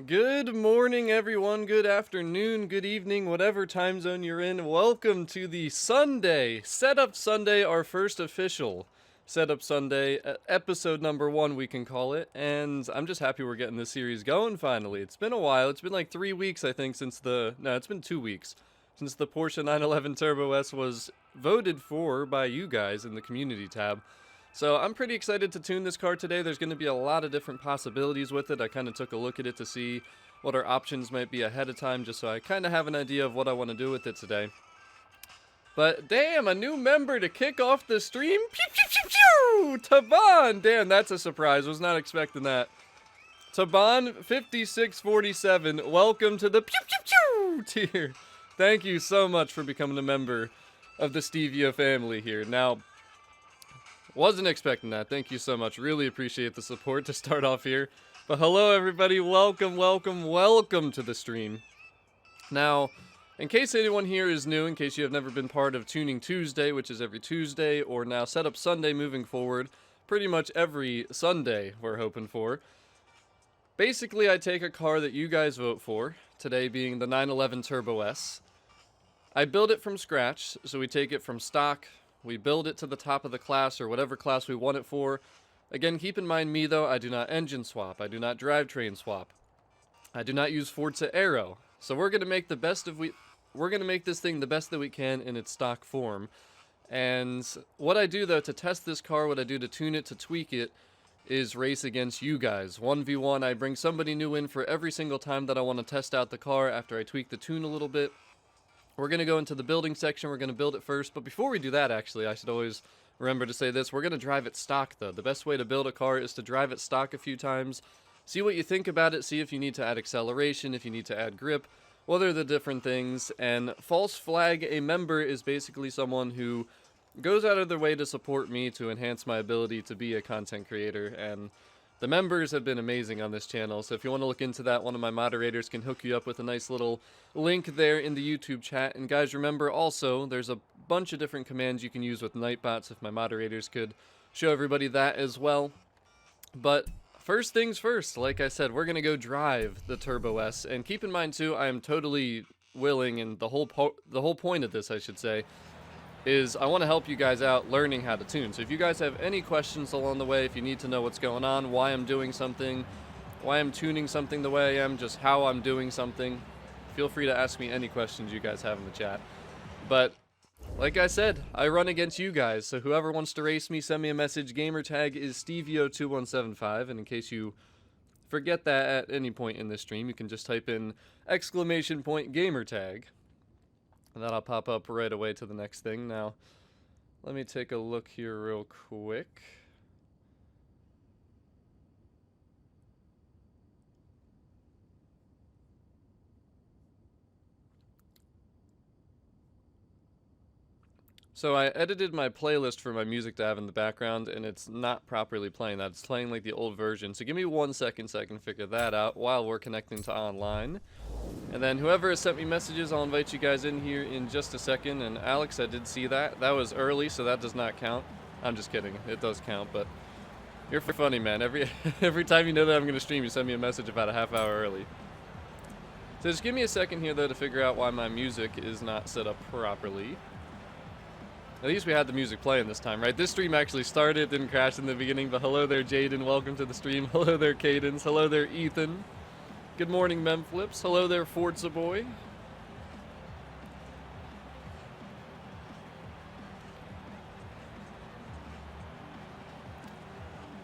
Good morning, everyone. Good afternoon, good evening, whatever time zone you're in. Welcome to the Sunday, Setup Sunday, our first official Setup Sunday, episode number 1, we can call it. And I'm just happy we're getting this series going finally. It's been a while. It's been like 3 weeks, I think, since it's been 2 weeks since the Porsche 911 Turbo S was voted for by you guys in the community tab. So I'm pretty excited to tune this car today. There's going to be a lot of different possibilities with it. I kind of took a look at it to see what our options might be ahead of time, just so I kind of have an idea of what I want to do with it today. But damn, a new member to kick off the stream. Pew, pew, pew, pew! Taban! Damn, that's a surprise. Was not expecting that. Taban 5647, welcome to the pew, pew, pew tier. Thank you so much for becoming a member of the Stevia family here. Now, wasn't expecting that. Thank you so much. Really appreciate the support to start off here. But hello, everybody. Welcome, welcome, welcome to the stream. Now, in case anyone here is new, in case you have never been part of Tuning Tuesday, which is every Tuesday, or now Setup Sunday moving forward, pretty much every Sunday we're hoping for. Basically, I take a car that you guys vote for, today being the 911 Turbo S. I build it from scratch, so we take it from stock. We build it to the top of the class or whatever class we want it for. Again, keep in mind me though, I do not engine swap. I do not drivetrain swap. I do not use Forza Aero. So we're going to make this thing the best that we can in its stock form. And what I do though to test this car, what I do to tune it, to tweak it, is race against you guys. 1v1, I bring somebody new in for every single time that I want to test out the car after I tweak the tune a little bit. We're going to go into the building section. We're going to build it first. But before we do that, actually, I should always remember to say this. We're going to drive it stock, though. The best way to build a car is to drive it stock a few times. See what you think about it. See if you need to add acceleration, if you need to add grip, what are the different things. And false flag a member is basically someone who goes out of their way to support me to enhance my ability to be a content creator. And the members have been amazing on this channel, so if you want to look into that, one of my moderators can hook you up with a nice little link there in the YouTube chat. And guys, remember also, there's a bunch of different commands you can use with Nightbots, if my moderators could show everybody that as well. But first things first, like I said, we're going to go drive the Turbo S. And keep in mind too, I am totally willing, and the whole point of this, I should say, is I want to help you guys out learning how to tune. So if you guys have any questions along the way, if you need to know what's going on, why I'm doing something, why I'm tuning something the way I am, just how I'm doing something, feel free to ask me any questions you guys have in the chat. But like I said, I run against you guys, so whoever wants to race me, send me a message. Gamertag is Stevio2175, and in case you forget that at any point in this stream, you can just type in !gamertag. And that'll pop up right away to the next thing. Now, let me take a look here real quick. So I edited my playlist for my music to have in the background, and it's not properly playing that. It's playing like the old version. So give me 1 second so I can figure that out while we're connecting to online. And then whoever has sent me messages, I'll invite you guys in here in just a second. And Alex, I did see that. That was early, so that does not count. I'm just kidding. It does count, but you're funny, man. Every time you know that I'm going to stream, you send me a message about a half hour early. So just give me a second here, though, to figure out why my music is not set up properly. At least we had the music playing this time, right? This stream actually started, didn't crash in the beginning, but hello there, Jaden. Welcome to the stream. Hello there, Cadence. Hello there, Ethan. Good morning, Memflips. Hello there, Forza Boy.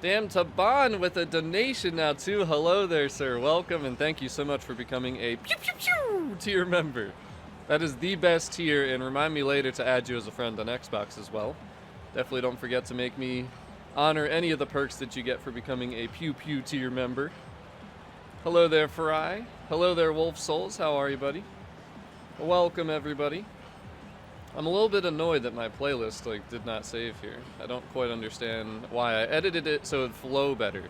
Damn, Taban with a donation now, too. Hello there, sir. Welcome, and thank you so much for becoming a pew pew pew tier member. That is the best tier, and remind me later to add you as a friend on Xbox as well. Definitely don't forget to make me honor any of the perks that you get for becoming a Pew Pew tier member. Hello there, Farai. Hello there, Wolf Souls. How are you, buddy? Welcome, everybody. I'm a little bit annoyed that my playlist did not save here. I don't quite understand why. I edited it so it'd flow better.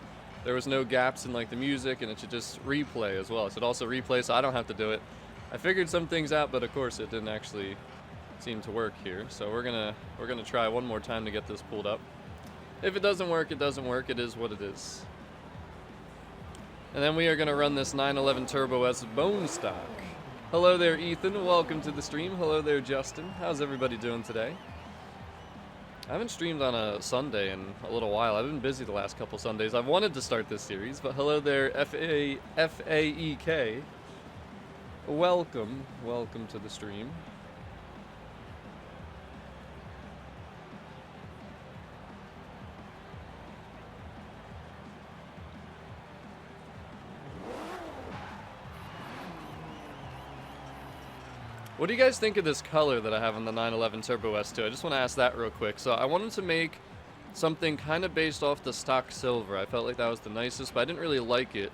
There was no gaps in the music, and it should just replay as well. It should also replay so I don't have to do it. I figured some things out, but of course it didn't actually seem to work here. So we're gonna try one more time to get this pulled up. If it doesn't work, it doesn't work. It is what it is. And then we are going to run this 911 Turbo S bone stock. Hello there, Ethan. Welcome to the stream. Hello there, Justin. How's everybody doing today? I haven't streamed on a Sunday in a little while. I've been busy the last couple Sundays. I've wanted to start this series, but hello there, FAEK. Welcome to the stream. What do you guys think of this color that I have on the 911 Turbo S2? I just want to ask that real quick. So I wanted to make something kind of based off the stock silver. I felt like that was the nicest, but I didn't really like it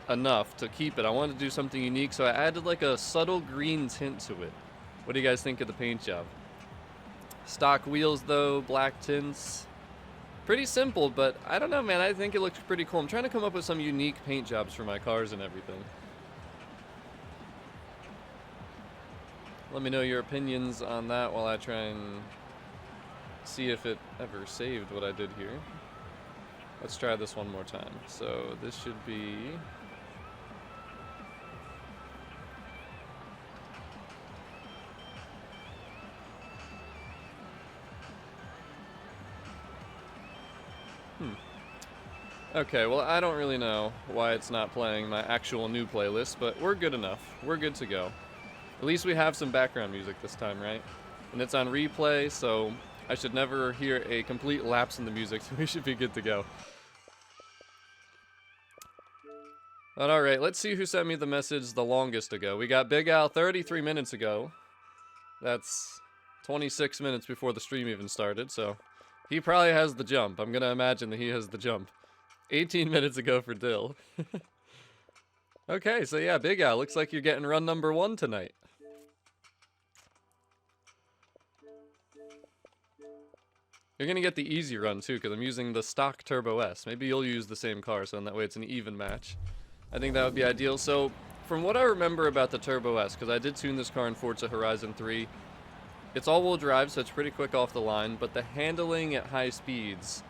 enough to keep it. I wanted to do something unique, so I added like a subtle green tint to it. What do you guys think of the paint job? Stock wheels though, black tints. Pretty simple, but I don't know, man. I think it looks pretty cool. I'm trying to come up with some unique paint jobs for my cars and everything. Let me know your opinions on that while I try and see if it ever saved what I did here. Let's try this one more time. So this should be... Okay, well, I don't really know why it's not playing my actual new playlist, but we're good enough. We're good to go. At least we have some background music this time, right? And it's on replay, so I should never hear a complete lapse in the music, so we should be good to go. But alright, let's see who sent me the message the longest ago. We got Big Al 33 minutes ago. That's 26 minutes before the stream even started, so he probably has the jump. I'm gonna imagine that he has the jump. 18 minutes ago for Dill. Okay, so yeah, Big Al, looks like you're getting run number 1 tonight. You're gonna get the easy run too, because I'm using the stock Turbo S. Maybe you'll use the same car, so in that way it's an even match. I think that would be ideal. So, from what I remember about the Turbo S, because I did tune this car in Forza Horizon 3, it's all-wheel drive, so it's pretty quick off the line, but the handling at high speeds,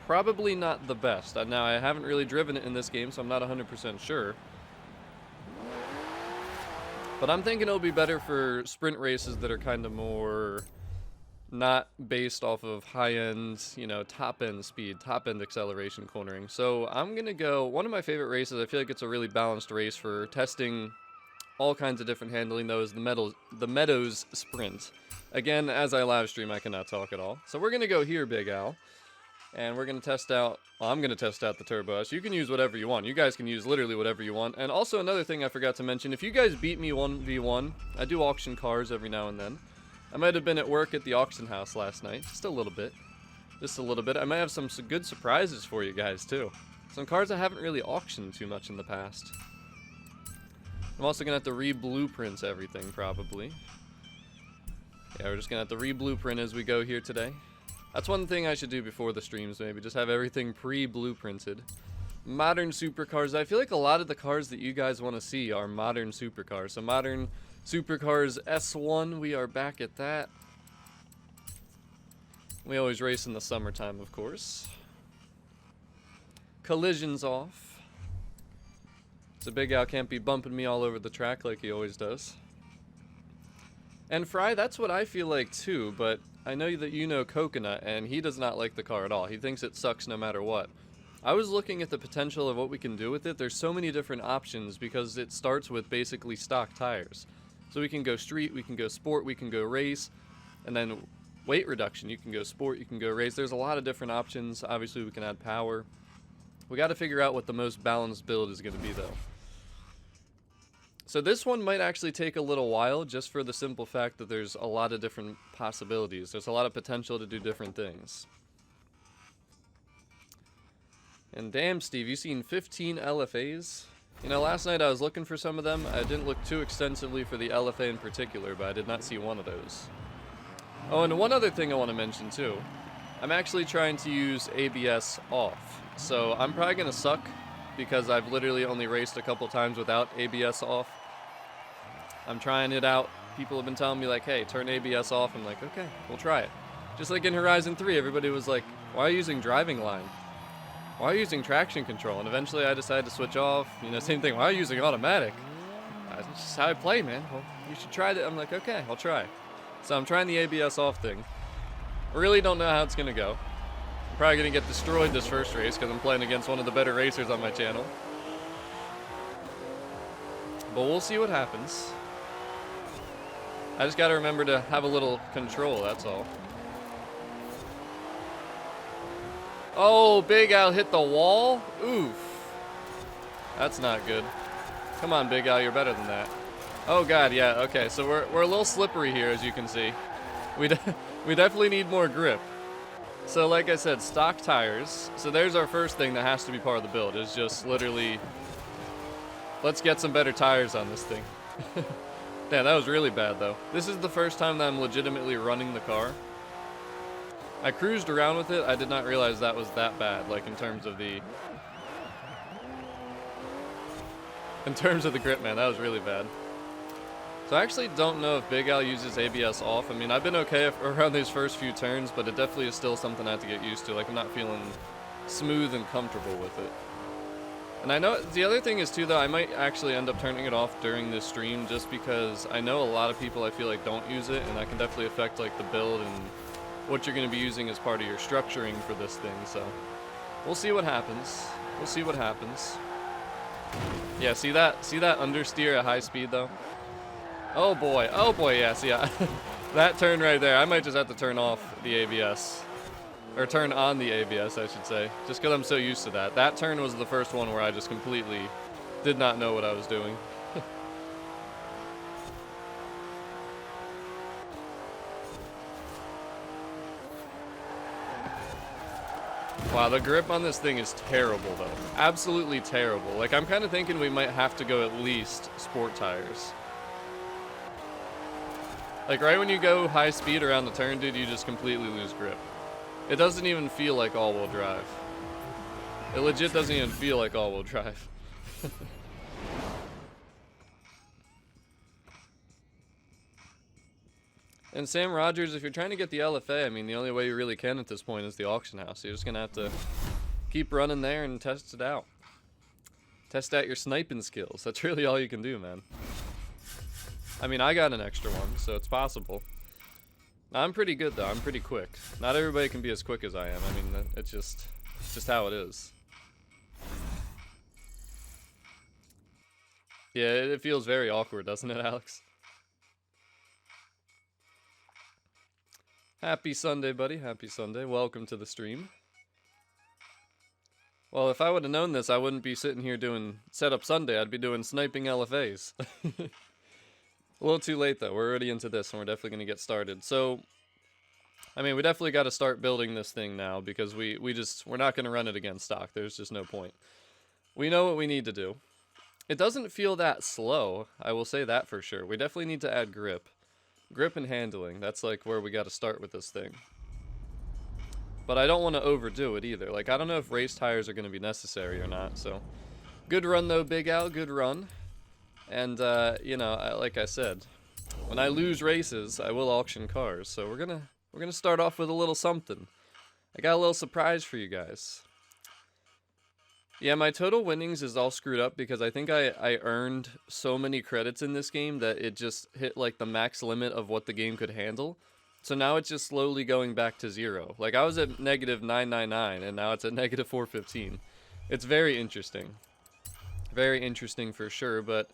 probably not the best. Now, I haven't really driven it in this game, so I'm not 100% sure. But I'm thinking it'll be better for sprint races that are kind of more... not based off of high-end, you know, top-end speed, top-end acceleration cornering. So I'm going to go, one of my favorite races, I feel like it's a really balanced race for testing all kinds of different handling, though, is the Meadows Sprint. Again, as I live stream, I cannot talk at all. So we're going to go here, Big Al, and we're going to test out, well, I'm going to test out the Turbo S. You can use whatever you want. You guys can use literally whatever you want. And also another thing I forgot to mention, if you guys beat me 1v1, I do auction cars every now and then. I might have been at work at the auction house last night, just a little bit. Just a little bit. I might have some good surprises for you guys, too. Some cars I haven't really auctioned too much in the past. I'm also going to have to re-blueprint everything, probably. Yeah, we're just going to have to re-blueprint as we go here today. That's one thing I should do before the streams, maybe. Just have everything pre-blueprinted. Modern supercars. I feel like a lot of the cars that you guys want to see are modern supercars. So modern... Supercars S1, we are back at that. We always race in the summertime, of course. Collisions off. So Big Al can't be bumping me all over the track like he always does. And Fry, that's what I feel like too, but I know that you know Coconut, and he does not like the car at all. He thinks it sucks no matter what. I was looking at the potential of what we can do with it. There's so many different options because it starts with basically stock tires. So we can go street, we can go sport, we can go race, and then weight reduction. You can go sport, you can go race. There's a lot of different options. Obviously, we can add power. We got to figure out what the most balanced build is going to be, though. So this one might actually take a little while, just for the simple fact that there's a lot of different possibilities. There's a lot of potential to do different things. And damn, Steve, you seen 15 LFAs? You know, last night I was looking for some of them. I didn't look too extensively for the LFA in particular, but I did not see one of those. Oh, and one other thing I want to mention too. I'm actually trying to use ABS off. So I'm probably going to suck because I've literally only raced a couple times without ABS off. I'm trying it out. People have been telling me like, hey, turn ABS off. I'm like, okay, we'll try it. Just like in Horizon 3, everybody was like, why are you using driving line? Why using traction control? And eventually I decided to switch off. You know, same thing. Why using automatic? That's just how I play, man. Well, you should try that. I'm like, okay, I'll try. So I'm trying the ABS off thing. I really don't know how it's going to go. I'm probably going to get destroyed this first race because I'm playing against one of the better racers on my channel. But we'll see what happens. I just got to remember to have a little control, that's all. Oh, Big Al hit the wall? Oof. That's not good. Come on, Big Al, you're better than that. Oh, God, yeah, okay. So we're a little slippery here, as you can see. We definitely need more grip. So, like I said, stock tires. So there's our first thing that has to be part of the build, is just literally, let's get some better tires on this thing. Damn, that was really bad, though. This is the first time that I'm legitimately running the car. I cruised around with it. I did not realize that was that bad, like in terms of the grip, man. That was really bad. So I actually don't know if Big Al uses ABS off. I mean, I've been okay around these first few turns, but it definitely is still something I have to get used to. Like, I'm not feeling smooth and comfortable with it. And I know the other thing is too, though, I might actually end up turning it off during this stream just because I know a lot of people I feel like don't use it, and that can definitely affect like the build and what you're going to be using as part of your structuring for this thing. So we'll see what happens. We'll see what happens. Yeah, see that understeer at high speed though? Oh boy, yeah, see, that turn right there, I might just have to turn off the ABS. Or turn on the ABS, I should say. Just because I'm so used to that. That turn was the first one where I just completely did not know what I was doing. Wow, the grip on this thing is terrible, though. Absolutely terrible. Like, I'm kind of thinking we might have to go at least sport tires. Like, right when you go high speed around the turn, dude, you just completely lose grip. It doesn't even feel like all-wheel drive. It legit doesn't even feel like all-wheel drive. And Sam Rogers, if you're trying to get the LFA, I mean, the only way you really can at this point is the auction house. You're just going to have to keep running there and test it out. Test out your sniping skills. That's really all you can do, man. I mean, I got an extra one, so it's possible. I'm pretty good, though. I'm pretty quick. Not everybody can be as quick as I am. I mean, it's just how it is. Yeah, it feels very awkward, doesn't it, Alex? Happy Sunday, buddy. Happy Sunday. Welcome to the stream. Well, if I would have known this, I wouldn't be sitting here doing Setup Sunday. I'd be doing sniping LFAs. A little too late, though. We're already into this, and we're definitely going to get started. So, I mean, we definitely got to start building this thing now, because we're not going to run it against stock. There's just no point. We know what we need to do. It doesn't feel that slow, I will say that for sure. We definitely need to add grip. Grip and handling, that's like where we got to start with this thing. But I don't want to overdo it either. Like, I don't know if race tires are going to be necessary or not, so. Good run, though, Big Al. Good run. And, you know, like I said, when I lose races, I will auction cars. So we're gonna start off with a little something. I got a little surprise for you guys. Yeah, my total winnings is all screwed up because I think I earned so many credits in this game that it just hit, like, the max limit of what the game could handle. So now it's just slowly going back to 0. Like, I was at negative 999, and now it's at negative 415. It's very interesting. Very interesting for sure, but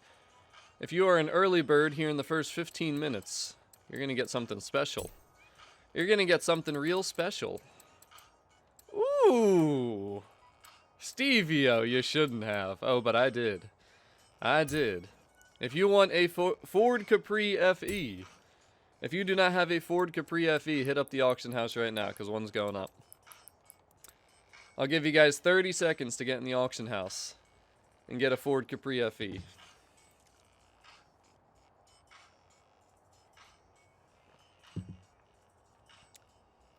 if you are an early bird here in the first 15 minutes, you're going to get something special. You're going to get something real special. Ooh. Stevio, you shouldn't have. Oh, but I did. I did. If you want a Ford Capri FE, if you do not have a Ford Capri FE, hit up the auction house right now, because one's going up. I'll give you guys 30 seconds to get in the auction house and get a Ford Capri FE.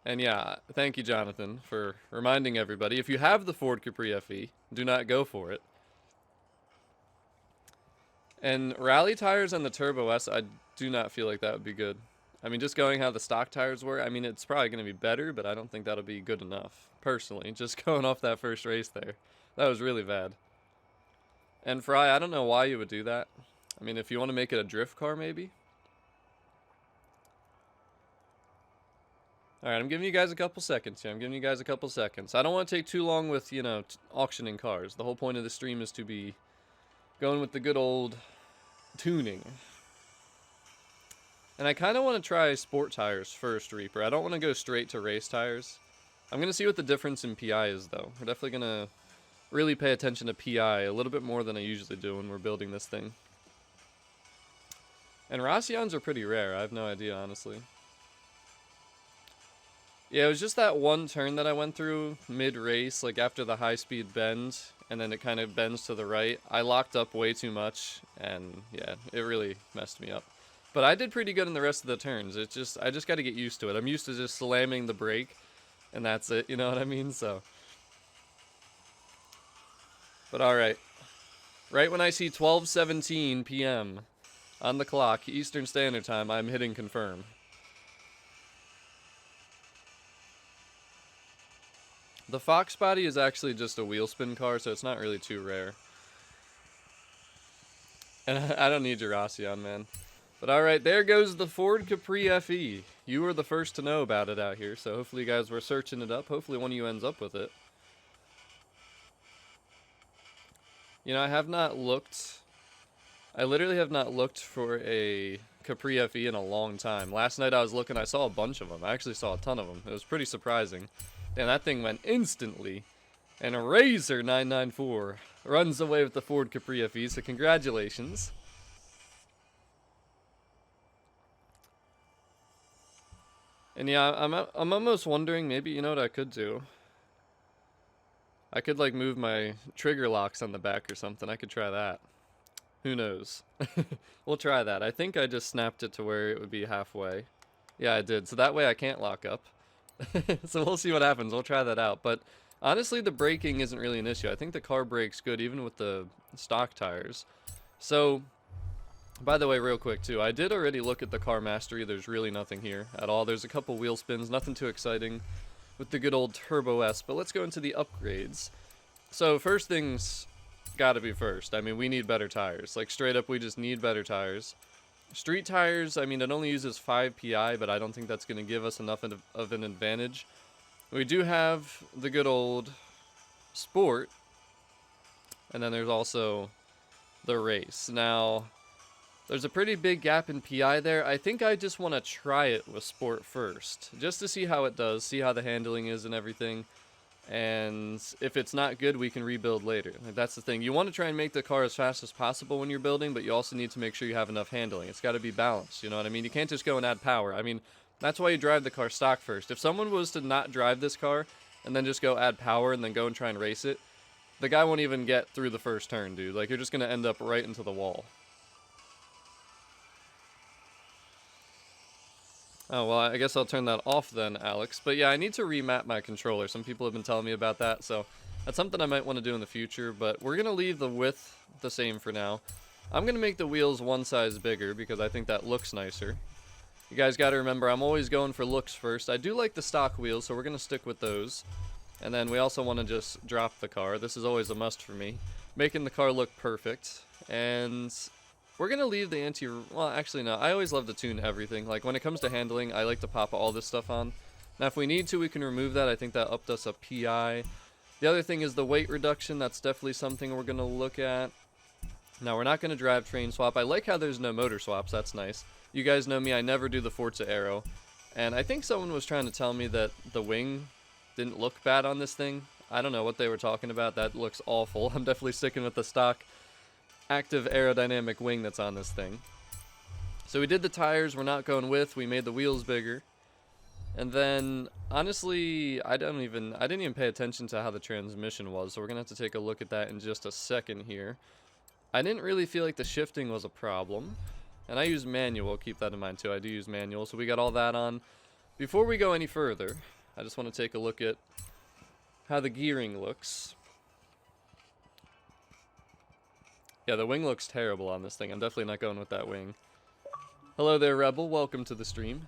And yeah, thank you, Jonathan, for reminding everybody. If you have the Ford Capri FE, do not go for it. And rally tires on the Turbo S, I do not feel like that would be good. I mean, just going how the stock tires were, I mean, it's probably going to be better, but I don't think that'll be good enough, personally. Just going off that first race there. That was really bad. And Fry, I don't know why you would do that. I mean, if you want to make it a drift car, maybe. Alright, I'm giving you guys a couple seconds here. I don't want to take too long with, you know, auctioning cars. The whole point of the stream is to be going with the good old tuning. And I kind of want to try sport tires first, Reaper. I don't want to go straight to race tires. I'm going to see what the difference in PI is, though. We're definitely going to really pay attention to PI a little bit more than I usually do when we're building this thing. And Rossians are pretty rare. I have no idea, honestly. Yeah, it was just that one turn that I went through mid-race, like after the high-speed bend, and then it kind of bends to the right. I locked up way too much, and yeah, it really messed me up. But I did pretty good in the rest of the turns. It's just, I just got to get used to it. I'm used to just slamming the brake, and that's it, you know what I mean? So. But alright. Right when I see 12:17 p.m. on the clock, Eastern Standard Time, I'm hitting confirm. The Fox Body is actually just a wheel spin car, so it's not really too rare. And I don't need your Rossian, man. But alright, there goes the Ford Capri FE. You were the first to know about it out here, so hopefully you guys were searching it up. Hopefully one of you ends up with it. You know, I have not looked... I literally have not looked for a Capri FE in a long time. Last night I was looking, I saw a bunch of them. I actually saw a ton of them. It was pretty surprising. And that thing went instantly. And a Razor 994 runs away with the Ford Capri FE, so congratulations. And yeah, I'm almost wondering, maybe, you know what I could do? I could, like, move my trigger locks on the back or something. I could try that. Who knows? We'll try that. I think I just snapped it to where it would be halfway. Yeah, I did. So that way I can't lock up. So we'll see what happens. We'll try that out. But honestly, the braking isn't really an issue. I think the car brakes good, even with the stock tires. So, by the way, real quick too, I did already look at the car mastery. There's really nothing here at all. There's a couple wheel spins, nothing too exciting with the good old Turbo S. But let's go into the upgrades. So first things gotta be first. I mean, we need better tires. Like, straight up, we just need better tires. Street tires, I mean, it only uses 5 PI, but I don't think that's going to give us enough of an advantage. We do have the good old Sport, and then there's also the Race. Now, there's a pretty big gap in PI there. I think I just want to try it with Sport first, just to see how it does, see how the handling is and everything. And if it's not good, we can rebuild later. Like, that's the thing. You want to try and make the car as fast as possible when you're building, but you also need to make sure you have enough handling. It's got to be balanced, you know what I mean? You can't just go and add power. I mean, that's why you drive the car stock first. If someone was to not drive this car and then just go add power and then go and try and race it, the guy won't even get through the first turn, dude. Like, you're just going to end up right into the wall. Oh, well, I guess I'll turn that off then, Alex. But yeah, I need to remap my controller. Some people have been telling me about that, so that's something I might want to do in the future. But we're going to leave the width the same for now. I'm going to make the wheels one size bigger because I think that looks nicer. You guys got to remember, I'm always going for looks first. I do like the stock wheels, so we're going to stick with those. And then we also want to just drop the car. This is always a must for me. Making the car look perfect. And we're going to leave the well, actually, no. I always love to tune everything. Like, when it comes to handling, I like to pop all this stuff on. Now, if we need to, we can remove that. I think that upped us a PI. The other thing is the weight reduction. That's definitely something we're going to look at. Now, we're not going to drivetrain swap. I like how there's no motor swaps. That's nice. You guys know me. I never do the Forza Aero. And I think someone was trying to tell me that the wing didn't look bad on this thing. I don't know what they were talking about. That looks awful. I'm definitely sticking with the stock active aerodynamic wing that's on this thing. So we did the tires. We're not going with. We made the wheels bigger. And then, honestly, I didn't even pay attention to how the transmission was. So we're going to have to take a look at that in just a second here. I didn't really feel like the shifting was a problem. And I use manual. Keep that in mind, too. I do use manual. So we got all that on. Before we go any further, I just want to take a look at how the gearing looks. Yeah, the wing looks terrible on this thing. I'm definitely not going with that wing. Hello there, Rebel. Welcome to the stream.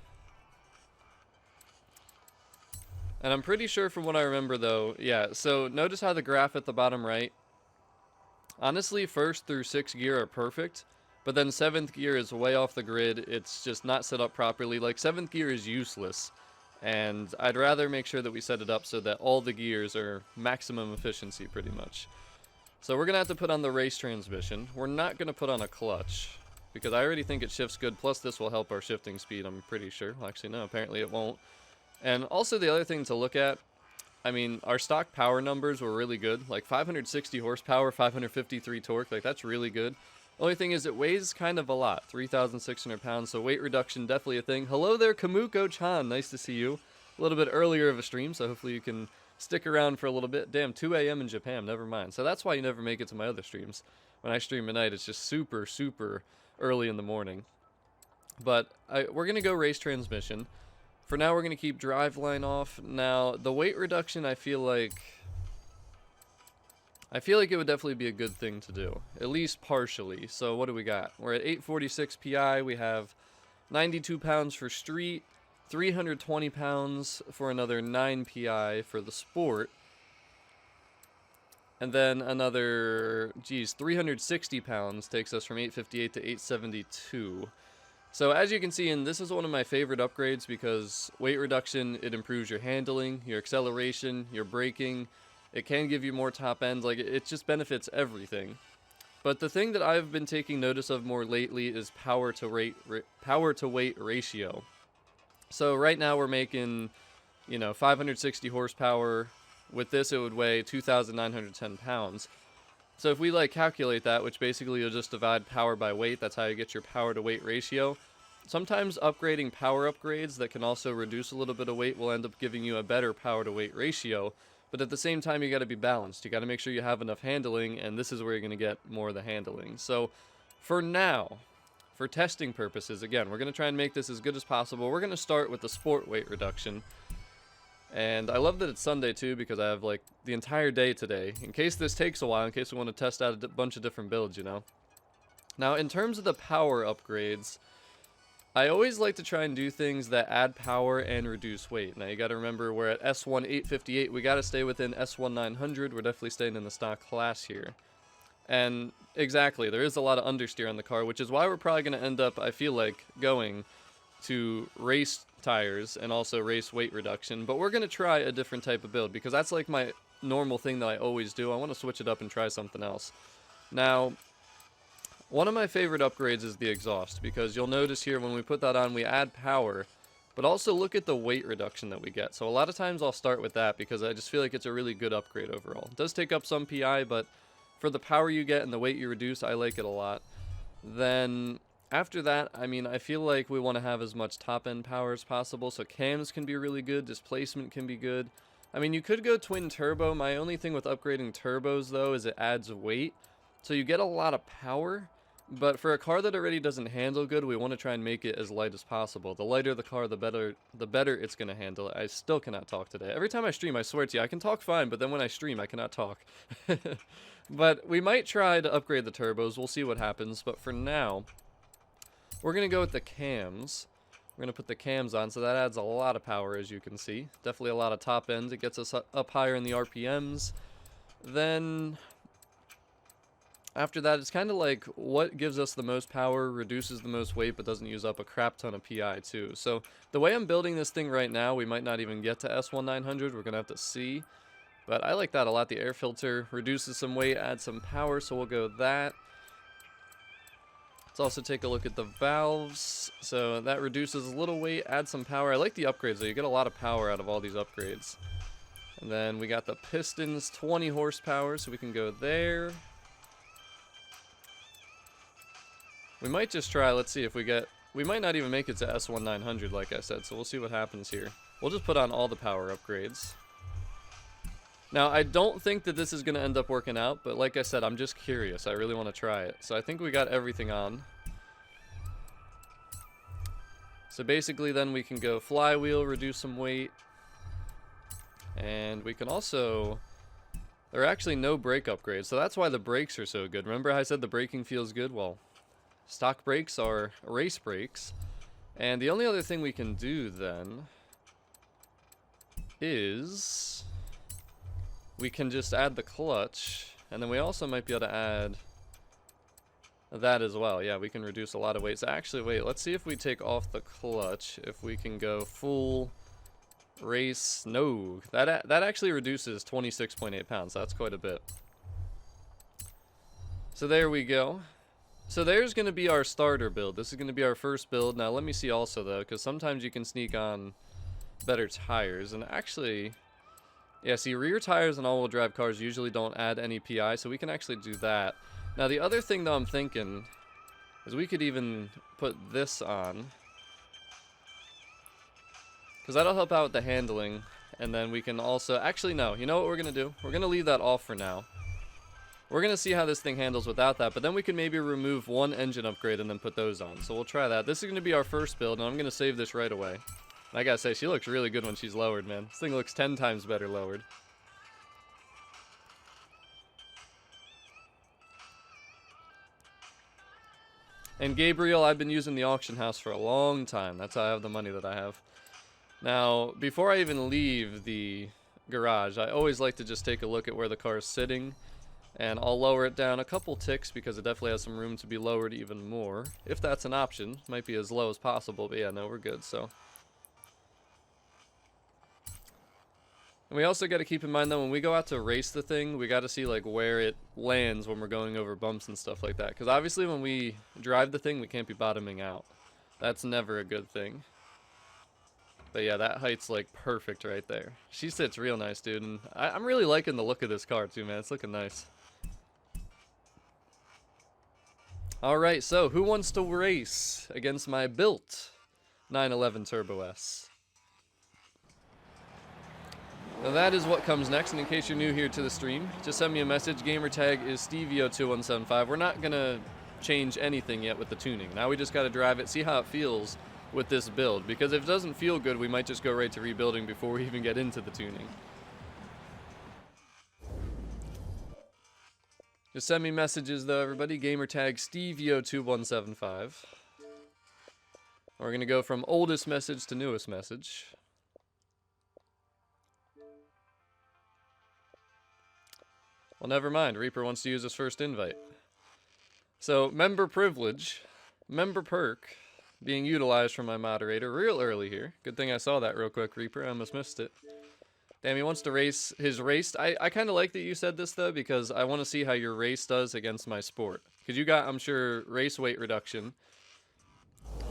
And I'm pretty sure from what I remember though, yeah, so notice how the graph at the bottom right, honestly, 1st through 6th gear are perfect, but then 7th gear is way off the grid. It's just not set up properly. Like, 7th gear is useless, and I'd rather make sure that we set it up so that all the gears are maximum efficiency, pretty much. So we're going to have to put on the race transmission. We're not going to put on a clutch, because I already think it shifts good, plus this will help our shifting speed, I'm pretty sure. Well, actually, no, apparently it won't. And also the other thing to look at, I mean, our stock power numbers were really good. Like 560 horsepower, 553 torque, like that's really good. Only thing is it weighs kind of a lot, 3,600 pounds, so weight reduction definitely a thing. Hello there, Kamuko-chan, nice to see you. A little bit earlier of a stream, so hopefully you can stick around for a little bit. Damn, 2 a.m. in Japan, never mind. So that's why you never make it to my other streams. When I stream at night, it's just super, super early in the morning. But we're going to go race transmission. For now, we're going to keep driveline off. Now, the weight reduction, I feel like it would definitely be a good thing to do, at least partially. So what do we got? We're at 846 PI. We have 92 pounds for street, 320 pounds for another 9 PI for the sport, and then another, 360 pounds takes us from 858 to 872. So as you can see, and this is one of my favorite upgrades because weight reduction, it improves your handling, your acceleration, your braking. It can give you more top end, like it just benefits everything. But the thing that I've been taking notice of more lately is power to weight ratio. So right now we're making, 560 horsepower. With this it would weigh 2,910 pounds. So if we calculate that, which basically you'll just divide power by weight, that's how you get your power to weight ratio. Sometimes upgrading power upgrades that can also reduce a little bit of weight will end up giving you a better power to weight ratio. But at the same time, you got to be balanced. You got to make sure you have enough handling, and this is where you're going to get more of the handling. So for now, for testing purposes, again, we're going to try and make this as good as possible. We're going to start with the sport weight reduction. And I love that it's Sunday too, because I have the entire day today, in case this takes a while, in case we want to test out a bunch of different builds, Now, in terms of the power upgrades, I always like to try and do things that add power and reduce weight. Now, you got to remember, we're at S1 858, we got to stay within S1 900, we're definitely staying in the stock class here. And exactly, there is a lot of understeer on the car, which is why we're probably going to end up, I feel like, going to race tires and also race weight reduction, but we're going to try a different type of build because that's my normal thing that I always do. I want to switch it up and try something else. Now, one of my favorite upgrades is the exhaust, because you'll notice here when we put that on, we add power, but also look at the weight reduction that we get. So a lot of times I'll start with that because I just feel like it's a really good upgrade overall. It does take up some PI, but for the power you get and the weight you reduce, I like it a lot. Then after that, I mean, I feel like we want to have as much top-end power as possible, so cams can be really good, displacement can be good. I mean, you could go twin turbo. My only thing with upgrading turbos, though, is it adds weight. So you get a lot of power, but for a car that already doesn't handle good, we want to try and make it as light as possible. The lighter the car, the better it's going to handle. I still cannot talk today. Every time I stream, I swear to you, I can talk fine, but then when I stream, I cannot talk. But we might try to upgrade the turbos. We'll see what happens, but for now, we're going to go with the cams. We're going to put the cams on, so that adds a lot of power, as you can see. Definitely a lot of top ends. It gets us up higher in the RPMs. Then, after that, it's kind of like what gives us the most power, reduces the most weight, but doesn't use up a crap ton of PI, too. So, the way I'm building this thing right now, we might not even get to S1 900. We're going to have to see. But I like that a lot. The air filter reduces some weight, adds some power, so we'll go that. Let's also take a look at the valves. So that reduces a little weight, adds some power. I like the upgrades though. You get a lot of power out of all these upgrades. And then we got the pistons, 20 horsepower, so we can go there. We might just try, let's see if we get, we might not even make it to S1 900 like I said, so we'll see what happens here. We'll just put on all the power upgrades. Now, I don't think that this is going to end up working out, but like I said, I'm just curious. I really want to try it. So I think we got everything on. So basically then we can go flywheel, reduce some weight. And we can also, there are actually no brake upgrades, so that's why the brakes are so good. Remember how I said the braking feels good? Well, stock brakes are race brakes. And the only other thing we can do then is we can just add the clutch, and then we also might be able to add that as well. Yeah, we can reduce a lot of weight. So actually, wait, let's see if we take off the clutch, if we can go full race. No, that actually reduces 26.8 pounds. That's quite a bit. So there we go. So there's going to be our starter build. This is going to be our first build. Now let me see also though, because sometimes you can sneak on better tires. And actually, yeah, see, rear tires in all-wheel drive cars usually don't add any PI, so we can actually do that. Now the other thing though I'm thinking is we could even put this on, because that'll help out with the handling. And then we can also, actually no, you know what we're going to do? We're going to leave that off for now. We're going to see how this thing handles without that, but then we can maybe remove one engine upgrade and then put those on. So we'll try that. This is going to be our first build, and I'm going to save this right away. And I gotta say, she looks really good when she's lowered, man. This thing looks 10 times better lowered. And Gabriel, I've been using the auction house for a long time. That's how I have the money that I have. Now, before I even leave the garage, I always like to just take a look at where the car is sitting. And I'll lower it down a couple ticks because it definitely has some room to be lowered even more. If that's an option. Might be as low as possible, but yeah, no, we're good, so. And we also got to keep in mind, though, when we go out to race the thing, we got to see, like, where it lands when we're going over bumps and stuff like that. Because obviously when we drive the thing, we can't be bottoming out. That's never a good thing. But yeah, that height's, like, perfect right there. She sits real nice, dude. And I'm really liking the look of this car, too, man. It's looking nice. Alright, so who wants to race against my built 911 Turbo S? Now that is what comes next, and in case you're new here to the stream, just send me a message. Gamertag is Stevio2175. We're not going to change anything yet with the tuning. Now we just got to drive it, see how it feels with this build, because if it doesn't feel good, we might just go right to rebuilding before we even get into the tuning. Just send me messages though, everybody. Gamertag Stevio2175. We're going to go from oldest message to newest message. Well, never mind. Reaper wants to use his first invite. So, member privilege, member perk, being utilized from my moderator real early here. Good thing I saw that real quick, Reaper. I almost missed it. Damn, he wants to race his race. I kind of like that you said this, though, because I want to see how your race does against my sport. Because you got, I'm sure, race weight reduction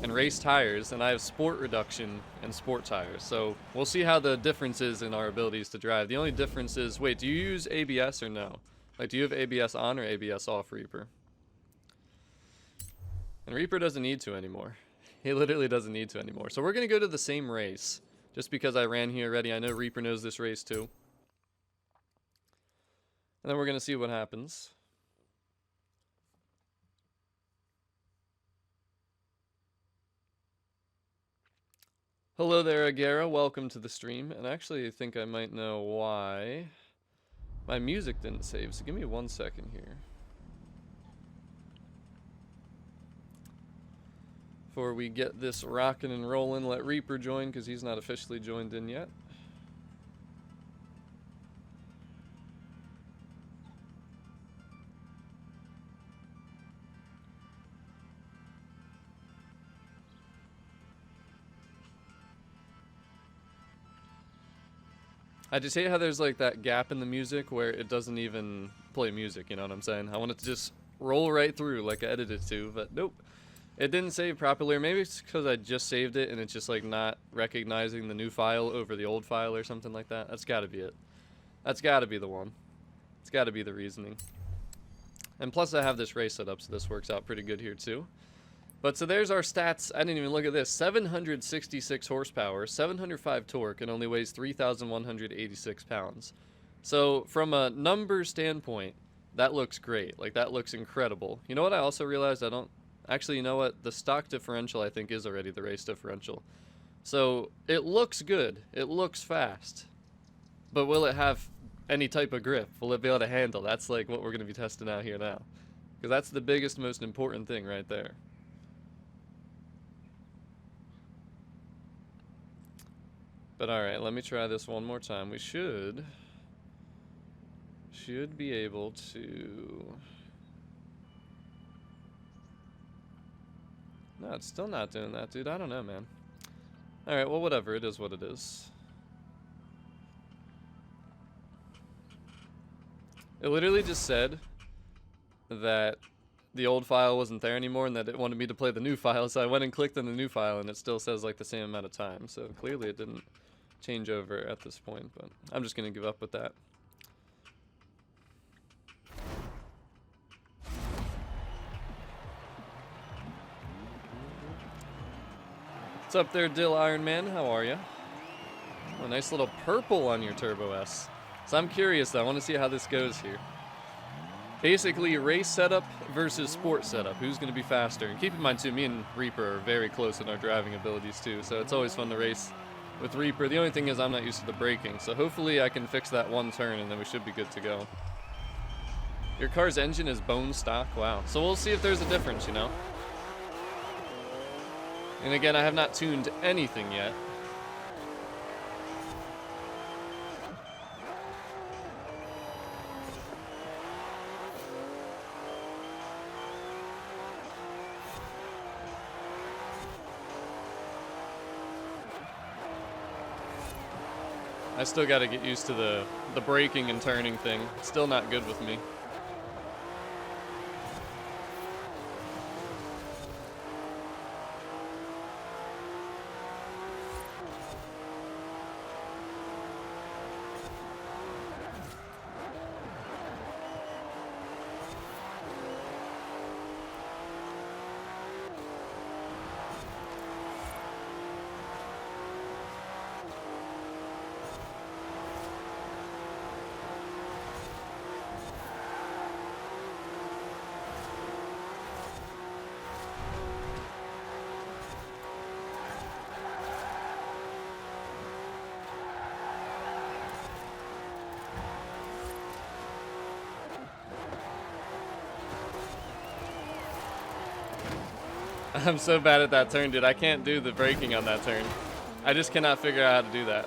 and race tires, and I have sport reduction and sport tires. So we'll see how the difference is in our abilities to drive. The only difference is, wait, do you use ABS or no? Like, do you have ABS on or ABS off, Reaper? And Reaper doesn't need to anymore. He literally doesn't need to anymore. So we're going to go to the same race. Just because I ran here already, I know Reaper knows this race too. And then we're going to see what happens. Hello there, Agara. Welcome to the stream. And actually, I think I might know why my music didn't save. So give me 1 second here. Before we get this rocking and rolling, let Reaper join because he's not officially joined in yet. I just hate how there's like that gap in the music where it doesn't even play music, you know what I'm saying? I want it to just roll right through like I edited it to, but nope. It didn't save properly, or maybe it's because I just saved it and it's just like not recognizing the new file over the old file or something like that. That's gotta be it. That's gotta be the one. It's gotta be the reasoning. And plus I have this race set up, so this works out pretty good here too. But so there's our stats. I didn't even look at this. 766 horsepower, 705 torque, and only weighs 3,186 pounds. So from a number standpoint, that looks great. Like, that looks incredible. You know what I also realized? I don't... Actually, you know what? The stock differential, I think, is already the race differential. So it looks good. It looks fast. But will it have any type of grip? Will it be able to handle? That's like what we're going to be testing out here now. Because that's the biggest, most important thing right there. But alright, let me try this one more time. We should be able to... No, it's still not doing that, dude. I don't know, man. Alright, well, whatever. It is what it is. It literally just said that the old file wasn't there anymore and that it wanted me to play the new file, so I went and clicked on the new file and it still says like the same amount of time. So clearly it didn't change over at this point, but I'm just going to give up with that. What's up there, Dill Iron Man? How are you? Oh, nice little purple on your Turbo S. So I'm curious though, I want to see how this goes here. Basically, race setup versus sport setup. Who's going to be faster? And keep in mind too, me and Reaper are very close in our driving abilities too, so it's always fun to race with Reaper. The only thing is I'm not used to the braking, so hopefully I can fix that one turn and then we should be good to go. Your car's engine is bone stock? Wow. So we'll see if there's a difference, you know? And again, I have not tuned anything yet. I still got to get used to the braking and turning thing. It's still not good with me. I'm so bad at that turn, dude. I can't do the braking on that turn. I just cannot figure out how to do that.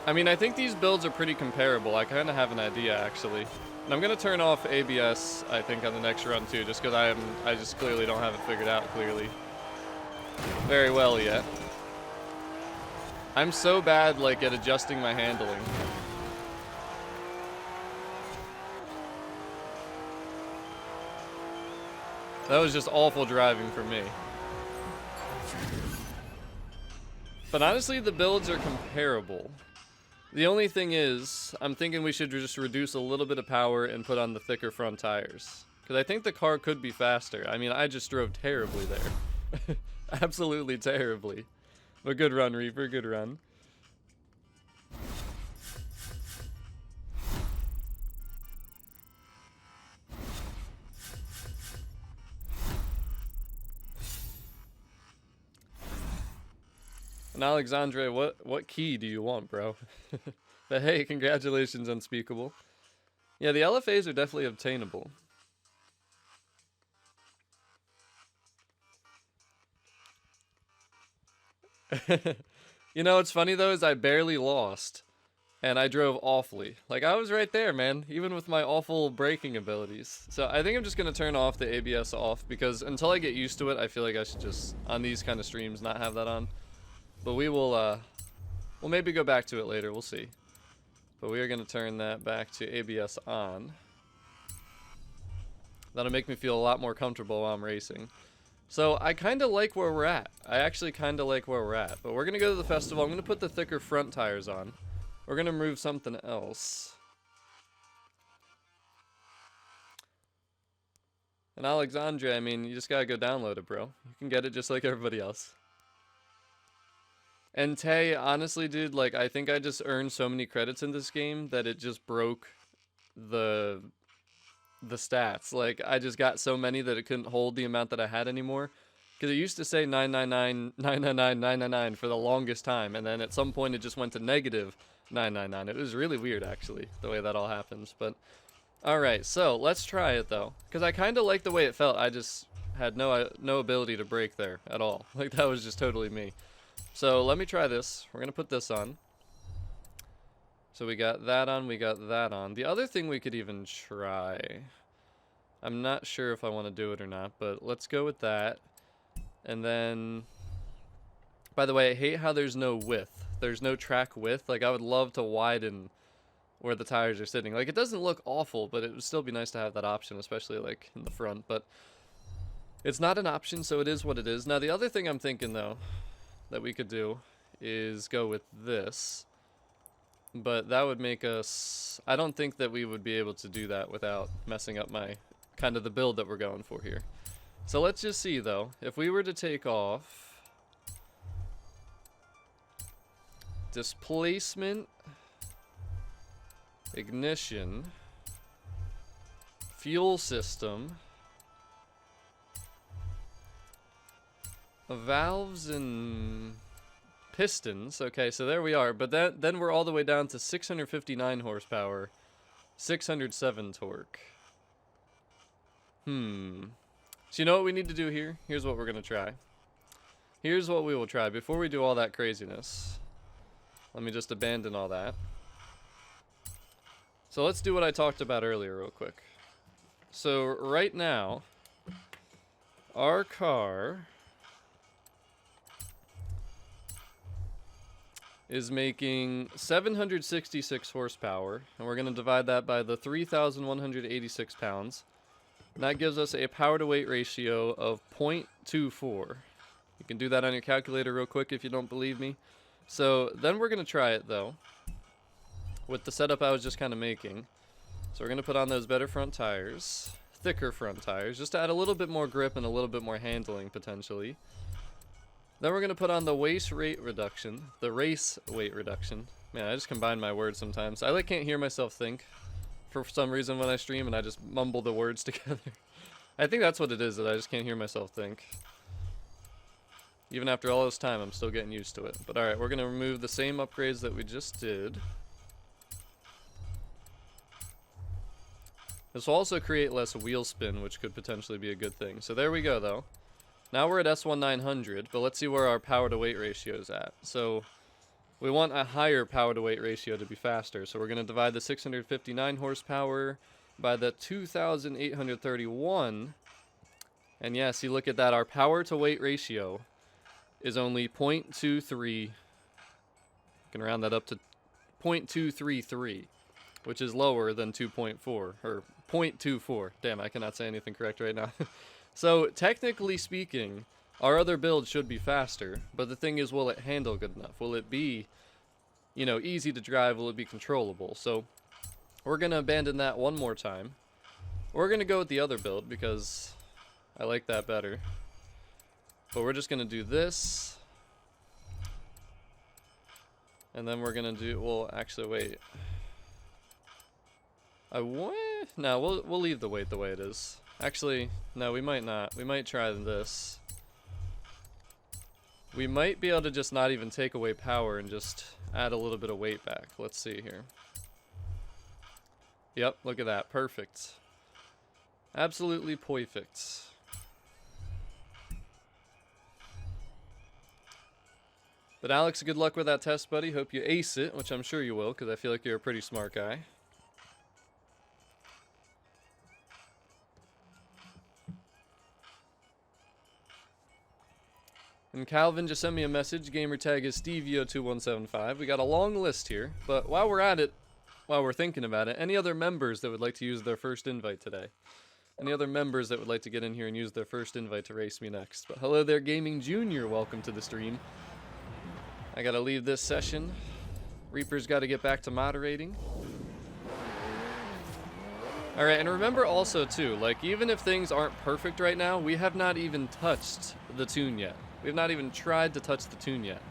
I mean, I think these builds are pretty comparable. I kind of have an idea, actually. And I'm going to turn off ABS, I think, on the next run, too, just because I just clearly don't have it figured out clearly very well yet. I'm so bad, like, at adjusting my handling. That was just awful driving for me. But honestly, the builds are comparable. The only thing is, I'm thinking we should just reduce a little bit of power and put on the thicker front tires. Because I think the car could be faster. I mean, I just drove terribly there. Absolutely terribly. But good run, Reaper, good run. And Alexandre, what key do you want, bro? But hey, congratulations, Unspeakable. Yeah, the LFAs are definitely obtainable. You know, what's funny though is I barely lost. And I drove awfully. Like, I was right there, man, even with my awful braking abilities. So I think I'm just going to turn off the ABS off, because until I get used to it, I feel like I should just, on these kind of streams, not have that on. But we will, we'll maybe go back to it later, we'll see. But we are going to turn that back to ABS on. That'll make me feel a lot more comfortable while I'm racing. So I kind of like where we're at. I actually kind of like where we're at. But we're going to go to the festival. I'm going to put the thicker front tires on. We're going to remove something else. And Alexandre, I mean, you just got to go download it, bro. You can get it just like everybody else. And Tay, honestly, dude, like, I think I just earned so many credits in this game that it just broke the stats. Like, I just got so many that it couldn't hold the amount that I had anymore. Because it used to say 999, 999, 999 for the longest time. And then at some point it just went to negative 999. It was really weird, actually, the way that all happens. But, alright, so let's try it, though. Because I kind of like the way it felt. I just had no ability to brake there at all. Like, that was just totally me. So let me try this. We're going to put this on. So we got that on, we got that on. The other thing we could even try, I'm not sure if I want to do it or not, but let's go with that. And then, by the way, I hate how there's no width. There's no track width. Like, I would love to widen where the tires are sitting. Like, it doesn't look awful, but it would still be nice to have that option, especially, like, in the front. But it's not an option, so it is what it is. Now, the other thing I'm thinking, though, that we could do is go with this. But that would make us... I don't think that we would be able to do that without messing up my... kind of the build that we're going for here. So let's just see, though. If we were to take off... displacement... ignition... fuel system... valves and... pistons. Okay, so there we are. But then we're all the way down to 659 horsepower, 607 torque. So you know what we need to do here? Here's what we're going to try. Here's what we will try. Before we do all that craziness, let me just abandon all that. So let's do what I talked about earlier real quick. So right now, our car... is making 766 horsepower, and we're going to divide that by the 3,186 pounds. And that gives us a power-to-weight ratio of 0.24. You can do that on your calculator real quick if you don't believe me. So then we're going to try it, though, with the setup I was just kind of making. So we're going to put on those better front tires, thicker front tires, just to add a little bit more grip and a little bit more handling, potentially. Then we're going to put on the race weight reduction. Man, I just combine my words sometimes. I can't hear myself think for some reason when I stream, and I just mumble the words together. I think that's what it is, that I just can't hear myself think. Even after all this time, I'm still getting used to it. But alright, we're going to remove the same upgrades that we just did. This will also create less wheel spin, which could potentially be a good thing. So there we go, though. Now we're at S1900, but let's see where our power-to-weight ratio is at. So we want a higher power-to-weight ratio to be faster. So we're going to divide the 659 horsepower by the 2,831. And yeah, see, look at that. Our power-to-weight ratio is only 0.23. You can round that up to 0.233, which is lower than 2.4, or 0.24. Damn, I cannot say anything correct right now. So, technically speaking, our other build should be faster, but the thing is, will it handle good enough? Will it be, you know, easy to drive? Will it be controllable? So, we're going to abandon that one more time. We're going to go with the other build, because I like that better. But we're just going to do this. And then we're going to do, well, actually, wait. No, we'll leave the weight the way it is. Actually, no, we might not. We might try this. We might be able to just not even take away power and just add a little bit of weight back. Let's see here. Yep, look at that. Perfect. Absolutely perfect. But Alex, good luck with that test, buddy. Hope you ace it, which I'm sure you will, because I feel like you're a pretty smart guy. And Calvin just sent me a message. Gamer tag is SteveYo2175. We got a long list here, but while we're at it, while we're thinking about it, any other members that would like to use their first invite today? Any other members that would like to get in here and use their first invite to race me next? But hello there, Gaming Junior. Welcome to the stream. I gotta leave this session. Reaper's gotta get back to moderating. Alright, and remember also too, like, even if things aren't perfect right now, we have not even touched the tune yet. We've not even tried to touch the tune yet.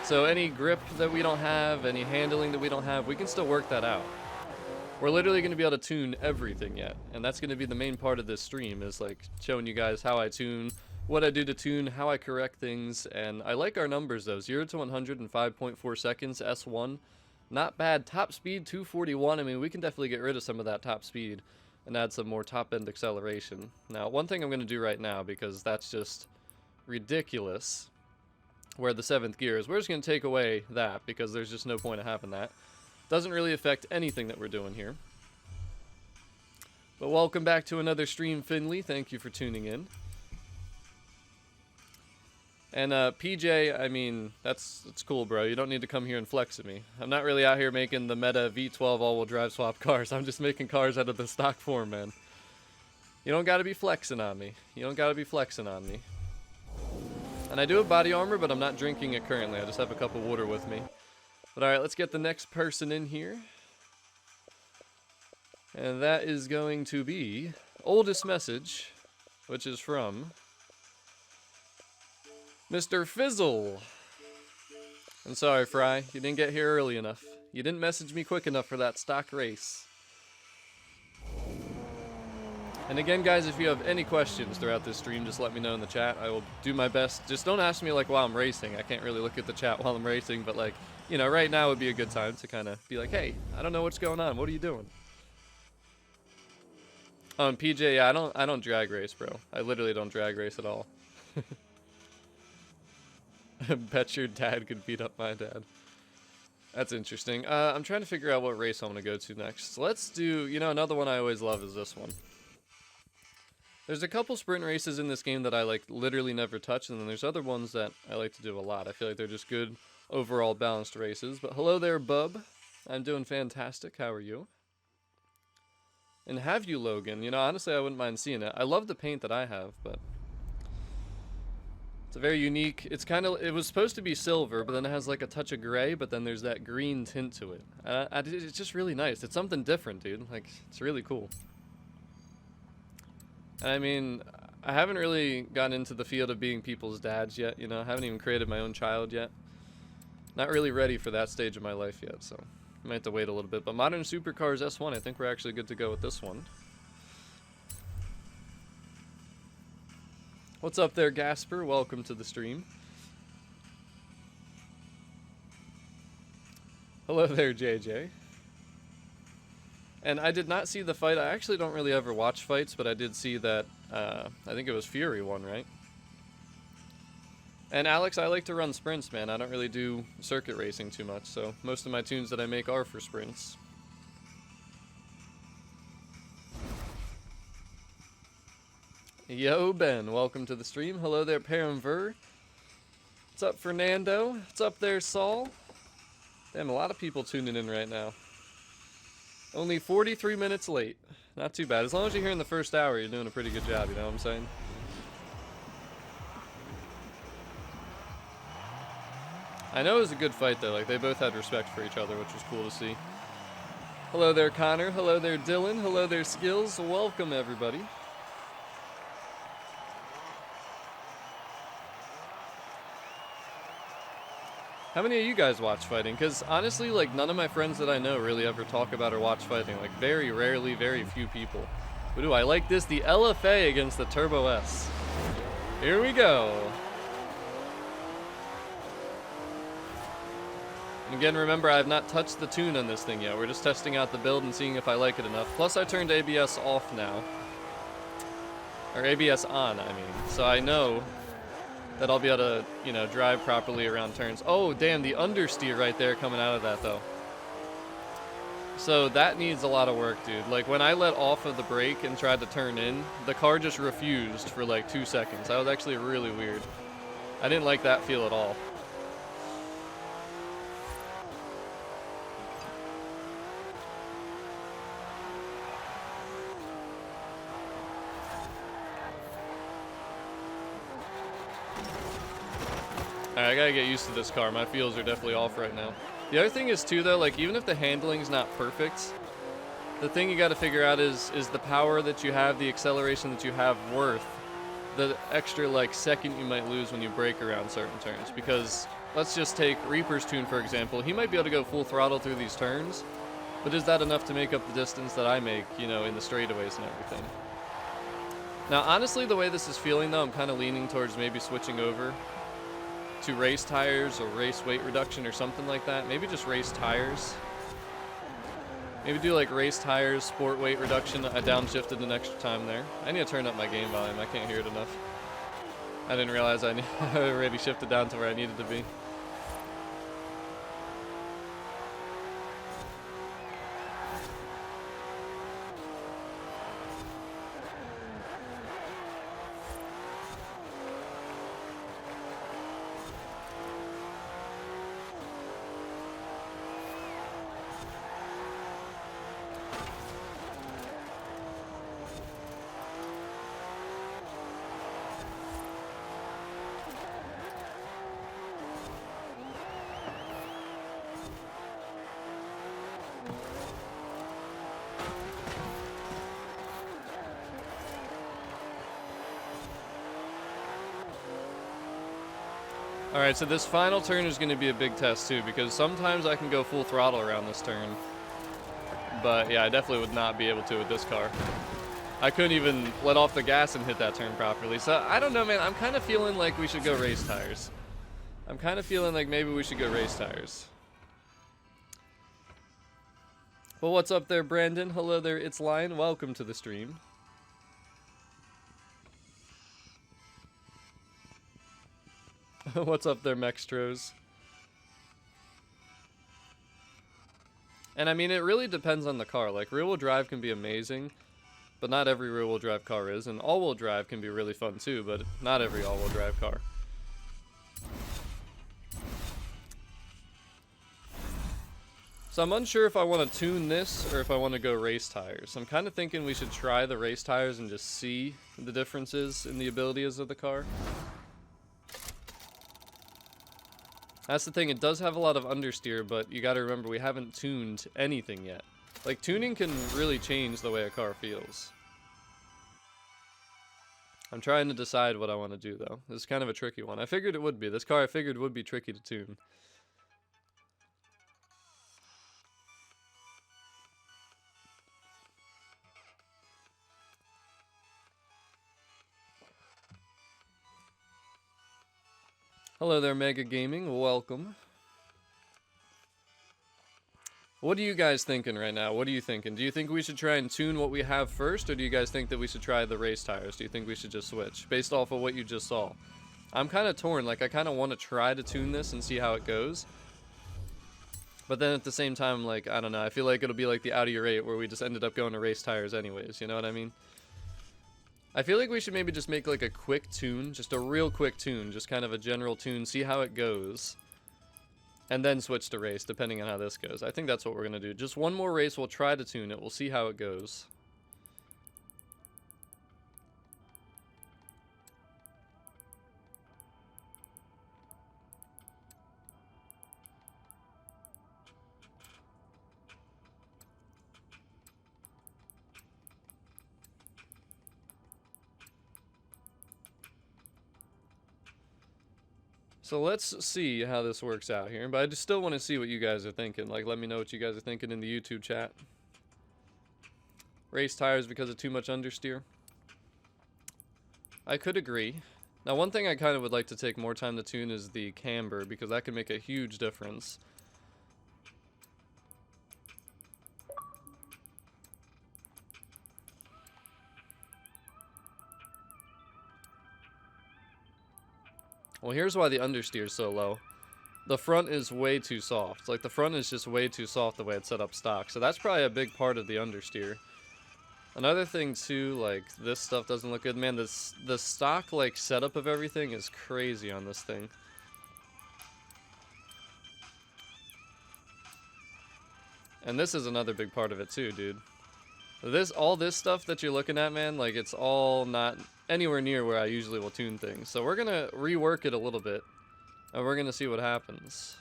So any grip that we don't have, any handling that we don't have, we can still work that out. We're literally going to be able to tune everything yet. And that's going to be the main part of this stream, is like showing you guys how I tune, what I do to tune, how I correct things. And I like our numbers though. 0 to 100 in 5.4 seconds, S1. Not bad. Top speed 241. I mean, we can definitely get rid of some of that top speed and add some more top end acceleration. Now, one thing I'm going to do right now, because that's just ridiculous. where the 7th gear is. We're just going to take away that because there's just no point of having that. Doesn't really affect anything that we're doing here. But welcome back to another stream, Finley. Thank you for tuning in. And PJ, I mean, that's cool, bro. You don't need to come here and flex at me. I'm not really out here making the meta V12 all-wheel drive swap cars. I'm just making cars out of the stock form, man. You don't got to be flexing on me. You don't got to be flexing on me. And I do have body armor, but I'm not drinking it currently. I just have a cup of water with me. But alright, let's get the next person in here. And that is going to be oldest message, which is from Mr. Fizzle. I'm sorry, Fry. You didn't get here early enough. You didn't message me quick enough for that stock race. And again, guys, if you have any questions throughout this stream, just let me know in the chat. I will do my best. Just don't ask me, like, while I'm racing. I can't really look at the chat while I'm racing, but, like, you know, right now would be a good time to kind of be like, hey, I don't know what's going on. What are you doing? PJ, yeah, I don't drag race, bro. I literally don't drag race at all. I bet your dad could beat up my dad. That's interesting. I'm trying to figure out what race I'm going to go to next. Let's do, you know, another one I always love is this one. There's a couple sprint races in this game that I, like, literally never touch, and then there's other ones that I like to do a lot. I feel like they're just good, overall balanced races. But hello there, bub. I'm doing fantastic. How are you? And have you, Logan? You know, honestly, I wouldn't mind seeing it. I love the paint that I have, but it's a very unique, it's kind of, it was supposed to be silver, but then it has like a touch of gray, but then there's that green tint to it. It's just really nice. It's something different, dude. Like, it's really cool. And I mean, I haven't really gotten into the field of being people's dads yet, you know? I haven't even created my own child yet. Not really ready for that stage of my life yet, so I might have to wait a little bit. But Modern Supercars S1, I think we're actually good to go with this one. What's up there, Gasper? Welcome to the stream. Hello there, JJ. And I did not see the fight. I actually don't really ever watch fights, but I did see that, I think it was Fury won, right? And Alex, I like to run sprints, man. I don't really do circuit racing too much, so most of my tunes that I make are for sprints. Yo, Ben, welcome to the stream. Hello there, Paramver. What's up, Fernando? What's up there, Saul? Damn, a lot of people tuning in right now. Only 43 minutes late. Not too bad. As long as you're here in the first hour, you're doing a pretty good job, you know what I'm saying? I know it was a good fight, though. Like, they both had respect for each other, which was cool to see. Hello there, Connor. Hello there, Dylan. Hello there, Skills. Welcome, everybody. How many of you guys watch fighting? Because honestly, like, none of my friends that I know really ever talk about or watch fighting. Like, very rarely, very few people. But do I like this? The LFA against the Turbo S. Here we go. And again, remember, I have not touched the tune on this thing yet. We're just testing out the build and seeing if I like it enough. Plus, I turned ABS off now. Or ABS on, I mean. So I know that I'll be able to, you know, drive properly around turns. Oh, damn, the understeer right there coming out of that, though. So that needs a lot of work, dude. Like, when I let off of the brake and tried to turn in, the car just refused for, like, 2 seconds. That was actually really weird. I didn't like that feel at all. Alright, I gotta get used to this car. My feels are definitely off right now. The other thing is, too, though, like, even if the handling's not perfect, the thing you gotta figure out is the power that you have, the acceleration that you have worth the extra, like, second you might lose when you brake around certain turns. Because, let's just take Reaper's tune, for example. He might be able to go full throttle through these turns, but is that enough to make up the distance that I make, you know, in the straightaways and everything? Now, honestly, the way this is feeling, though, I'm kind of leaning towards maybe switching over to race tires or race weight reduction or something like that. Maybe just race tires. Maybe do like race tires, sport weight reduction. I downshifted an extra time there. I need to turn up my game volume. I can't hear it enough. I didn't realize I already shifted down to where I needed to be. Alright, so this final turn is going to be a big test too, because sometimes I can go full throttle around this turn. But yeah, I definitely would not be able to with this car. I couldn't even let off the gas and hit that turn properly. So I don't know, man. I'm kind of feeling like we should go race tires. I'm kind of feeling like maybe we should go race tires. Well, what's up there, Brandon? Hello there, it's Lion. Welcome to the stream. What's up there, Mextros? And I mean, it really depends on the car. Like, rear-wheel drive can be amazing, but not every rear-wheel drive car is. And all-wheel drive can be really fun too, but not every all-wheel drive car. So I'm unsure if I want to tune this or if I want to go race tires. I'm kind of thinking we should try the race tires and just see the differences in the abilities of the car. That's the thing, it does have a lot of understeer, but you gotta remember we haven't tuned anything yet. Like, tuning can really change the way a car feels. I'm trying to decide what I want to do, though. This is kind of a tricky one. I figured it would be. This car I figured would be tricky to tune. Hello there, Mega Gaming. Welcome. What are you guys thinking right now? What are you thinking? Do you think we should try and tune what we have first, or do you guys think that we should try the race tires? Do you think we should just switch, based off of what you just saw? I'm kind of torn. Like, I kind of want to try to tune this and see how it goes. But then at the same time, like, I don't know. I feel like it'll be like the Audi R8, where we just ended up going to race tires anyways. You know what I mean? I feel like we should maybe just make like a quick tune, just a real quick tune, just kind of a general tune, see how it goes, and then switch to race, depending on how this goes. I think that's what we're going to do. Just one more race, we'll try to tune it, we'll see how it goes. So let's see how this works out here, but I just still want to see what you guys are thinking. Like, let me know what you guys are thinking in the YouTube chat. Race tires because of too much understeer? I could agree. Now, one thing I kind of would like to take more time to tune is the camber, because that can make a huge difference. Well, here's why the understeer is so low. The front is way too soft. Like, the front is just way too soft the way it's set up stock. So that's probably a big part of the understeer. Another thing, too, like, this stuff doesn't look good. Man, the stock, like, setup of everything is crazy on this thing. And this is another big part of it, too, dude. All this stuff that you're looking at, man, like, it's all not anywhere near where I usually will tune things. So we're gonna rework it a little bit, and we're gonna see what happens.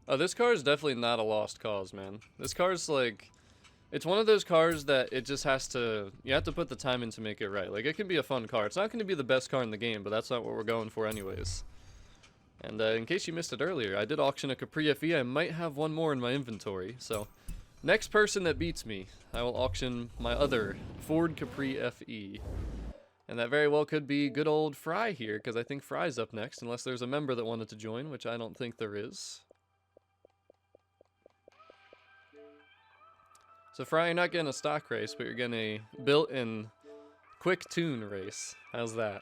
Oh, this car is definitely not a lost cause, man. This car is like, it's one of those cars that it just has to, you have to put the time in to make it right. Like, it can be a fun car. It's not going to be the best car in the game, but that's not what we're going for anyways. And in case you missed it earlier, I did auction a Capri FE. I might have one more in my inventory, so Next person that beats me, I will auction my other Ford Capri FE. And that very well could be good old Fry here, because I think Fry's up next, unless there's a member that wanted to join, which I don't think there is. So Fry, you're not getting a stock race, but you're getting a built-in quick tune race. How's that?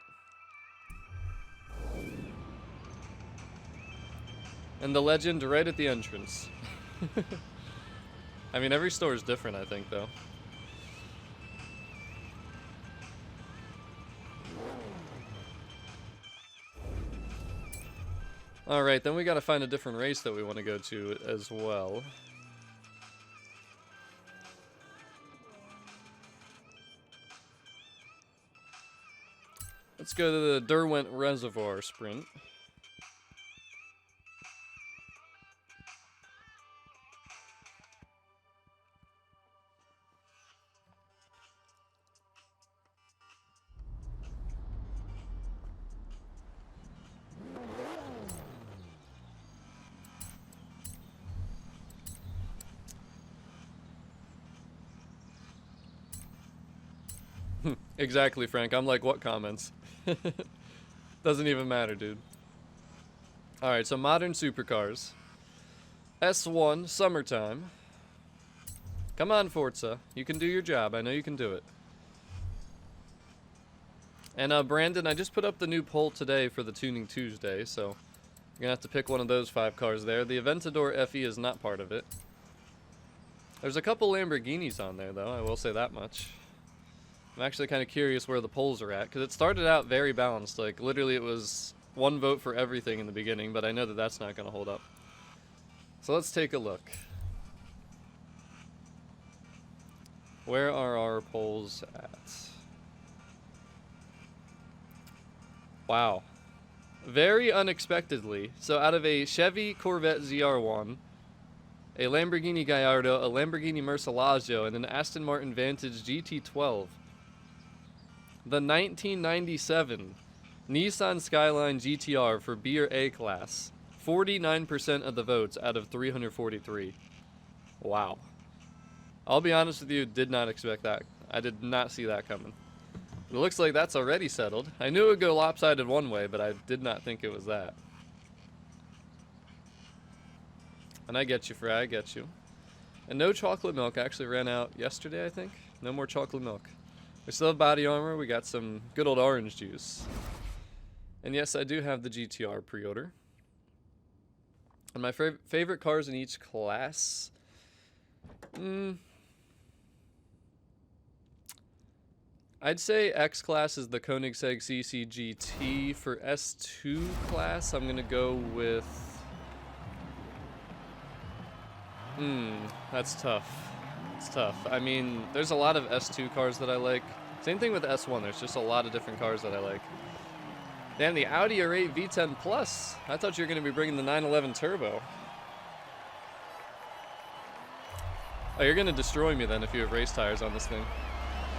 And the legend right at the entrance. I mean, every store is different, I think, though. Alright, then we gotta find a different race that we want to go to as well. Let's go to the Derwent Reservoir Sprint. Exactly, Frank. I'm like, what comments? Doesn't even matter, dude. Alright, so modern supercars. S1, summertime. Come on, Forza. You can do your job. I know you can do it. And, Brandon, I just put up the new poll today for the Tuning Tuesday, so you're gonna have to pick one of those 5 cars there. The Aventador FE is not part of it. There's a couple Lamborghinis on there, though. I will say that much. I'm actually kind of curious where the polls are at, because it started out very balanced. Like, literally it was 1 vote for everything in the beginning, but I know that that's not going to hold up. So let's take a look. Where are our polls at? Wow. Very unexpectedly. So out of a Chevy Corvette ZR1, a Lamborghini Gallardo, a Lamborghini Murcielago, and an Aston Martin Vantage GT12, the 1997 Nissan Skyline GTR for B or A class, 49% of the votes out of 343. Wow. I'll be honest with you, did not expect that. I did not see that coming. It looks like that's already settled. I knew it would go lopsided one way, but I did not think it was that. And I get you, Fry, I get you. And no chocolate milk. Actually ran out yesterday, I think. No more chocolate milk. We still have body armor. We got some good old orange juice. And yes, I do have the GTR pre-order. And my favorite cars in each class? I'd say X class is the Koenigsegg CC GT. For S2 class, I'm going to go with... that's tough. It's tough. I mean, there's a lot of S2 cars that I like. Same thing with S1. There's just a lot of different cars that I like. Damn, the Audi R8 V10 Plus. I thought you were going to be bringing the 911 Turbo. Oh, you're going to destroy me then if you have race tires on this thing.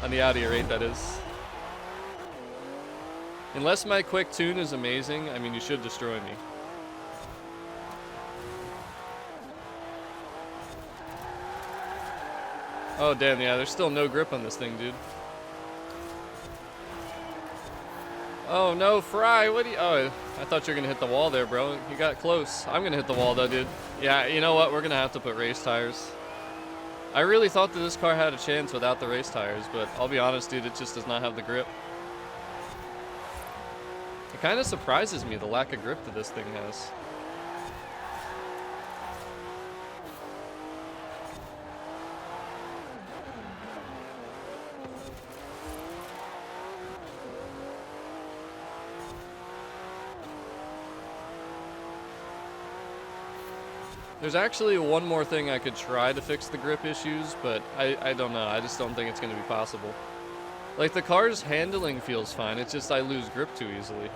On the Audi R8, that is. Unless my quick tune is amazing, I mean, you should destroy me. Oh, damn, yeah, there's still no grip on this thing, dude. Oh, no, Fry, what do you... Oh, I thought you were going to hit the wall there, bro. You got close. I'm going to hit the wall, though, dude. Yeah, you know what? We're going to have to put race tires. I really thought that this car had a chance without the race tires, but I'll be honest, dude, it just does not have the grip. It kind of surprises me, the lack of grip that this thing has. There's actually one more thing I could try to fix the grip issues, but I don't know. I just don't think it's going to be possible. Like, the car's handling feels fine. It's just I lose grip too easily.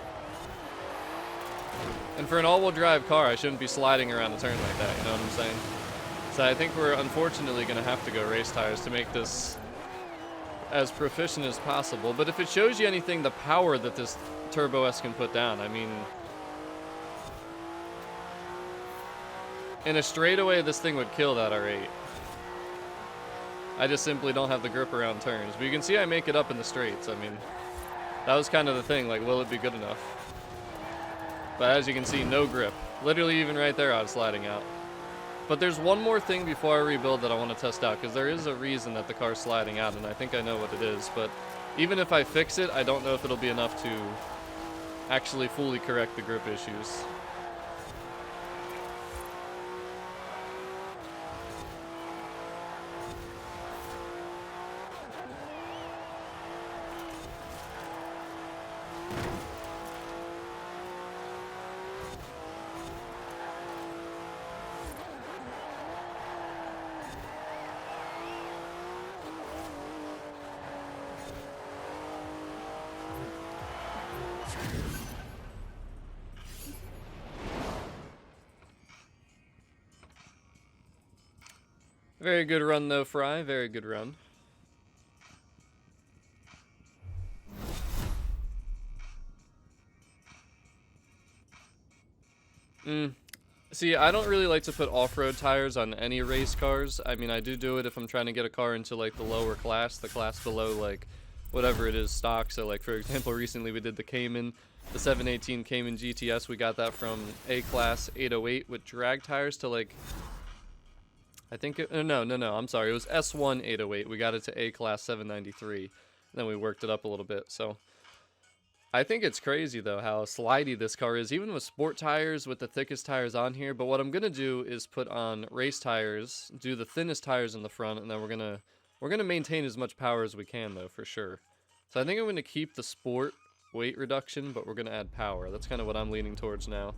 And for an all-wheel drive car, I shouldn't be sliding around a turn like that, you know what I'm saying? So I think we're unfortunately going to have to go race tires to make this as proficient as possible. But if it shows you anything, the power that this Turbo S can put down, I mean... In a straightaway, this thing would kill that R8. I just simply don't have the grip around turns. But you can see I make it up in the straights. I mean, that was kind of the thing, like, will it be good enough? But as you can see, no grip. Literally even right there, I was sliding out. But there's one more thing before I rebuild that I want to test out, because there is a reason that the car's sliding out, and I think I know what it is. But even if I fix it, I don't know if it'll be enough to actually fully correct the grip issues. Very good run though, Fry. Very good run. See, I don't really like to put off-road tires on any race cars. I mean, I do it if I'm trying to get a car into, like, the lower class, the class below, like, whatever it is, stock. So, like, for example, recently we did the Cayman, the 718 Cayman GTS. We got that from A-Class 808 with drag tires to, like, I think it, no, I'm sorry. It was S1 808. We got it to A-Class 793. Then we worked it up a little bit, so... I think it's crazy, though, how slidey this car is, even with sport tires, with the thickest tires on here. But what I'm going to do is put on race tires, do the thinnest tires in the front, and then we're going to maintain as much power as we can, though, for sure. So I think I'm going to keep the sport weight reduction, but we're going to add power. That's kind of what I'm leaning towards now.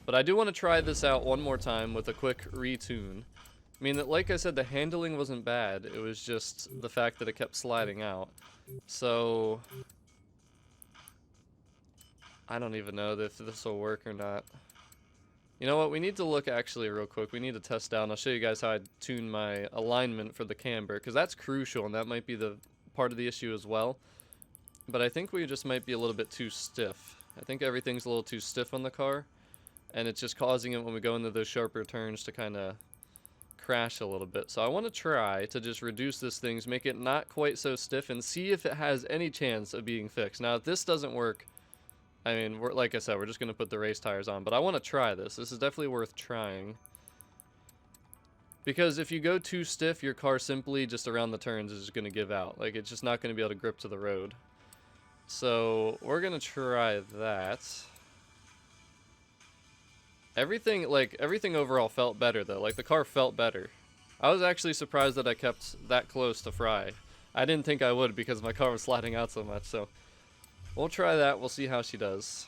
But I do want to try this out one more time with a quick retune. I mean, like I said, the handling wasn't bad. It was just the fact that it kept sliding out. So... I don't even know if this will work or not. You know what? We need to look actually real quick. We need to test down. I'll show you guys how I tune my alignment for the camber, because that's crucial, and that might be the part of the issue as well. But I think we just might be a little bit too stiff. I think everything's a little too stiff on the car, and it's just causing it when we go into those sharper turns to kind of crash a little bit. So I want to try to just reduce this thing, make it not quite so stiff, and see if it has any chance of being fixed. Now, if this doesn't work, I mean, like I said, we're just going to put the race tires on. But I want to try this. This is definitely worth trying. Because if you go too stiff, your car simply just around the turns is just going to give out. Like, it's just not going to be able to grip to the road. So, we're going to try that. Everything overall felt better, though. Like, the car felt better. I was actually surprised that I kept that close to Fry. I didn't think I would because my car was sliding out so much, so... We'll try that. We'll see how she does.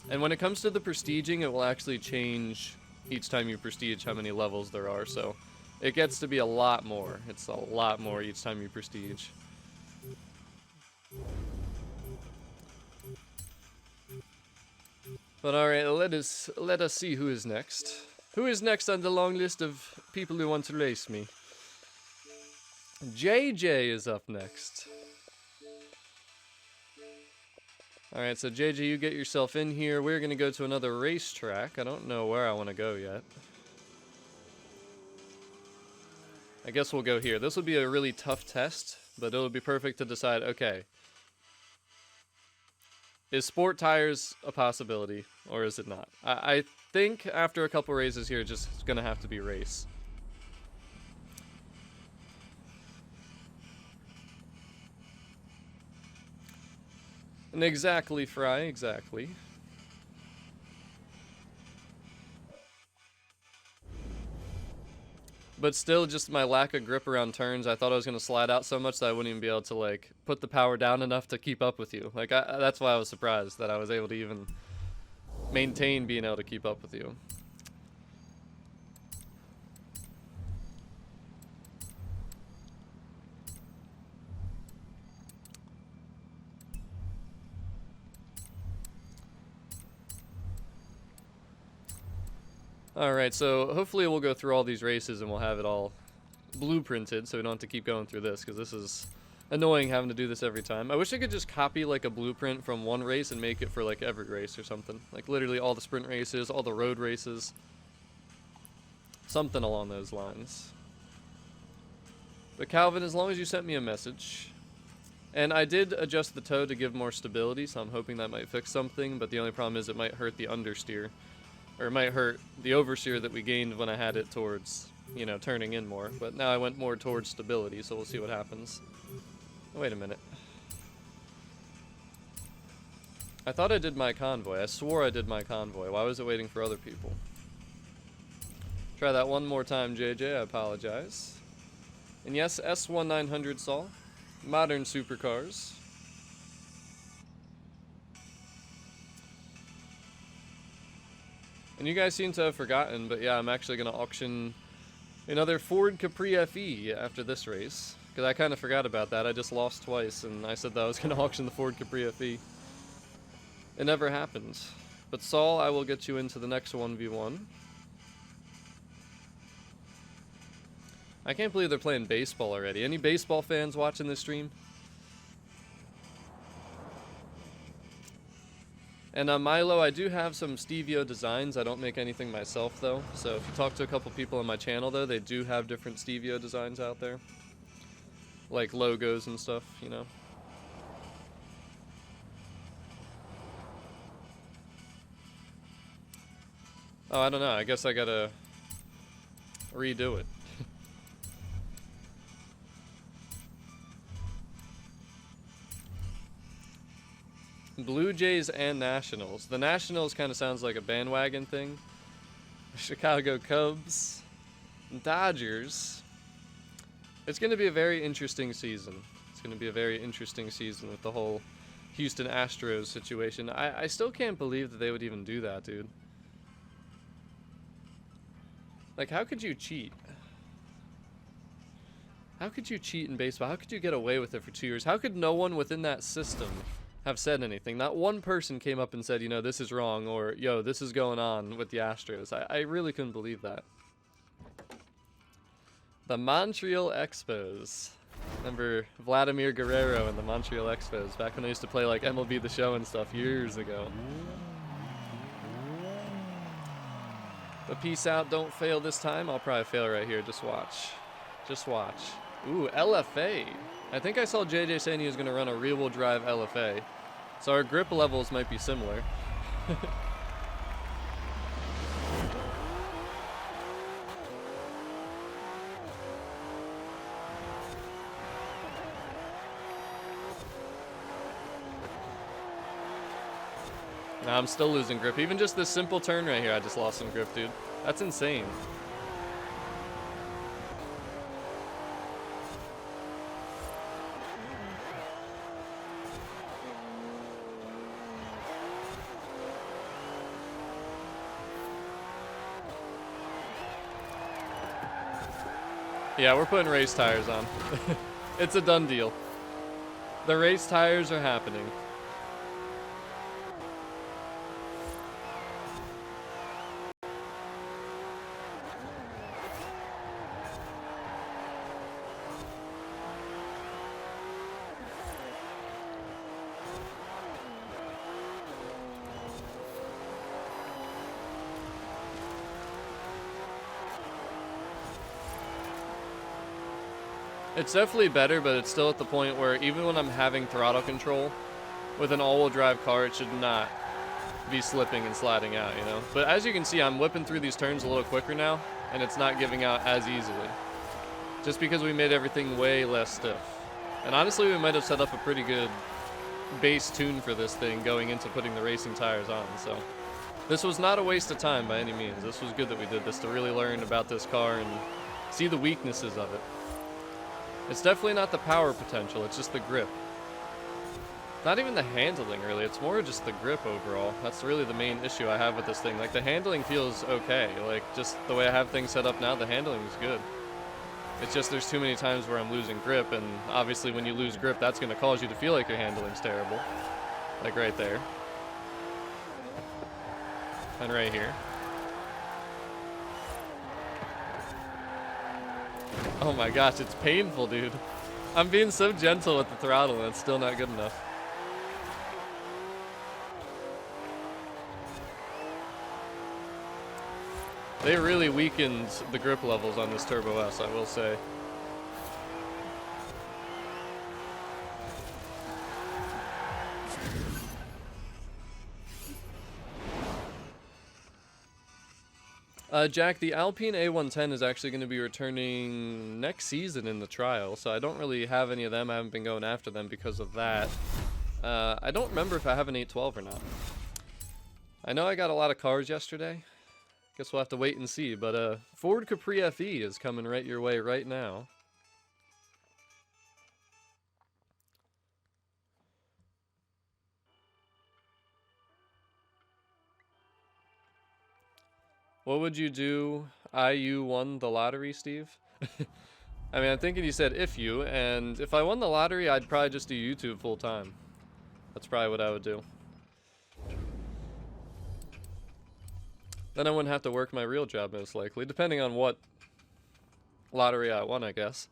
And when it comes to the prestiging, it will actually change each time you prestige how many levels there are. So it gets to be a lot more. It's a lot more each time you prestige. But alright, let us see who is next. Who is next on the long list of people who want to race me? JJ is up next. Alright, so JJ, you get yourself in here. We're going to go to another racetrack. I don't know where I want to go yet. I guess we'll go here. This will be a really tough test, but it'll be perfect to decide, okay, is sport tires a possibility, or is it not? I think after a couple races here, it's just going to have to be race. And exactly, Fry, exactly. But still, just my lack of grip around turns, I thought I was going to slide out so much that I wouldn't even be able to, like, put the power down enough to keep up with you. Like, that's why I was surprised that I was able to even maintain being able to keep up with you. Alright, so hopefully we'll go through all these races and we'll have it all blueprinted so we don't have to keep going through this, because this is annoying having to do this every time. I wish I could just copy like a blueprint from one race and make it for like every race or something. Like literally all the sprint races, all the road races. Something along those lines. But Calvin, as long as you sent me a message. And I did adjust the toe to give more stability, so I'm hoping that might fix something, but the only problem is it might hurt the understeer. Or it might hurt the oversteer that we gained when I had it towards, you know, turning in more. But now I went more towards stability, so we'll see what happens. Wait a minute. I thought I did my convoy. I swore I did my convoy. Why was it waiting for other people? Try that one more time, JJ. I apologize. And yes, S1900 Saul. Modern supercars. And you guys seem to have forgotten, but yeah, I'm actually going to auction another Ford Capri FE after this race. Because I kind of forgot about that. I just lost twice, and I said that I was going to auction the Ford Capri FE. It never happened. But Saul, I will get you into the next 1v1. I can't believe they're playing baseball already. Any baseball fans watching this stream? And Milo, I do have some Stevio designs. I don't make anything myself, though. So if you talk to a couple people on my channel, though, they do have different Stevio designs out there. Like logos and stuff, you know. Oh, I don't know. I guess I gotta redo it. Blue Jays and Nationals. The Nationals kind of sounds like a bandwagon thing. Chicago Cubs. Dodgers. It's going to be a very interesting season. It's going to be a very interesting season with the whole Houston Astros situation. I still can't believe that they would even do that, dude. Like, how could you cheat? How could you cheat in baseball? How could you get away with it for 2 years? How could no one within that system have said anything? Not one person came up and said, you know, this is wrong, or, yo, this is going on with the Astros. I really couldn't believe that. The Montreal Expos. Remember Vladimir Guerrero and the Montreal Expos, back when I used to play, like, MLB The Show and stuff years ago. But peace out, don't fail this time. I'll probably fail right here, just watch. Just watch. Ooh, LFA. I think I saw JJ saying he was going to run a rear-wheel drive LFA. So our grip levels might be similar. Nah, I'm still losing grip. Even just this simple turn right here, I just lost some grip, dude. That's insane. Yeah, we're putting race tires on. It's a done deal. The race tires are happening. It's definitely better, but it's still at the point where even when I'm having throttle control with an all-wheel drive car, it should not be slipping and sliding out, you know? But as you can see, I'm whipping through these turns a little quicker now, and it's not giving out as easily. Just because we made everything way less stiff. And honestly, we might have set up a pretty good base tune for this thing going into putting the racing tires on, so. This was not a waste of time by any means. This was good that we did this to really learn about this car and see the weaknesses of it. It's definitely not the power potential, it's just the grip. Not even the handling, really. It's more just the grip overall. That's really the main issue I have with this thing. Like, the handling feels okay. Like, just the way I have things set up now, the handling is good. It's just there's too many times where I'm losing grip, and obviously when you lose grip, that's going to cause you to feel like your handling's terrible. Like right there. And right here. Oh my gosh, it's painful, dude. I'm being so gentle with the throttle and it's still not good enough. They really weakened the grip levels on this Turbo S, I will say. Jack, the Alpine A110 is actually going to be returning next season in the trial, so I don't really have any of them. I haven't been going after them because of that. I don't remember if I have an 812 or not. I know I got a lot of cars yesterday. Guess we'll have to wait and see, but Ford Capri FE is coming right your way right now. What would you do IU won the lottery, Steve? I mean, I'm thinking you said if you, and if I won the lottery, I'd probably just do YouTube full time. That's probably what I would do. Then I wouldn't have to work my real job, most likely, depending on what lottery I won, I guess.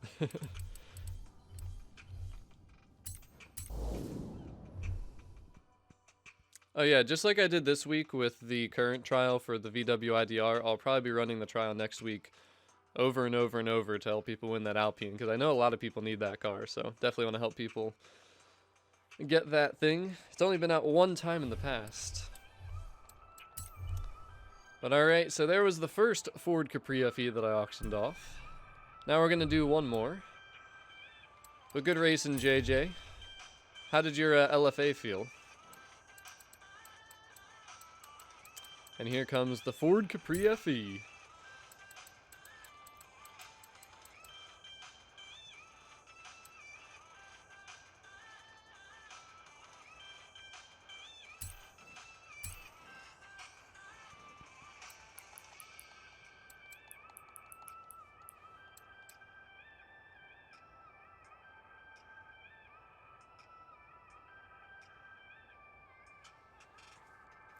Oh yeah, just like I did this week with the current trial for the VW IDR, I'll probably be running the trial next week over and over and over to help people win that Alpine, because I know a lot of people need that car, so definitely want to help people get that thing. It's only been out one time in the past. But alright, so there was the first Ford Capri FE that I auctioned off. Now we're going to do one more. But good racing, JJ. How did your LFA feel? And here comes the Ford Capri FE.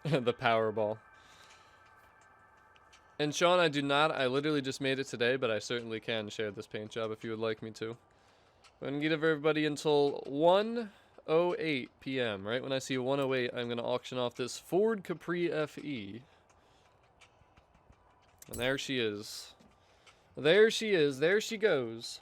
The Powerball. And Sean, I do not. I literally just made it today, but I certainly can share this paint job if you would like me to. I'm going to give everybody until 1:08 p.m. Right when I see 1:08, I'm going to auction off this Ford Capri FE. And there she is. There she is. There she goes.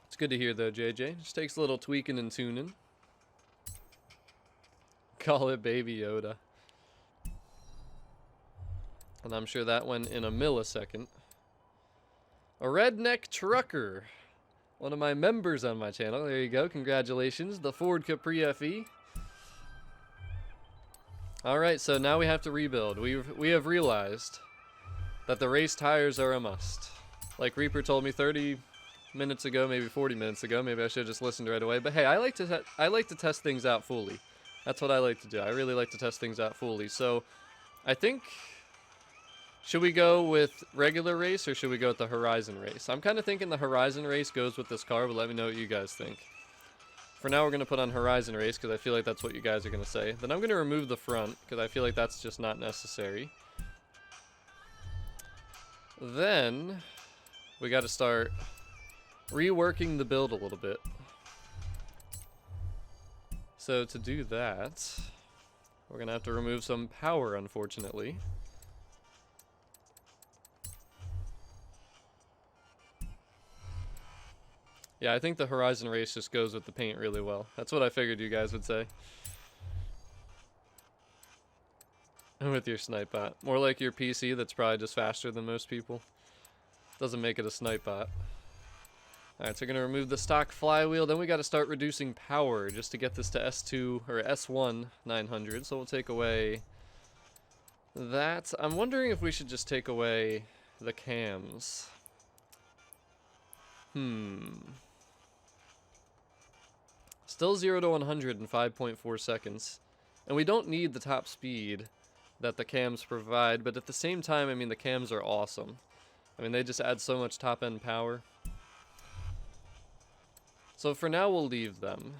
It's good to hear, though, JJ. Just takes a little tweaking and tuning. Call it Baby Yoda. And I'm sure that went in a millisecond. A redneck trucker. One of my members on my channel. There you go. Congratulations. The Ford Capri FE. Alright, so now we have to rebuild. We have realized that the race tires are a must. Like Reaper told me 30 minutes ago, maybe 40 minutes ago. Maybe I should have just listened right away. But hey, I like to test things out fully. That's what I like to do. I really like to test things out fully. So, I think, should we go with regular race or should we go with the Horizon race? I'm kind of thinking the Horizon race goes with this car, but let me know what you guys think. For now, we're going to put on Horizon race because I feel like that's what you guys are going to say. Then I'm going to remove the front because I feel like that's just not necessary. Then, we got to start reworking the build a little bit. So to do that, we're going to have to remove some power, unfortunately. Yeah, I think the Horizon race just goes with the paint really well. That's what I figured you guys would say. With your snipe bot. More like your PC that's probably just faster than most people. Doesn't make it a snipe bot. Alright, so we're going to remove the stock flywheel. Then we got to start reducing power just to get this to S2 or S1 900. So we'll take away that. I'm wondering if we should just take away the cams. Still 0 to 100 in 5.4 seconds. And we don't need the top speed that the cams provide. But at the same time, I mean, the cams are awesome. I mean, they just add so much top-end power. So for now, we'll leave them.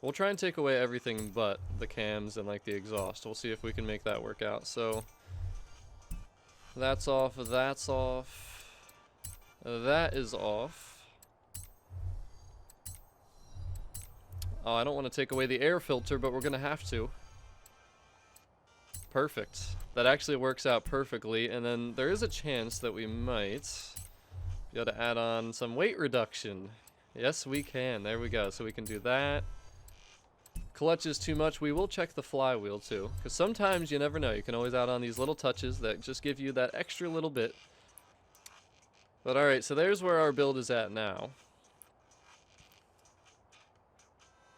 We'll try and take away everything but the cams and like the exhaust. We'll see if we can make that work out. So that's off, that's off, that is off. Oh, I don't want to take away the air filter, but we're going to have to. Perfect. That actually works out perfectly. And then there is a chance that we might be able to add on some weight reduction. Yes, we can. There we go. So we can do that. Clutch is too much. We will check the flywheel too, because sometimes you never know. You can always add on these little touches that just give you that extra little bit. But alright, so there's where our build is at now.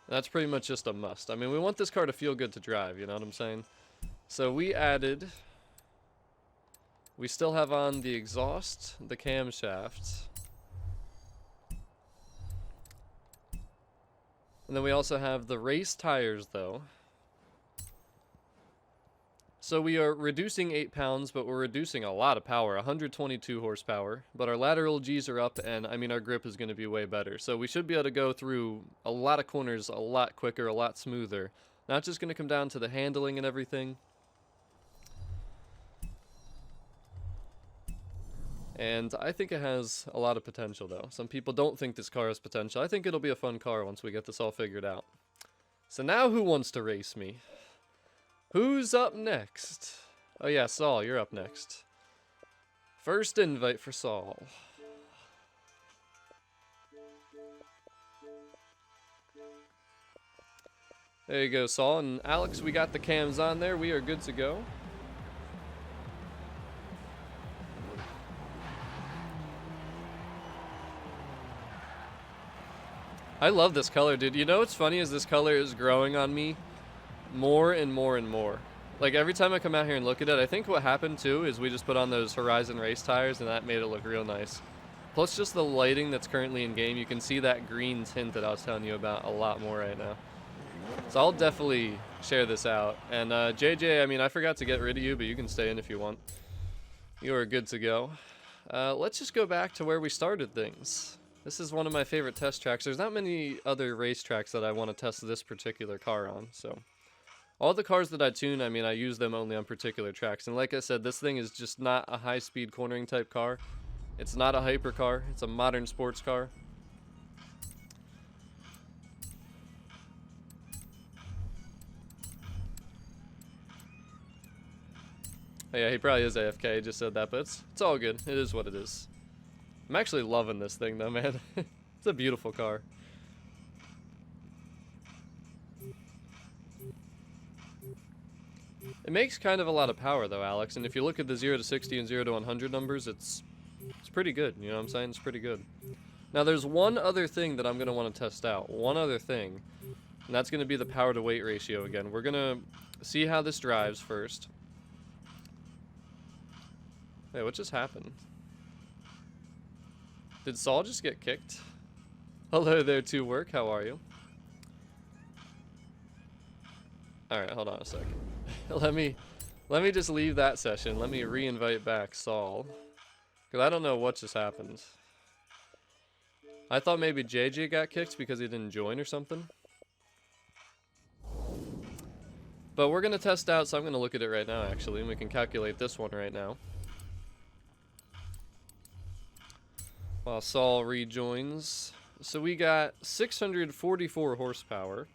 That's pretty much just a must. I mean, we want this car to feel good to drive, you know what I'm saying? So we added... We still have on the exhaust, the camshaft. And then we also have the race tires, though. So we are reducing 8 pounds, but we're reducing a lot of power, 122 horsepower. But our lateral Gs are up, and I mean, our grip is going to be way better. So we should be able to go through a lot of corners a lot quicker, a lot smoother. Not just going to come down to the handling and everything. And I think it has a lot of potential, though. Some people don't think this car has potential. I think it'll be a fun car once we get this all figured out. So now who wants to race me? Who's up next? Oh yeah, Saul, you're up next. First invite for Saul. There you go, Saul. And Alex, we got the cams on there. We are good to go. I love this color, dude. You know what's funny is this color is growing on me more and more and more. Like, every time I come out here and look at it, I think what happened, too, is we just put on those Horizon race tires, and that made it look real nice. Plus, just the lighting that's currently in-game, you can see that green tint that I was telling you about a lot more right now. So I'll definitely share this out. And, JJ, I mean, I forgot to get rid of you, but you can stay in if you want. You are good to go. Let's just go back to where we started things. This is one of my favorite test tracks. There's not many other race tracks that I want to test this particular car on, so... All the cars that I tune, I mean, I use them only on particular tracks. And like I said, this thing is just not a high-speed cornering type car. It's not a hypercar. It's a modern sports car. Oh, yeah, he probably is AFK. He just said that, but it's all good. It is what it is. I'm actually loving this thing, though, man. It's a beautiful car. It makes kind of a lot of power, though, Alex, and if you look at the 0 to 60 and 0 to 100 numbers, it's pretty good, you know what I'm saying? It's pretty good. Now, there's one other thing that I'm going to want to test out. One other thing, and that's going to be the power to weight ratio again. We're going to see how this drives first. Hey, what just happened? Did Saul just get kicked? Hello there, to work. How are you? Alright, hold on a second. Let me just leave that session. Let me re-invite back Saul. Because I don't know what just happened. I thought maybe JJ got kicked because he didn't join or something. But we're going to test out, so I'm going to look at it right now, actually. And we can calculate this one right now. While Saul rejoins. So we got 644 horsepower.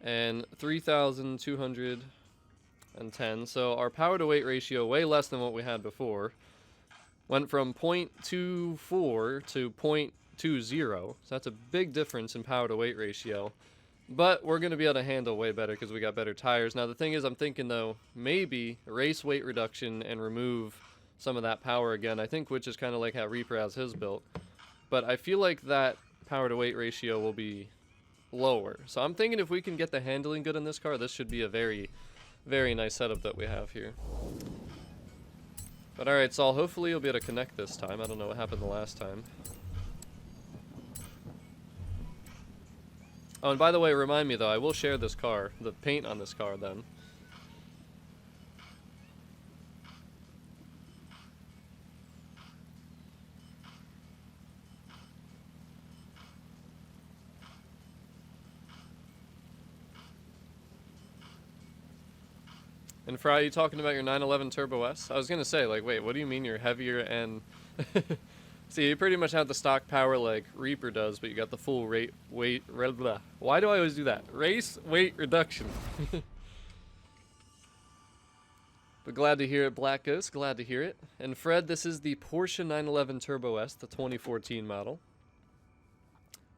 And 3,210. So our power to weight ratio, way less than what we had before. Went from 0.24 to 0.20. So that's a big difference in power to weight ratio. But we're going to be able to handle way better because we got better tires. Now the thing is, I'm thinking though, maybe race weight reduction and remove some of that power again. I think, which is kind of like how Reaper has his built. But I feel like that power to weight ratio will be lower. So I'm thinking if we can get the handling good in this car, this should be a very, very nice setup that we have here. But alright, Saul, hopefully you'll be able to connect this time. I don't know what happened the last time. Oh, and by the way, remind me though, I will share this car, the paint on this car then. And Fry, you talking about your 911 Turbo S? I was gonna say, like, wait, what do you mean you're heavier and See, you pretty much have the stock power like Reaper does, but you got the full weight. Blah. Why do I always do that? Race weight reduction. But glad to hear it, Black Ghost. Glad to hear it. And Fred, this is the Porsche 911 Turbo S, the 2014 model.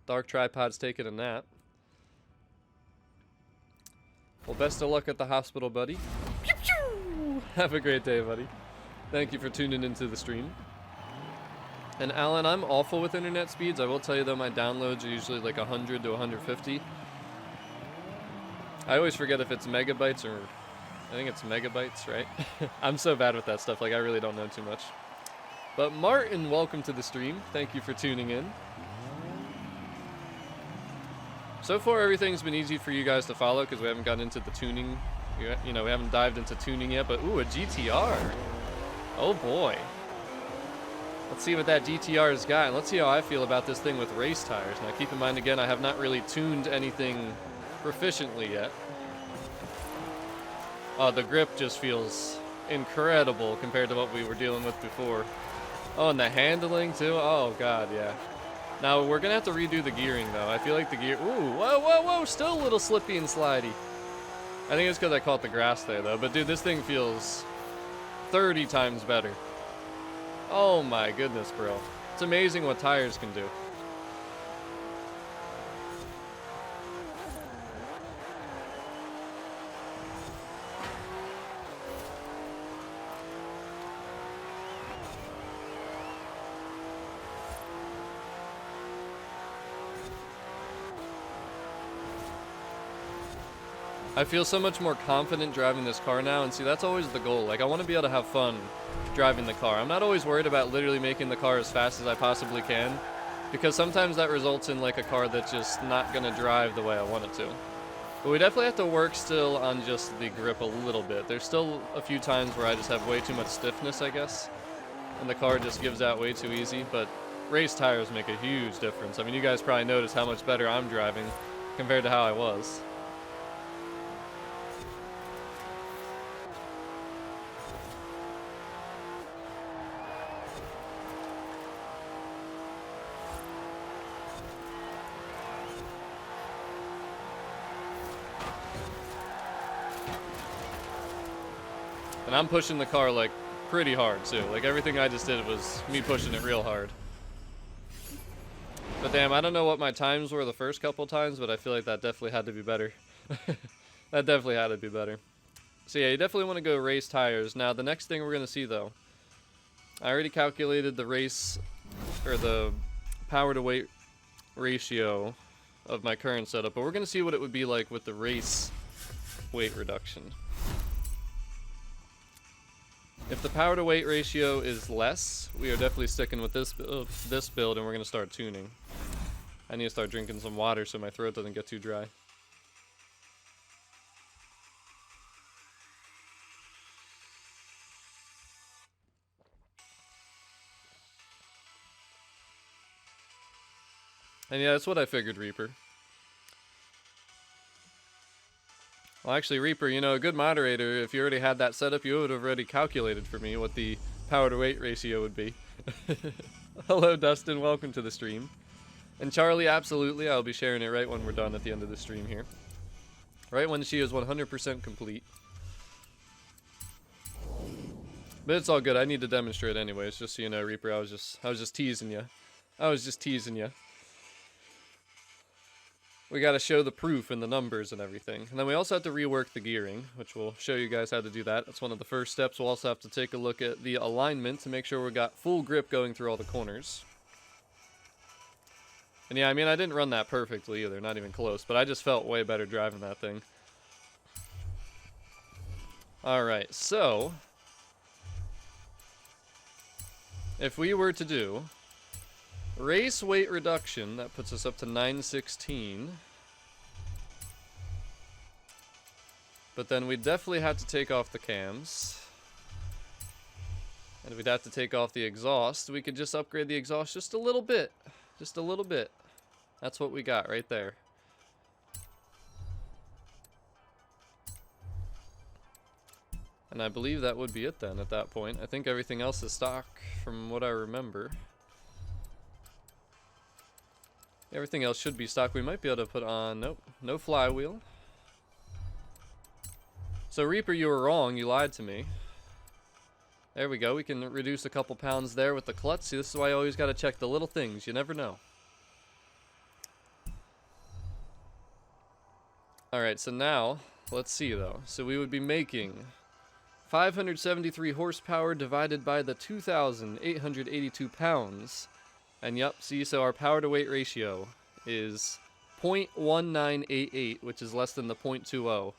Dark Tripod's taking a nap. Well, best of luck at the hospital, buddy. Pew pew! Have a great day, buddy. Thank you for tuning into the stream. And Alan, I'm awful with internet speeds. I will tell you though, my downloads are usually like 100 to 150. I always forget if it's megabytes or... I think it's megabytes, right? I'm so bad with that stuff, like I really don't know too much. But Martin, welcome to the stream. Thank you for tuning in. So far, everything's been easy for you guys to follow because we haven't gotten into the tuning. You know, we haven't dived into tuning yet, but ooh, a GTR. Oh boy. Let's see what that GTR's got, and let's see how I feel about this thing with race tires. Now keep in mind, again, I have not really tuned anything proficiently yet. Oh, the grip just feels incredible compared to what we were dealing with before. Oh, and the handling too. Oh god, yeah. Now we're gonna have to redo the gearing though. I feel like the gear. Ooh, whoa, whoa, whoa! Still a little slippy and slidey. I think it's because I caught the grass there though. But dude, this thing feels 30 times better. Oh my goodness, bro! It's amazing what tires can do. I feel so much more confident driving this car now, and see, that's always the goal. Like, I want to be able to have fun driving the car. I'm not always worried about literally making the car as fast as I possibly can, because sometimes that results in, like, a car that's just not going to drive the way I want it to. But we definitely have to work still on just the grip a little bit. There's still a few times where I just have way too much stiffness, I guess, and the car just gives out way too easy, but race tires make a huge difference. I mean, you guys probably noticed how much better I'm driving compared to how I was. And I'm pushing the car, like, pretty hard, too. Like, everything I just did was me pushing it real hard. But damn, I don't know what my times were the first couple times, but I feel like that definitely had to be better. That definitely had to be better. So yeah, you definitely want to go race tires. Now, the next thing we're going to see, though, I already calculated the race, or the power to weight ratio of my current setup, but we're going to see what it would be like with the race weight reduction. If the power to weight ratio is less, we are definitely sticking with this build, and we're going to start tuning. I need to start drinking some water so my throat doesn't get too dry. And yeah, that's what I figured, Reaper. Well, actually, Reaper, you know, a good moderator, if you already had that set up, you would have already calculated for me what the power to weight ratio would be. Hello, Dustin. Welcome to the stream. And Charlie, absolutely, I'll be sharing it right when we're done at the end of the stream here. Right when she is 100% complete. But it's all good. I need to demonstrate anyways, just so you know, Reaper. I was just teasing you. I was just teasing you. We got to show the proof and the numbers and everything. And then we also have to rework the gearing, which we'll show you guys how to do that. That's one of the first steps. We'll also have to take a look at the alignment to make sure we got full grip going through all the corners. And yeah, I mean, I didn't run that perfectly either, not even close, but I just felt way better driving that thing. Alright, so if we were to do race weight reduction, that puts us up to 916. But then we'd definitely have to take off the cams. And we'd have to take off the exhaust. We could just upgrade the exhaust just a little bit. Just a little bit. That's what we got right there. And I believe that would be it then at that point. I think everything else is stock from what I remember. Everything else should be stock. We might be able to put on, nope, no flywheel. So Reaper, you were wrong, you lied to me. There we go, we can reduce a couple pounds there with the clutch. See, this is why you always gotta check the little things, you never know. Alright, so now, let's see though. So we would be making 573 horsepower divided by the 2,882 pounds. And yep, see, so our power to weight ratio is 0.1988, which is less than the 0.20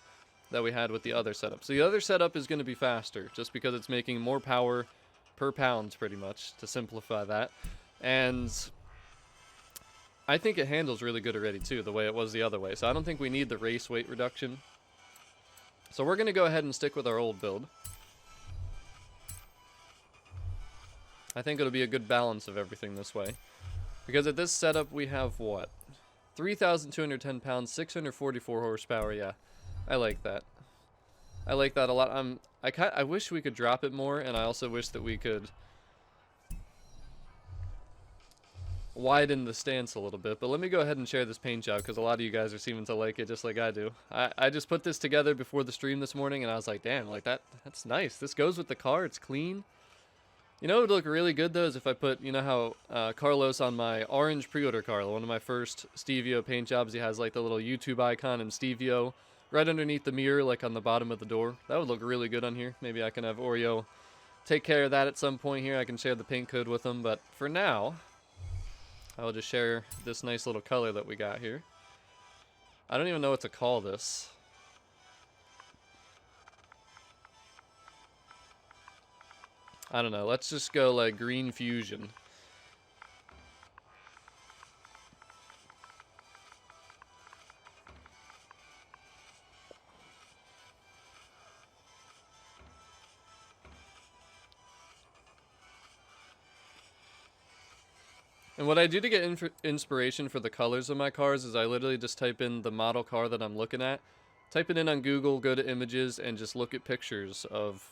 that we had with the other setup. So the other setup is going to be faster, just because it's making more power per pound, pretty much, to simplify that. And I think it handles really good already, too, the way it was the other way. So I don't think we need the race weight reduction. So we're going to go ahead and stick with our old build. I think it'll be a good balance of everything this way. Because at this setup, we have, what? 3,210 pounds, 644 horsepower, yeah. I like that. I like that a lot. I wish we could drop it more, and I also wish that we could widen the stance a little bit. But let me go ahead and share this paint job, because a lot of you guys are seeming to like it just like I do. I just put this together before the stream this morning, and I was like, damn, like that's nice. This goes with the car. It's clean. You know what would look really good, though, is if I put, you know how Carlos on my orange pre-order car, one of my first Stevio paint jobs, he has like the little YouTube icon and Stevio right underneath the mirror, like on the bottom of the door. That would look really good on here. Maybe I can have Oreo take care of that at some point here. I can share the paint code with him, but for now, I will just share this nice little color that we got here. I don't even know what to call this. I don't know, let's just go like green fusion. And what I do to get inspiration for the colors of my cars is I literally just type in the model car that I'm looking at, type it in on Google, go to images, and just look at pictures of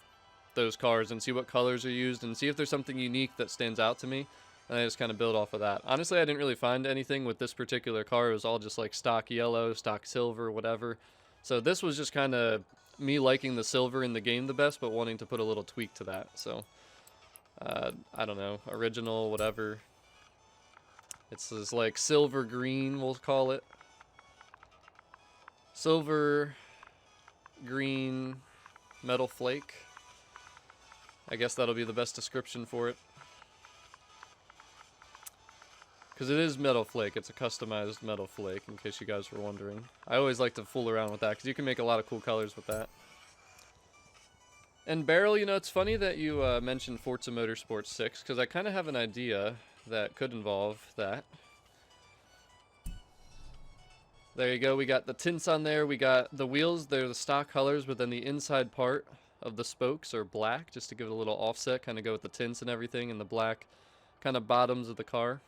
those cars and see what colors are used and see if there's something unique that stands out to me, and I just kind of build off of that. Honestly, I didn't really find anything with this particular car. It was all just like stock yellow, stock silver, whatever. So this was just kind of me liking the silver in the game the best, but wanting to put a little tweak to that. So I don't know, original, whatever. It's this like silver green, we'll call it. Silver green metal flake. I guess that'll be the best description for it. Because it is metal flake. It's a customized metal flake, in case you guys were wondering. I always like to fool around with that, because you can make a lot of cool colors with that. And Barrel, you know, it's funny that you mentioned Forza Motorsport 6, because I kind of have an idea that could involve that. There you go. We got the tints on there. We got the wheels. They're the stock colors, but then the inside part of the spokes are black, just to give it a little offset, kind of go with the tints and everything, and the black kind of bottoms of the car.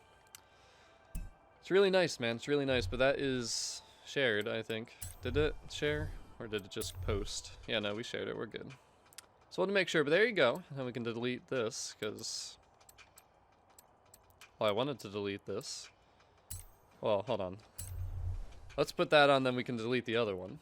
It's really nice, man. It's really nice, but that is shared, I think. Did it share, or did it just post? Yeah, no, we shared it. We're good. So I want to make sure, but there you go. Now we can delete this, because... well, I wanted to delete this. Well, hold on. Let's put that on, then we can delete the other one.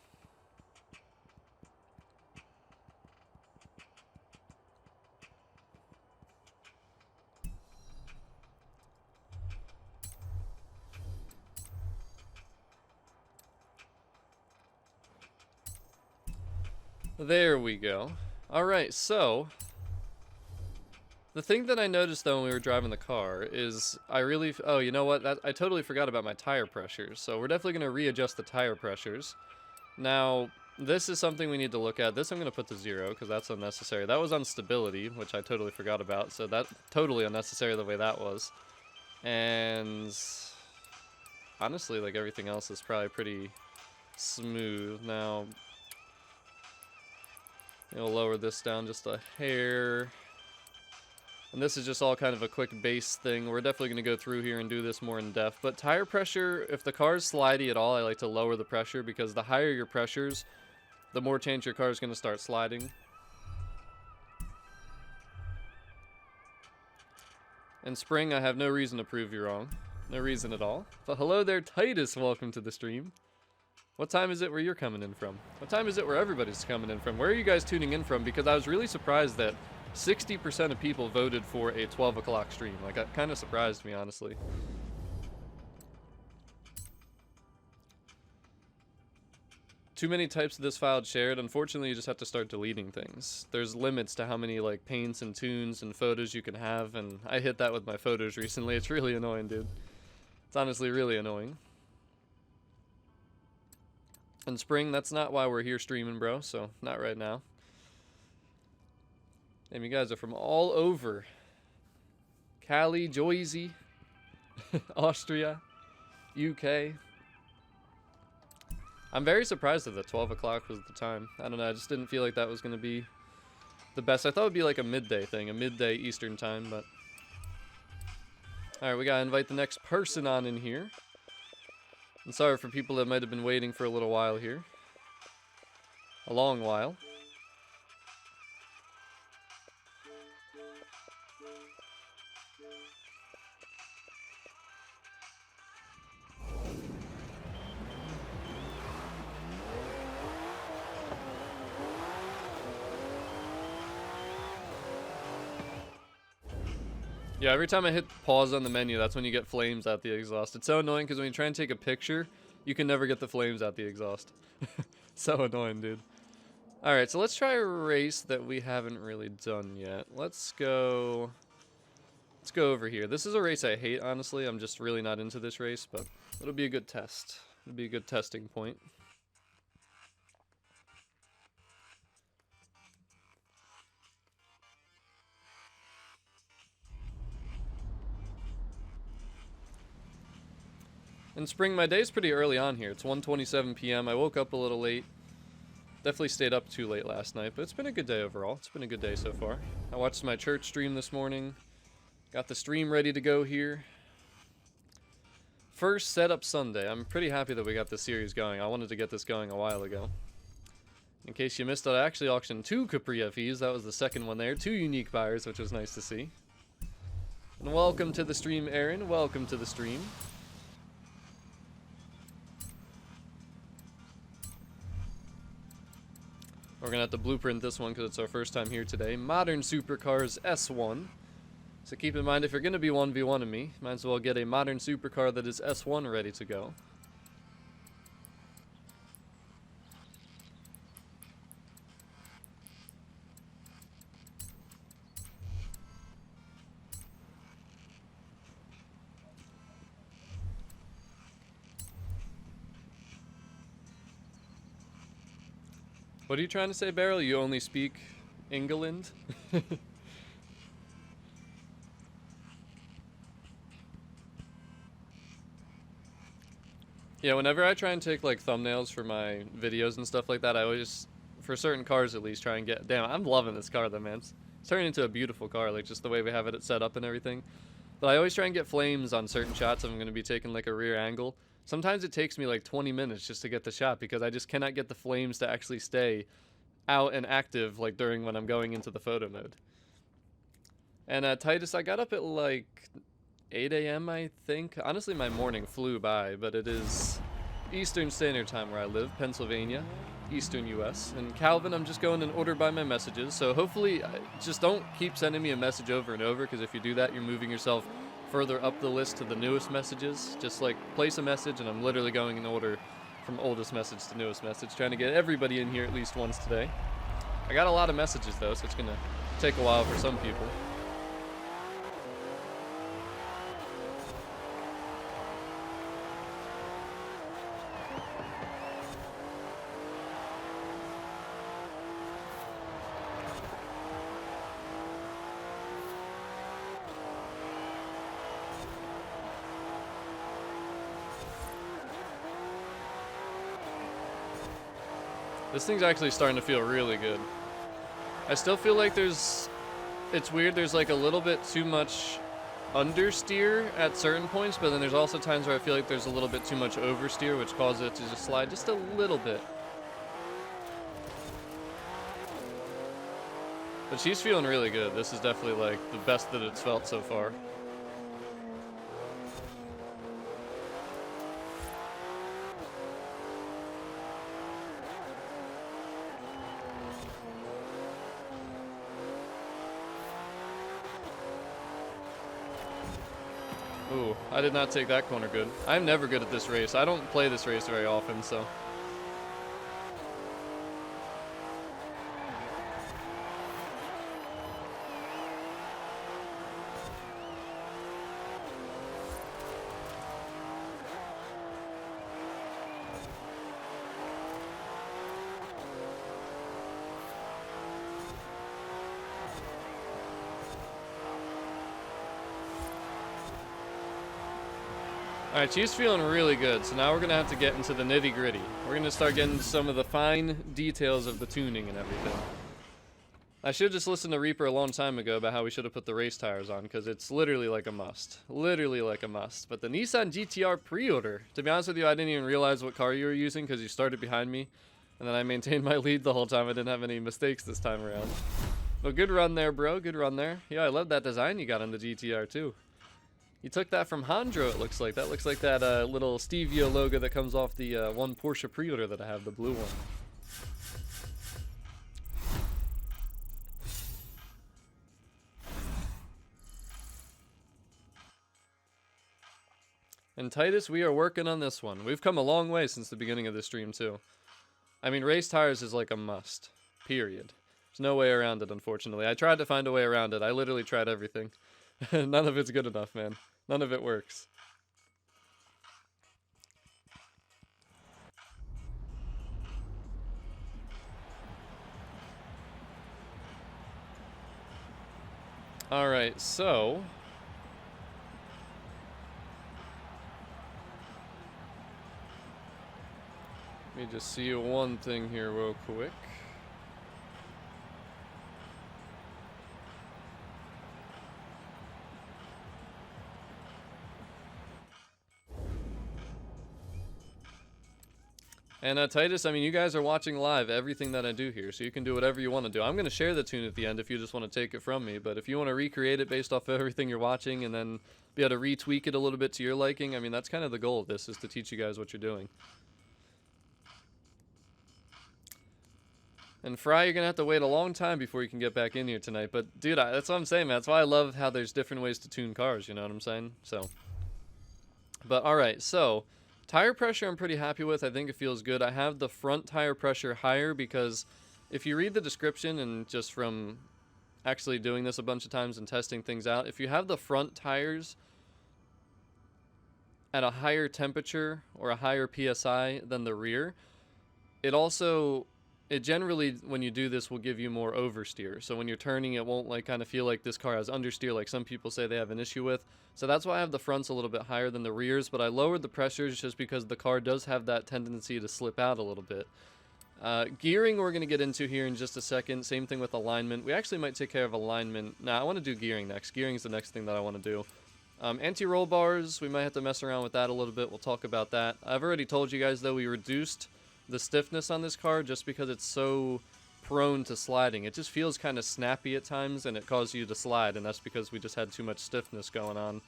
There we go. Alright, so... the thing that I noticed, though, when we were driving the car is I really... oh, you know what? I totally forgot about my tire pressures. So we're definitely going to readjust the tire pressures. Now, this is something we need to look at. This I'm going to put to 0, because that's unnecessary. That was on stability, which I totally forgot about. So that's totally unnecessary the way that was. And... honestly, like, everything else is probably pretty smooth. Now... we'll lower this down just a hair. And this is just all kind of a quick base thing. We're definitely going to go through here and do this more in depth. But tire pressure, if the car is slidey at all, I like to lower the pressure, because the higher your pressures, the more chance your car is going to start sliding. And spring, I have no reason to prove you wrong. No reason at all. But hello there, Titus. Welcome to the stream. What time is it where you're coming in from? What time is it where everybody's coming in from? Where are you guys tuning in from? Because I was really surprised that 60% of people voted for a 12 o'clock stream. Like, that kind of surprised me, honestly. Too many types of this file shared. Unfortunately, you just have to start deleting things. There's limits to how many like paints and tunes and photos you can have, and I hit that with my photos recently. It's really annoying, dude. It's honestly really annoying. And Spring, that's not why we're here streaming, bro, so not right now. Damn, you guys are from all over. Cali, Jersey, Austria, UK. I'm very surprised that the 12 o'clock was the time. I don't know, I just didn't feel like that was going to be the best. I thought it would be like a midday thing, a midday Eastern time, but... Alright, we gotta invite the next person on in here. And sorry for people that might have been waiting for a little while here. A long while. Yeah, every time I hit pause on the menu, that's when you get flames out the exhaust. It's so annoying because when you try and take a picture, you can never get the flames out the exhaust. So annoying, dude. Alright, so let's try a race that we haven't really done yet. Let's go over here. This is a race I hate, honestly. I'm just really not into this race, but it'll be a good test. It'll be a good testing point. In Spring, my day's pretty early on here. It's 1:27 p.m. I woke up a little late. Definitely stayed up too late last night, but it's been a good day overall. It's been a good day so far. I watched my church stream this morning. Got the stream ready to go here. First setup Sunday. I'm pretty happy that we got this series going. I wanted to get this going a while ago. In case you missed it, I actually auctioned 2 Capri FEs. That was the second one there. 2 unique buyers, which was nice to see. And welcome to the stream, Aaron. Welcome to the stream. We're going to have to blueprint this one because it's our first time here today. Modern Supercars S1. So keep in mind, if you're going to be 1v1ing me, might as well get a modern supercar that is S1 ready to go. What are you trying to say, Beryl? You only speak England? Yeah, whenever I try and take like thumbnails for my videos and stuff like that, I always, for certain cars at least, try and get... Damn, I'm loving this car though, man. It's turning into a beautiful car, like just the way we have it set up and everything. But I always try and get flames on certain shots if I'm going to be taking like a rear angle. Sometimes it takes me like 20 minutes just to get the shot because I just cannot get the flames to actually stay out and active like during when I'm going into the photo mode. And Titus, I got up at like 8 a.m. I think. Honestly, my morning flew by, but it is Eastern Standard Time where I live, Pennsylvania, Eastern US. And Calvin, I'm just going in order by my messages, so hopefully just don't keep sending me a message over and over, because if you do that, you're moving yourself further up the list to the newest messages. Just like place a message and I'm literally going in order from oldest message to newest message, trying to get everybody in here at least once today. I got a lot of messages though, so it's gonna take a while for some people. This thing's actually starting to feel really good. I still feel like it's weird, there's like a little bit too much understeer at certain points, but then there's also times where I feel like there's a little bit too much oversteer, which causes it to just slide just a little bit. But she's feeling really good. This is definitely like the best that it's felt so far. Ooh, I did not take that corner good. I'm never good at this race. I don't play this race very often, so. Alright, she's feeling really good, so now we're going to have to get into the nitty-gritty. We're going to start getting some of the fine details of the tuning and everything. I should have just listened to Reaper a long time ago about how we should have put the race tires on, because it's literally like a must. Literally like a must. But the Nissan GT-R pre-order, to be honest with you, I didn't even realize what car you were using, because you started behind me, and then I maintained my lead the whole time. I didn't have any mistakes this time around. But good run there, bro. Good run there. Yeah, I love that design you got on the GT-R, too. You took that from Hondro, it looks like. That looks like that little Stevia logo that comes off the one Porsche pre-order that I have, the blue one. And Titus, we are working on this one. We've come a long way since the beginning of this stream, too. I mean, race tires is like a must. Period. There's no way around it, unfortunately. I tried to find a way around it. I literally tried everything. None of it's good enough, man. None of it works. Alright, so... let me just see one thing here real quick. And Titus, I mean, you guys are watching live everything that I do here, so you can do whatever you want to do. I'm going to share the tune at the end if you just want to take it from me, but if you want to recreate it based off of everything you're watching and then be able to retweak it a little bit to your liking, I mean, that's kind of the goal of this, is to teach you guys what you're doing. And Fry, you're going to have to wait a long time before you can get back in here tonight, but dude, that's what I'm saying, man. That's why I love how there's different ways to tune cars, you know what I'm saying? So, but alright, so... tire pressure I'm pretty happy with. I think it feels good. I have the front tire pressure higher because if you read the description and just from actually doing this a bunch of times and testing things out, if you have the front tires at a higher temperature or a higher PSI than the rear, it generally, when you do this, will give you more oversteer. So when you're turning, it won't like kind of feel like this car has understeer like some people say they have an issue with. So that's why I have the fronts a little bit higher than the rears, but I lowered the pressures just because the car does have that tendency to slip out a little bit. Gearing we're going to get into here in just a second. Same thing with alignment. We actually might take care of alignment. Nah, I want to do gearing next. Gearing is the next thing that I want to do. Anti-roll bars, we might have to mess around with that a little bit. We'll talk about that. I've already told you guys, though, we reduced the stiffness on this car just because it's so prone to sliding. It just feels kind of snappy at times and it causes you to slide, and that's because we just had too much stiffness going on.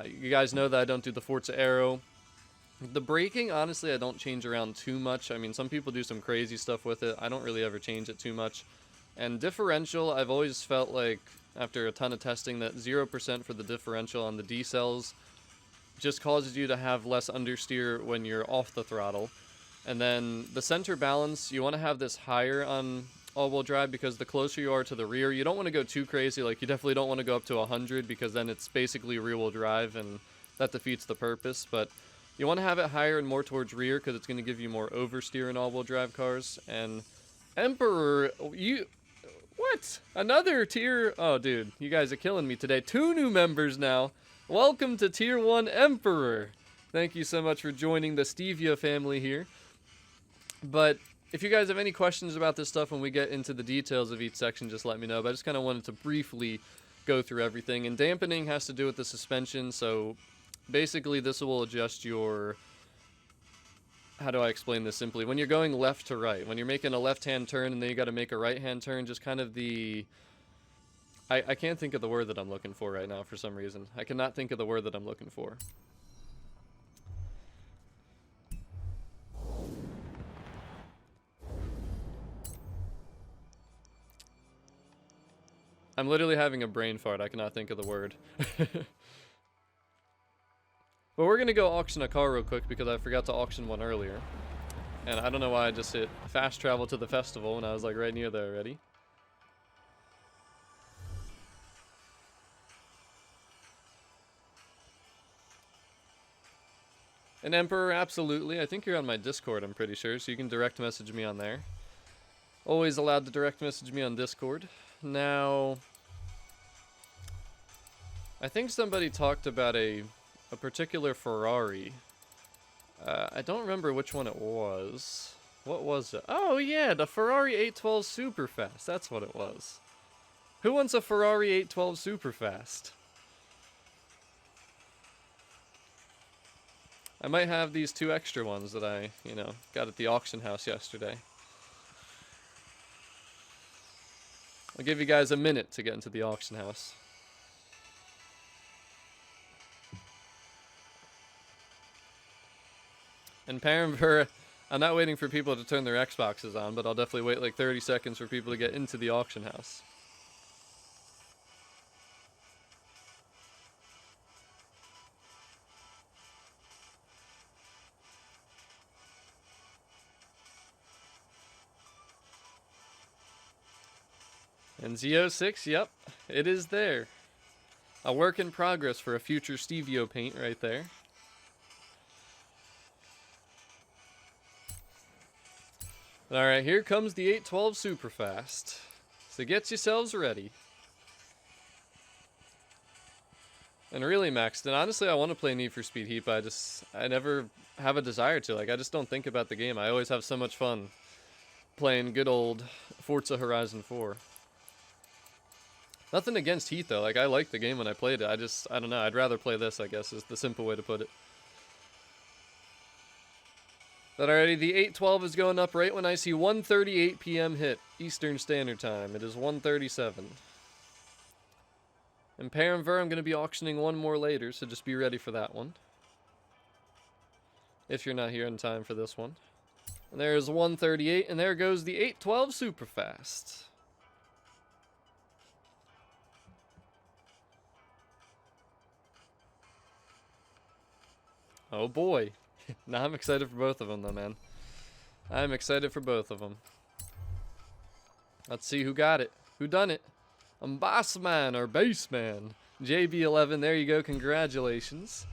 You guys know that I don't do the Forza Aero. The braking, honestly, I don't change around too much. I mean, some people do some crazy stuff with it. I don't really ever change it too much. And differential, I've always felt like, after a ton of testing, that 0% for the differential on the D-cells just causes you to have less understeer when you're off the throttle. And then the center balance, you want to have this higher on all-wheel drive because the closer you are to the rear, you don't want to go too crazy. Like, you definitely don't want to go up to 100 because then it's basically rear-wheel drive and that defeats the purpose. But you want to have it higher and more towards rear because it's going to give you more oversteer in all-wheel drive cars. And Emperor, what? Another tier? Oh, dude, you guys are killing me today. 2 new members now. Welcome to Tier 1 Emperor. Thank you so much for joining the Stevia family here. But if you guys have any questions about this stuff when we get into the details of each section, just let me know. But I just kind of wanted to briefly go through everything. And dampening has to do with the suspension. So basically this will adjust your... how do I explain this simply? When you're going left to right, when you're making a left-hand turn and then you got to make a right-hand turn, just kind of the... I can't think of the word that I'm looking for right now for some reason. I cannot think of the word that I'm looking for. I'm literally having a brain fart. I cannot think of the word. But we're going to go auction a car real quick because I forgot to auction one earlier. And I don't know why I just hit fast travel to the festival when I was like right near there already. And Emperor, absolutely. I think you're on my Discord, I'm pretty sure, so you can direct message me on there. Always allowed to direct message me on Discord. Now, I think somebody talked about a particular Ferrari. I don't remember which one it was. What was it? Oh yeah, the Ferrari 812 Superfast. That's what it was. Who wants a Ferrari 812 Superfast? I might have these 2 extra ones that I, got at the auction house yesterday. I'll give you guys a minute to get into the auction house. And Paramver, I'm not waiting for people to turn their Xboxes on, but I'll definitely wait like 30 seconds for people to get into the auction house. And Z06, yep, it is there. A work in progress for a future Stevio paint right there. Alright, here comes the 812 Superfast. So get yourselves ready. And really, Max, then honestly I want to play Need for Speed Heat, but I never have a desire to. Like, I just don't think about the game. I always have so much fun playing good old Forza Horizon 4. Nothing against Heat, though. Like, I liked the game when I played it. I don't know. I'd rather play this, I guess, is the simple way to put it. But already, the 812 is going up right when I see 1:38 p.m. hit Eastern Standard Time. It is 1:37. And Paramver, I'm going to be auctioning one more later, so just be ready for that one. If you're not here in time for this one. And there's 1:38, and there goes the 812 Superfast. Oh boy. Now I'm excited for both of them though, man. I'm excited for both of them. Let's see who got it. Who done it? Bossman or Baseman. JB11, there you go, congratulations.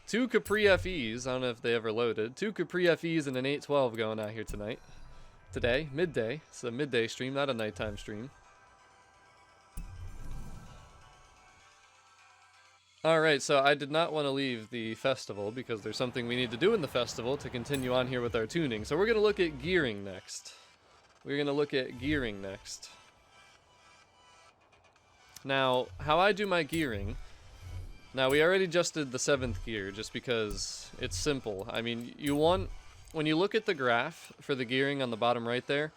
2 Capri FEs, I don't know if they ever loaded. 2 Capri FEs and an 812 going out here tonight. Today, midday. It's a midday stream, not a nighttime stream. Alright, so I did not want to leave the festival because there's something we need to do in the festival to continue on here with our tuning. So we're going to look at gearing next. Now, how I do my gearing... Now, we already adjusted the 7th gear just because it's simple. I mean, when you look at the graph for the gearing on the bottom right there,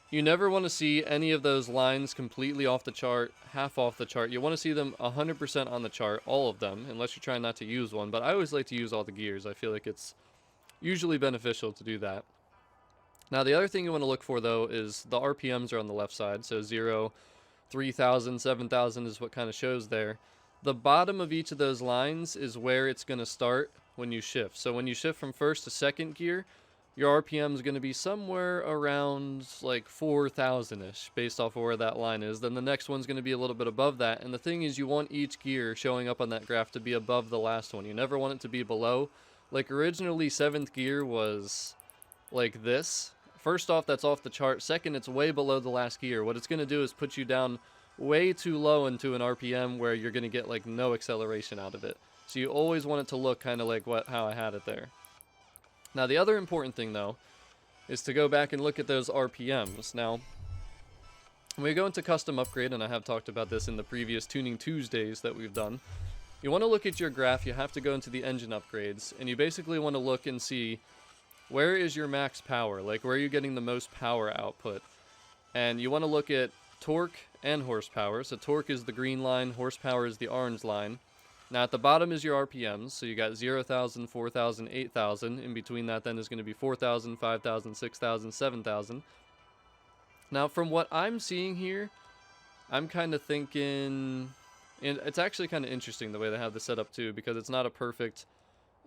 you never want to see any of those lines completely off the chart, half off the chart. You want to see them 100% on the chart, all of them, unless you're trying not to use one. But I always like to use all the gears. I feel like it's usually beneficial to do that. Now, the other thing you want to look for, though, is the RPMs are on the left side. So 0, 3,000, 7,000 is what kind of shows there. The bottom of each of those lines is where it's going to start when you shift. So when you shift from first to second gear, your RPM is going to be somewhere around like 4,000-ish based off of where that line is. Then the next one's going to be a little bit above that. And the thing is, you want each gear showing up on that graph to be above the last one. You never want it to be below. Like originally 7th gear was like this. First off, that's off the chart. Second, it's way below the last gear. What it's going to do is put you down way too low into an RPM where you're going to get like no acceleration out of it. So you always want it to look kind of like how I had it there. Now, the other important thing, though, is to go back and look at those RPMs. Now, when we go into custom upgrade, and I have talked about this in the previous Tuning Tuesdays that we've done, you want to look at your graph, you have to go into the engine upgrades, and you basically want to look and see where is your max power, like where are you getting the most power output. And you want to look at torque and horsepower. So torque is the green line, horsepower is the orange line. Now, at the bottom is your RPMs, so you got 0,000, 4,000, 8,000. In between that, then, is going to be 4,000, 5,000, 6,000, 7,000. Now, from what I'm seeing here, I'm kind of thinking And it's actually kind of interesting the way they have this set up too, because it's not a perfect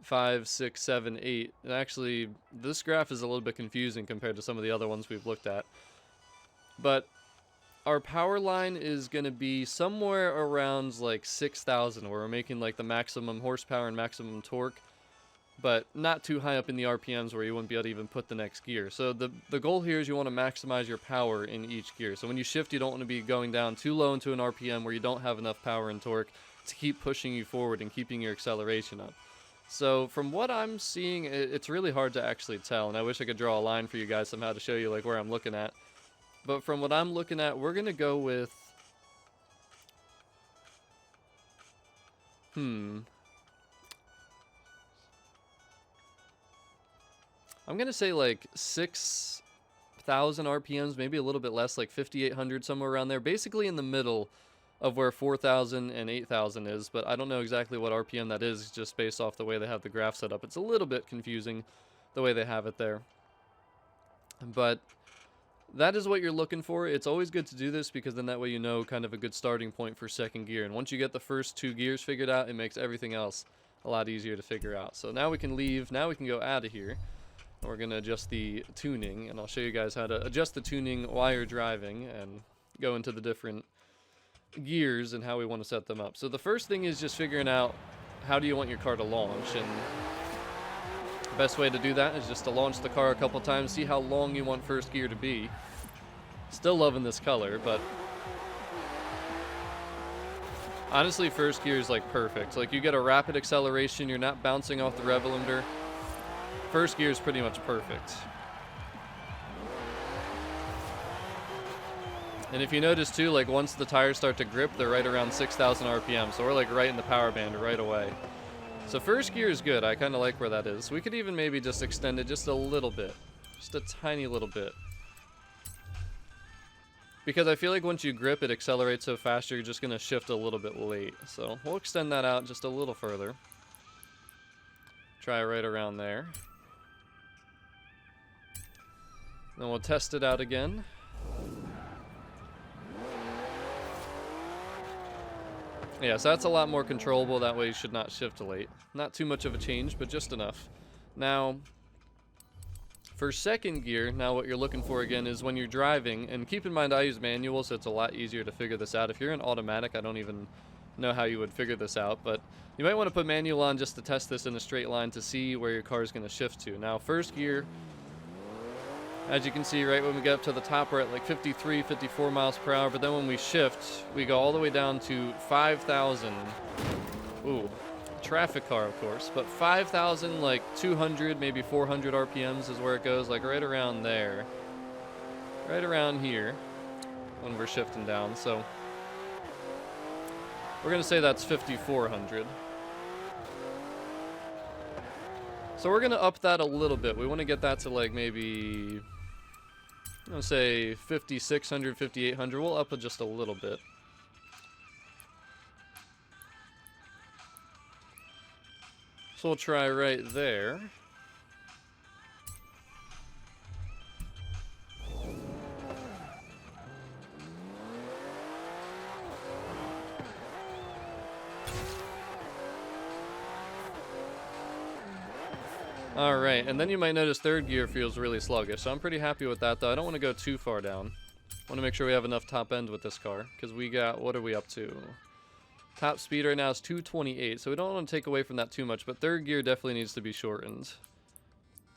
5, 6, 7, 8. And actually, this graph is a little bit confusing compared to some of the other ones we've looked at. But our power line is going to be somewhere around like 6,000, where we're making like the maximum horsepower and maximum torque, but not too high up in the RPMs where you wouldn't be able to even put the next gear. So the goal here is you want to maximize your power in each gear. So when you shift, you don't want to be going down too low into an RPM where you don't have enough power and torque to keep pushing you forward and keeping your acceleration up. So from what I'm seeing, it's really hard to actually tell, and I wish I could draw a line for you guys somehow to show you like where I'm looking at. But from what I'm looking at, we're going to go with... I'm going to say like 6,000 RPMs, maybe a little bit less, like 5,800, somewhere around there. Basically in the middle of where 4,000 and 8,000 is, but I don't know exactly what RPM that is just based off the way they have the graph set up. It's a little bit confusing the way they have it there. But that is what you're looking for. It's always good to do this because then that way you know kind of a good starting point for second gear. And once you get the first 2 gears figured out, it makes everything else a lot easier to figure out. So now we can leave. Now we can go out of here. We're going to adjust the tuning, and I'll show you guys how to adjust the tuning while you're driving and go into the different gears and how we want to set them up. So the first thing is just figuring out how do you want your car to launch, and the best way to do that is just to launch the car a couple times, see how long you want first gear to be. Still loving this color, but honestly first gear is like perfect. Like you get a rapid acceleration, you're not bouncing off the rev limiter. First gear is pretty much perfect. And if you notice too, like once the tires start to grip, they're right around 6,000 RPM. So we're like right in the power band right away. So first gear is good. I kind of like where that is. We could even maybe just extend it just a little bit. Just a tiny little bit. Because I feel like once you grip, it accelerates so fast, you're just going to shift a little bit late. So we'll extend that out just a little further. Try right around there. Then we'll test it out again. Yeah, so that's a lot more controllable. That way you should not shift late. Not too much of a change, but just enough. Now, for second gear, now what you're looking for again is when you're driving, and keep in mind I use manual, so it's a lot easier to figure this out. If you're in automatic, I don't even know how you would figure this out, but you might want to put manual on just to test this in a straight line to see where your car is going to shift to. Now, first gear, as you can see, right when we get up to the top, we're at like 53, 54 miles per hour, but then when we shift, we go all the way down to 5,000. Ooh, traffic car, of course, but 5,000, like 200, maybe 400 RPMs is where it goes, like right around there. Right around here when we're shifting down, so we're going to say that's 5,400. So we're going to up that a little bit. We want to get that to like maybe, I'm going to say 5,600, 5,800. We'll up it just a little bit. So we'll try right there. Alright, and then you might notice third gear feels really sluggish, so I'm pretty happy with that, though. I don't want to go too far down. I want to make sure we have enough top end with this car, because we got, what are we up to? Top speed right now is 228, so we don't want to take away from that too much, but third gear definitely needs to be shortened.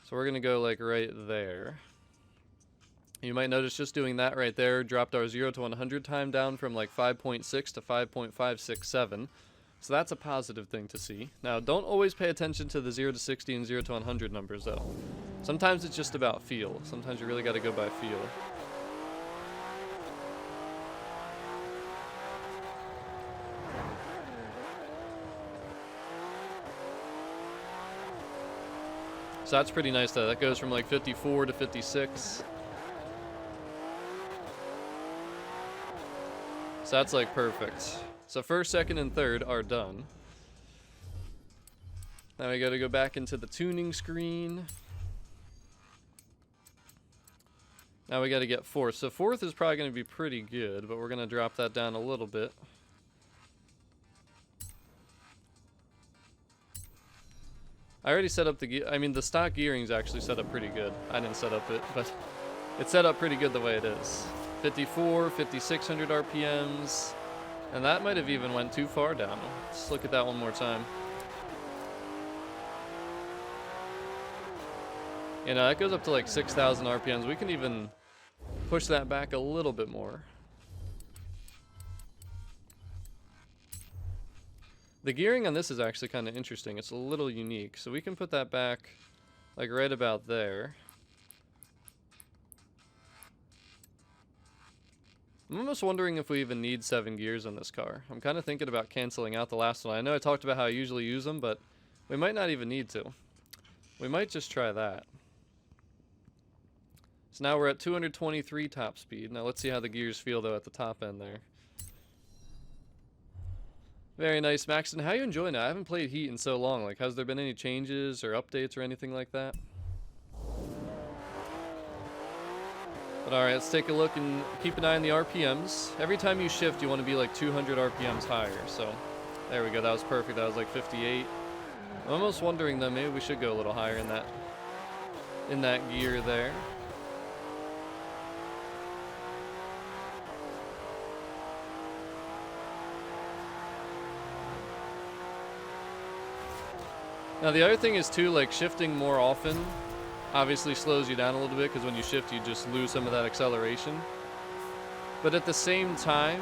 So we're going to go, like, right there. You might notice just doing that right there dropped our 0 to 100 time down from, like, 5.6 to 5.567. So that's a positive thing to see. Now, don't always pay attention to the 0 to 60 and 0 to 100 numbers, though. Sometimes it's just about feel. Sometimes you really got to go by feel. So that's pretty nice, though. That goes from like 54 to 56. So that's like perfect. So first, second, and third are done. Now we got to go back into the tuning screen. Now we got to get fourth. So fourth is probably going to be pretty good, but we're going to drop that down a little bit. I already set up the gear. I mean, the stock gearing's actually set up pretty good. I didn't set up it, but it's set up pretty good the way it is. 54, 5600 RPMs, and that might have even went too far down. Let's look at that one more time. You know, that goes up to like 6,000 RPMs. We can even push that back a little bit more. The gearing on this is actually kind of interesting. It's a little unique. So we can put that back like right about there. I'm almost wondering if we even need 7 gears on this car. I'm kind of thinking about canceling out the last one. I know I talked about how I usually use them, but we might not even need to. We might just try that. So now we're at 223 top speed. Now let's see how the gears feel though at the top end there. Very nice, Maxton. How are you enjoying it? I haven't played Heat in so long. Like, has there been any changes or updates or anything like that? But alright, let's take a look and keep an eye on the RPMs. Every time you shift, you want to be like 200 RPMs higher. So, there we go. That was perfect. That was like 58. I'm almost wondering though, maybe we should go a little higher in that gear there. Now the other thing is too, like shifting more often obviously slows you down a little bit because when you shift you just lose some of that acceleration. But at the same time,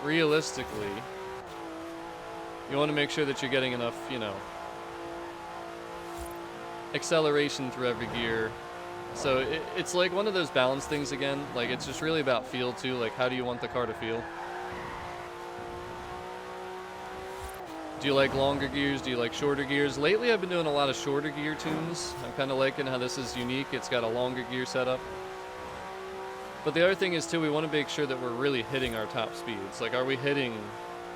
realistically, you want to make sure that you're getting enough, you know, acceleration through every gear. So it's like one of those balance things again. Like it's just really about feel too. Like how do you want the car to feel? Do you like longer gears? Do you like shorter gears? Lately I've been doing a lot of shorter gear tunes. I'm kind of liking how this is unique. It's got a longer gear setup. But the other thing is too, we want to make sure that we're really hitting our top speeds. Like are we hitting,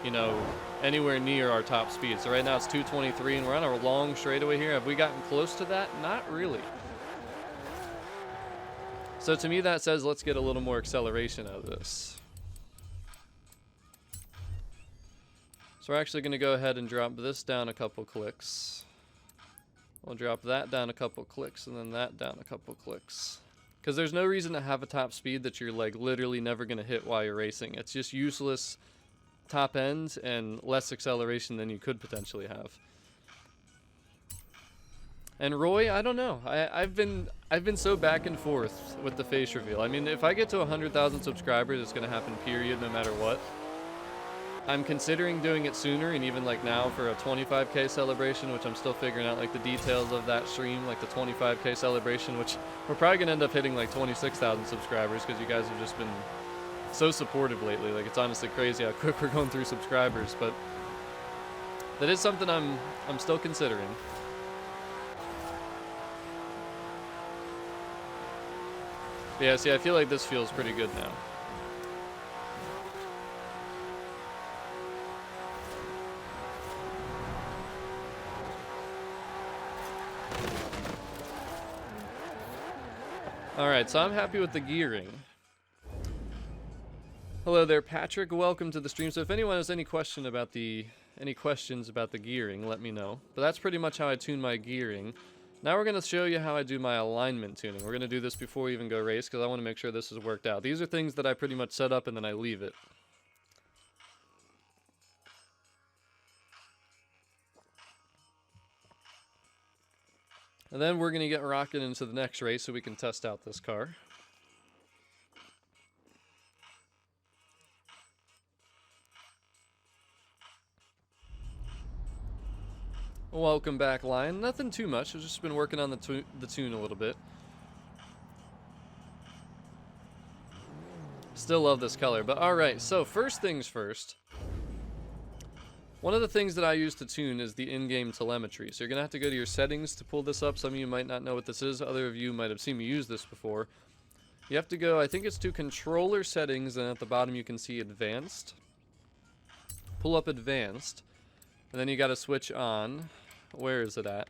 you know, anywhere near our top speed? So right now it's 223 and we're on a long straightaway here. Have we gotten close to that? Not really. So to me that says let's get a little more acceleration out of this. So we're actually going to go ahead and drop this down a couple clicks. We'll drop that down a couple clicks and then that down a couple clicks. Because there's no reason to have a top speed that you're like literally never going to hit while you're racing. It's just useless top end and less acceleration than you could potentially have. And Roy, I don't know. I've been so back and forth with the face reveal. I mean, if I get to 100,000 subscribers, it's going to happen period no matter what. I'm considering doing it sooner, and even like now for a 25K celebration, which I'm still figuring out like the details of that stream, like the 25K celebration, which we're probably gonna end up hitting like 26,000 subscribers because you guys have just been so supportive lately. Like it's honestly crazy how quick we're going through subscribers, but that is something I'm still considering. But yeah, see, I feel like this feels pretty good now. Alright, so I'm happy with the gearing. Hello there, Patrick. Welcome to the stream. So if anyone has any questions about the gearing, let me know. But that's pretty much how I tune my gearing. Now we're going to show you how I do my alignment tuning. We're going to do this before we even go race because I want to make sure this is worked out. These are things that I pretty much set up and then I leave it. And then we're going to get rocking into the next race so we can test out this car. Welcome back, Lion. Nothing too much. I've just been working on the tune a little bit. Still love this color. But alright, so first things first. One of the things that I use to tune is the in-game telemetry. So you're going to have to go to your settings to pull this up. Some of you might not know what this is. Other of you might have seen me use this before. You have to go, I think it's to controller settings, and at the bottom you can see advanced. Pull up advanced. And then you got to switch on. Where is it at?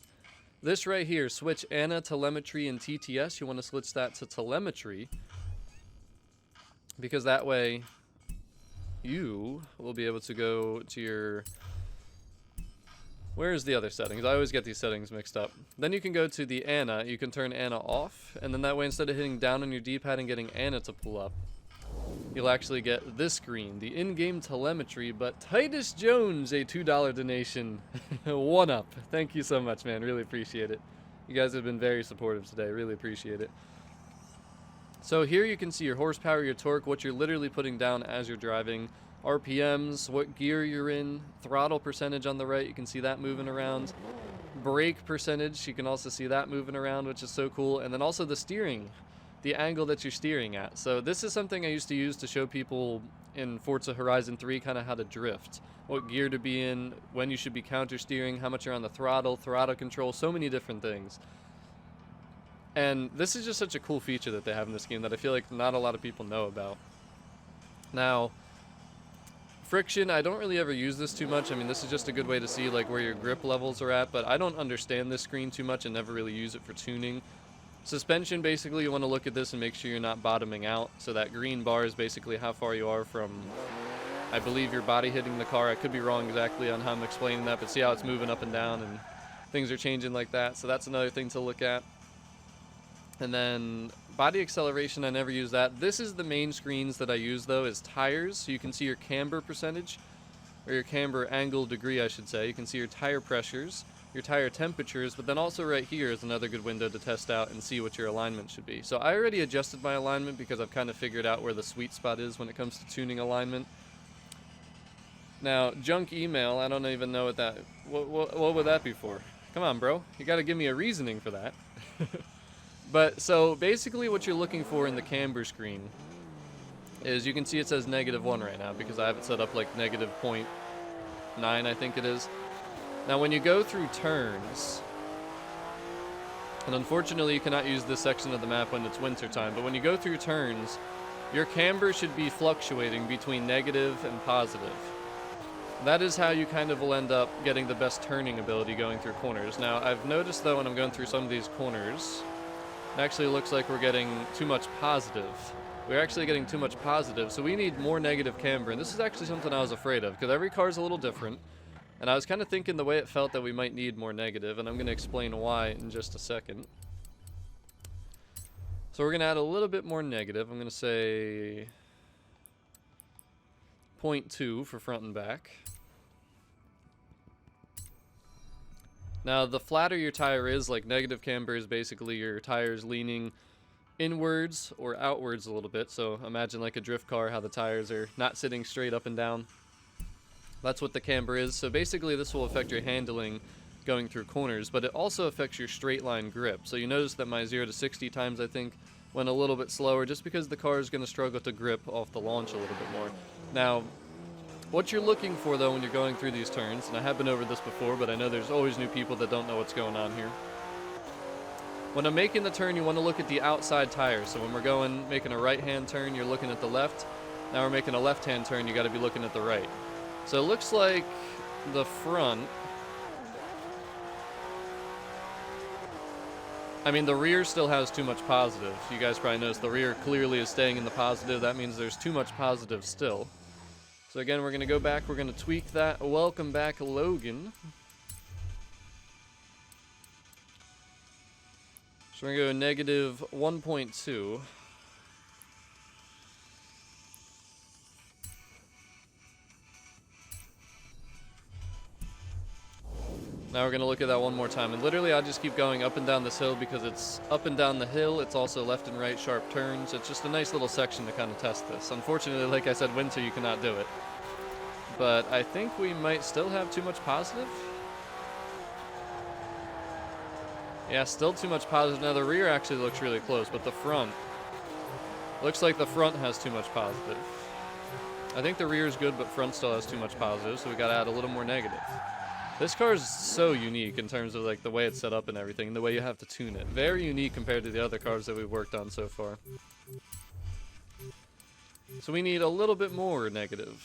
This right here, switch ANA, telemetry, and TTS. You want to switch that to telemetry. Because that way you will be able to go to your Where's the other settings? I always get these settings mixed up. Then you can go to the ANA. You can turn ANA off, and then that way, instead of hitting down on your D-pad and getting ANA to pull up, you'll actually get this screen, the in-game telemetry. But Titus Jones, a $2 donation, one up. Thank you so much, man. Really appreciate it. You guys have been very supportive today. Really appreciate it. So here you can see your horsepower, your torque, what you're literally putting down as you're driving, RPMs, what gear you're in, throttle percentage on the right, you can see that moving around, brake percentage, you can also see that moving around, which is so cool, and then also the steering, the angle that you're steering at. So this is something I used to use to show people in Forza Horizon 3 kind of how to drift, what gear to be in, when you should be counter steering, how much you're on the throttle control, so many different things. And this is just such a cool feature that they have in this game that I feel like not a lot of people know about. Now, friction, I don't really ever use this too much. I mean, this is just a good way to see like where your grip levels are at, but I don't understand this screen too much and never really use it for tuning. Suspension, basically, you want to look at this and make sure you're not bottoming out. So that green bar is basically how far you are from, I believe, your body hitting the car. I could be wrong exactly on how I'm explaining that, but see how it's moving up and down and things are changing like that. So that's another thing to look at. And then body acceleration, I never use that. This is the main screens that I use, though, is tires. So you can see your camber percentage, or your camber angle degree, I should say. You can see your tire pressures, your tire temperatures, but then also right here is another good window to test out and see what your alignment should be. So I already adjusted my alignment because I've kind of figured out where the sweet spot is when it comes to tuning alignment. Now, junk email, I don't even know what that, what would that be for? Come on, bro. You got to give me a reasoning for that. But, so, basically what you're looking for in the camber screen is, you can see it says -1 right now, because I have it set up like -0.9, I think it is. Now, when you go through turns, and unfortunately you cannot use this section of the map when it's winter time, but when you go through turns, your camber should be fluctuating between negative and positive. That is how you kind of will end up getting the best turning ability going through corners. Now, I've noticed, though, when I'm going through some of these corners, it actually looks like we're getting too much positive. We're actually getting too much positive, so we need more negative camber. And this is actually something I was afraid of, because every car is a little different. And I was kind of thinking the way it felt that we might need more negative, and I'm going to explain why in just a second. So we're going to add a little bit more negative. I'm going to say 0.2 for front and back. Now, the flatter your tire is, like negative camber is basically your tires leaning inwards or outwards a little bit. So imagine like a drift car, how the tires are not sitting straight up and down. That's what the camber is. So basically this will affect your handling going through corners, but it also affects your straight line grip. So you notice that my 0 to 60 times, I think, went a little bit slower just because the car is going to struggle to grip off the launch a little bit more. Now, what you're looking for, though, when you're going through these turns, and I have been over this before, but I know there's always new people that don't know what's going on here. When I'm making the turn, you want to look at the outside tires. So when we're making a right-hand turn, you're looking at the left. Now we're making a left-hand turn, you got to be looking at the right. So it looks like the front, I mean, the rear still has too much positive. You guys probably noticed the rear clearly is staying in the positive. That means there's too much positive still. So again, we're going to go back, we're going to tweak that. Welcome back, Logan. So we're going to go -1.2. Now we're going to look at that one more time. And literally, I'll just keep going up and down this hill because it's up and down the hill. It's also left and right sharp turns. It's just a nice little section to kind of test this. Unfortunately, like I said, winter, you cannot do it. But I think we might still have too much positive. Yeah, still too much positive. Now the rear actually looks really close, but the front, looks like the front has too much positive. I think the rear is good, but front still has too much positive, so we got to add a little more negative. This car is so unique in terms of like the way it's set up and everything, the way you have to tune it. Very unique compared to the other cars that we've worked on so far. So we need a little bit more negative.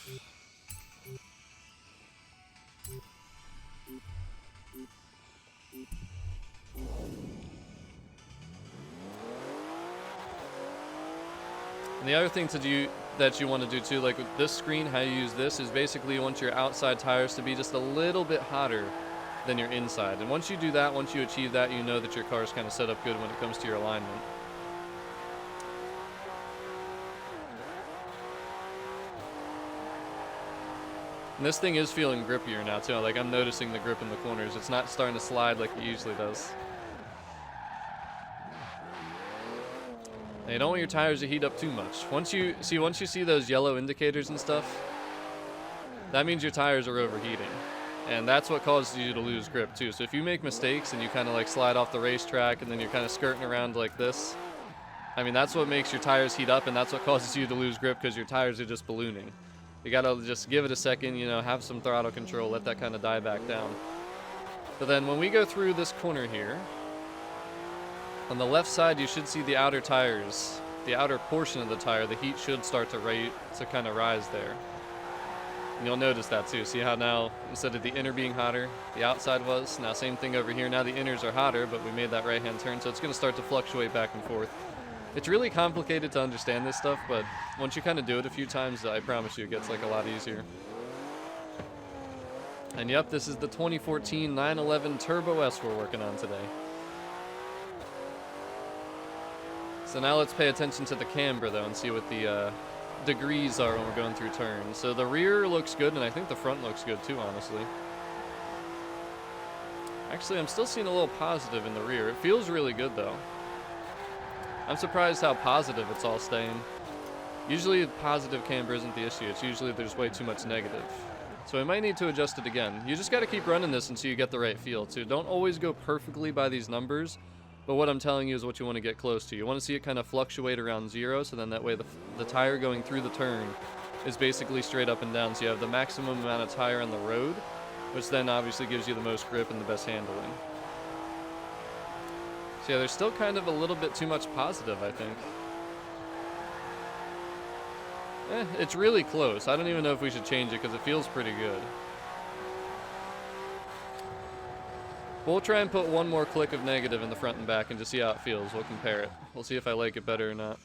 And the other thing to do that you want to do too, like with this screen, how you use this is basically you want your outside tires to be just a little bit hotter then you're inside. And once you do that, once you achieve that, you know that your car's kind of set up good when it comes to your alignment. And this thing is feeling grippier now too. Like, I'm noticing the grip in the corners. It's not starting to slide like it usually does. And you don't want your tires to heat up too much. Once you see those yellow indicators and stuff, that means your tires are overheating. And that's what causes you to lose grip too. So if you make mistakes and you kind of like slide off the racetrack and then you're kind of skirting around like this, I mean, that's what makes your tires heat up, and that's what causes you to lose grip, because your tires are just ballooning. You gotta just give it a second, you know, have some throttle control, let that kind of die back down. But then when we go through this corner here, on the left side you should see the outer tires, the outer portion of the tire, the heat should start to kind of rise there. And you'll notice that too. See how now, instead of the inner being hotter, the outside was? Now same thing over here. Now the inners are hotter, but we made that right-hand turn, so it's going to start to fluctuate back and forth. It's really complicated to understand this stuff, but once you kind of do it a few times, I promise you it gets like a lot easier. And yep, this is the 2014 911 Turbo S we're working on today. So now let's pay attention to the camber though and see what the degrees are when we're going through turns. So the rear looks good, and I think the front looks good too, honestly. Actually, I'm still seeing a little positive in the rear. It feels really good though. I'm surprised how positive it's all staying. Usually positive camber isn't the issue. It's usually there's way too much negative. So we might need to adjust it again. You just got to keep running this until you get the right feel too. Don't always go perfectly by these numbers, but what I'm telling you is what you want to get close to. You want to see it kind of fluctuate around 0, so then that way the tire going through the turn is basically straight up and down. So you have the maximum amount of tire on the road, which then obviously gives you the most grip and the best handling. So yeah, there's still kind of a little bit too much positive, I think. It's really close. I don't even know if we should change it because it feels pretty good. We'll try and put one more click of negative in the front and back and just see how it feels. We'll compare it. We'll see if I like it better or not.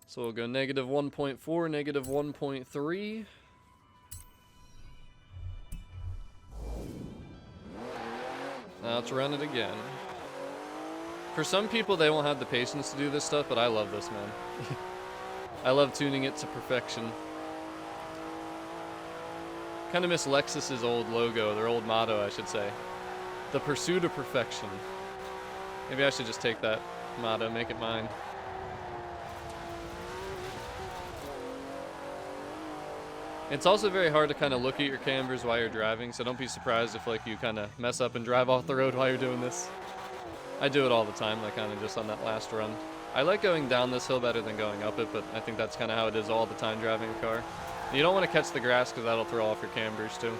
So we'll go negative 1.4, negative 1.3. Now let's run it again. For some people, they won't have the patience to do this stuff, but I love this, man. I love tuning it to perfection. Kind of miss Lexus's old logo, their old motto, I should say. The pursuit of perfection. Maybe I should just take that motto, make it mine. It's also very hard to kind of look at your cambers while you're driving, so don't be surprised if like you kind of mess up and drive off the road while you're doing this. I do it all the time, like kind of just on that last run. I like going down this hill better than going up it, but I think that's kind of how it is all the time driving a car. You don't want to catch the grass because that'll throw off your cambers too.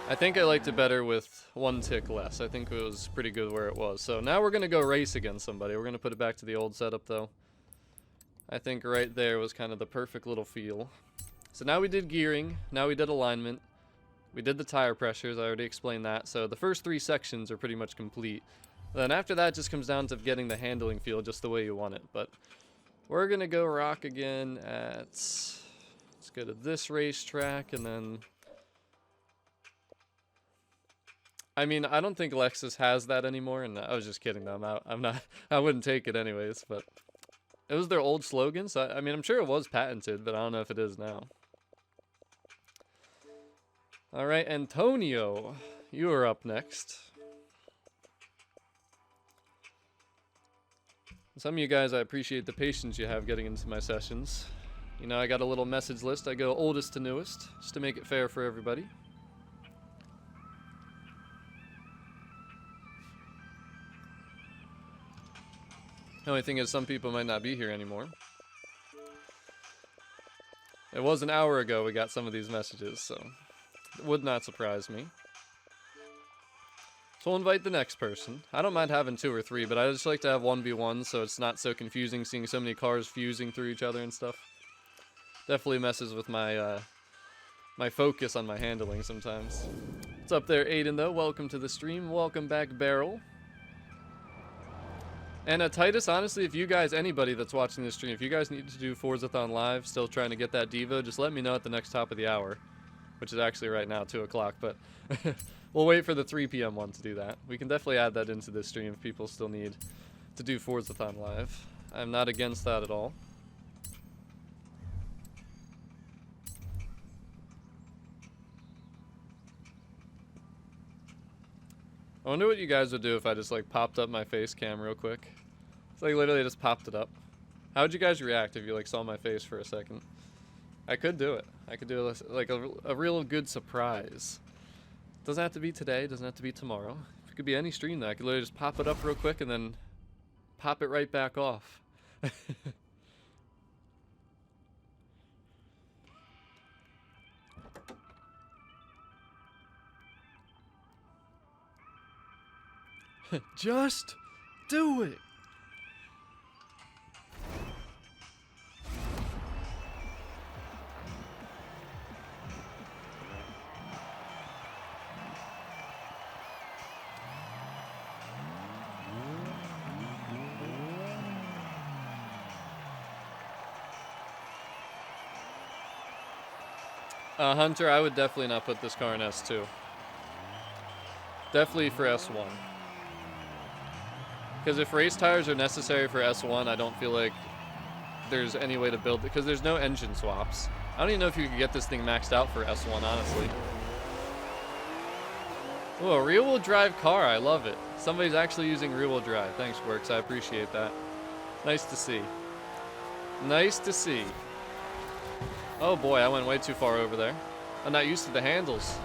I think I liked it better with one tick less. I think it was pretty good where it was. So now we're going to go race against somebody. We're going to put it back to the old setup though. I think right there was kind of the perfect little feel. So now we did gearing. Now we did alignment. We did the tire pressures. I already explained that. So the first 3 sections are pretty much complete. Then after that, it just comes down to getting the handling feel just the way you want it. But we're going to go rock again at... Let's go to this racetrack and then... I mean, I don't think Lexus has that anymore, and I was just kidding them. I wouldn't take it anyways, but it was their old slogan, so I mean, I'm sure it was patented, but I don't know if it is now. All right, Antonio, you are up next. Some of you guys, I appreciate the patience you have getting into my sessions. You know, I got a little message list. I go oldest to newest, just to make it fair for everybody. The only thing is some people might not be here anymore. It was an hour ago we got some of these messages, so it would not surprise me. So we'll invite the next person. I don't mind having 2 or 3, but I just like to have 1v1 so it's not so confusing seeing so many cars fusing through each other and stuff. Definitely messes with my my focus on my handling sometimes. What's up there, Aiden, though? Welcome to the stream. Welcome back, Barrel. And Titus, honestly, if you guys, anybody that's watching this stream, if you guys need to do Forzathon Live, still trying to get that Devo, just let me know at the next top of the hour, which is actually right now, 2 o'clock, but we'll wait for the 3 p.m. one to do that. We can definitely add that into this stream if people still need to do Forzathon Live. I'm not against that at all. I wonder what you guys would do if I just like popped up my face cam real quick. It's like literally just popped it up. How would you guys react if you like saw my face for a second? I could do it. I could do like a real good surprise. Doesn't have to be today, doesn't have to be tomorrow. It could be any stream though. I could literally just pop it up real quick and then pop it right back off. Just do it. Hunter, I would definitely not put this car in S2. Definitely for S1. Because if race tires are necessary for S1, I don't feel like there's any way to build it, because there's no engine swaps. I don't even know if you could get this thing maxed out for S1, honestly. Oh, a rear-wheel drive car. I love it. Somebody's actually using rear-wheel drive. Thanks, Works. I appreciate that. Nice to see. Nice to see. Oh boy, I went way too far over there. I'm not used to the handles.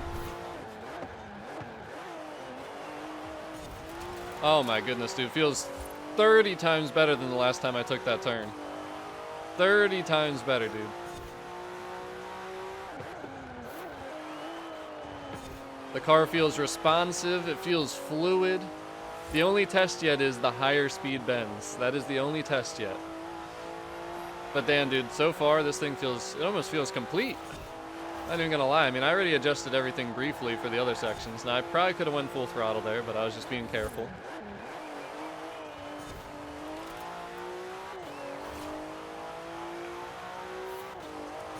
Oh my goodness, dude. Feels 30 times better than the last time I took that turn. 30 times better, dude. The car feels responsive. It feels fluid. The only test yet is the higher speed bends. That is the only test yet. But damn, dude, so far this thing feels, it almost feels complete. Not even gonna lie. I mean, I already adjusted everything briefly for the other sections. Now, I probably could have went full throttle there, but I was just being careful.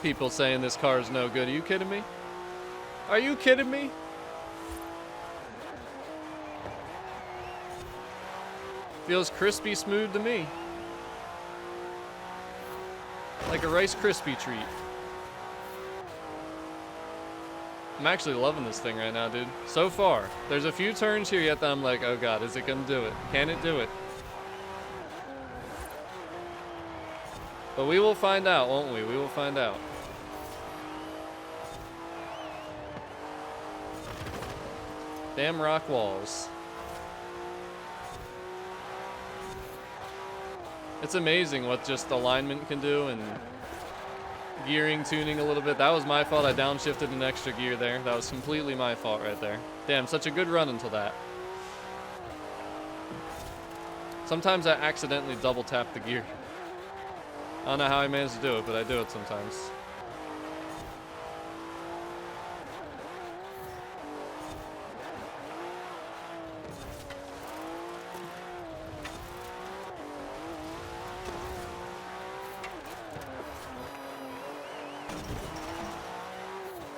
People saying this car is no good. Are you kidding me? Are you kidding me? Feels crispy smooth to me. Like a Rice Krispie treat. I'm actually loving this thing right now, dude. So far. There's a few turns here yet that I'm like, oh god, is it gonna do it? Can it do it? But we will find out, won't we? We will find out. Damn rock walls. It's amazing what just alignment can do and gearing, tuning a little bit. That was my fault. I downshifted an extra gear there. That was completely my fault right there. Damn, such a good run until that. Sometimes I accidentally double tap the gear. I don't know how I managed to do it, but I do it sometimes.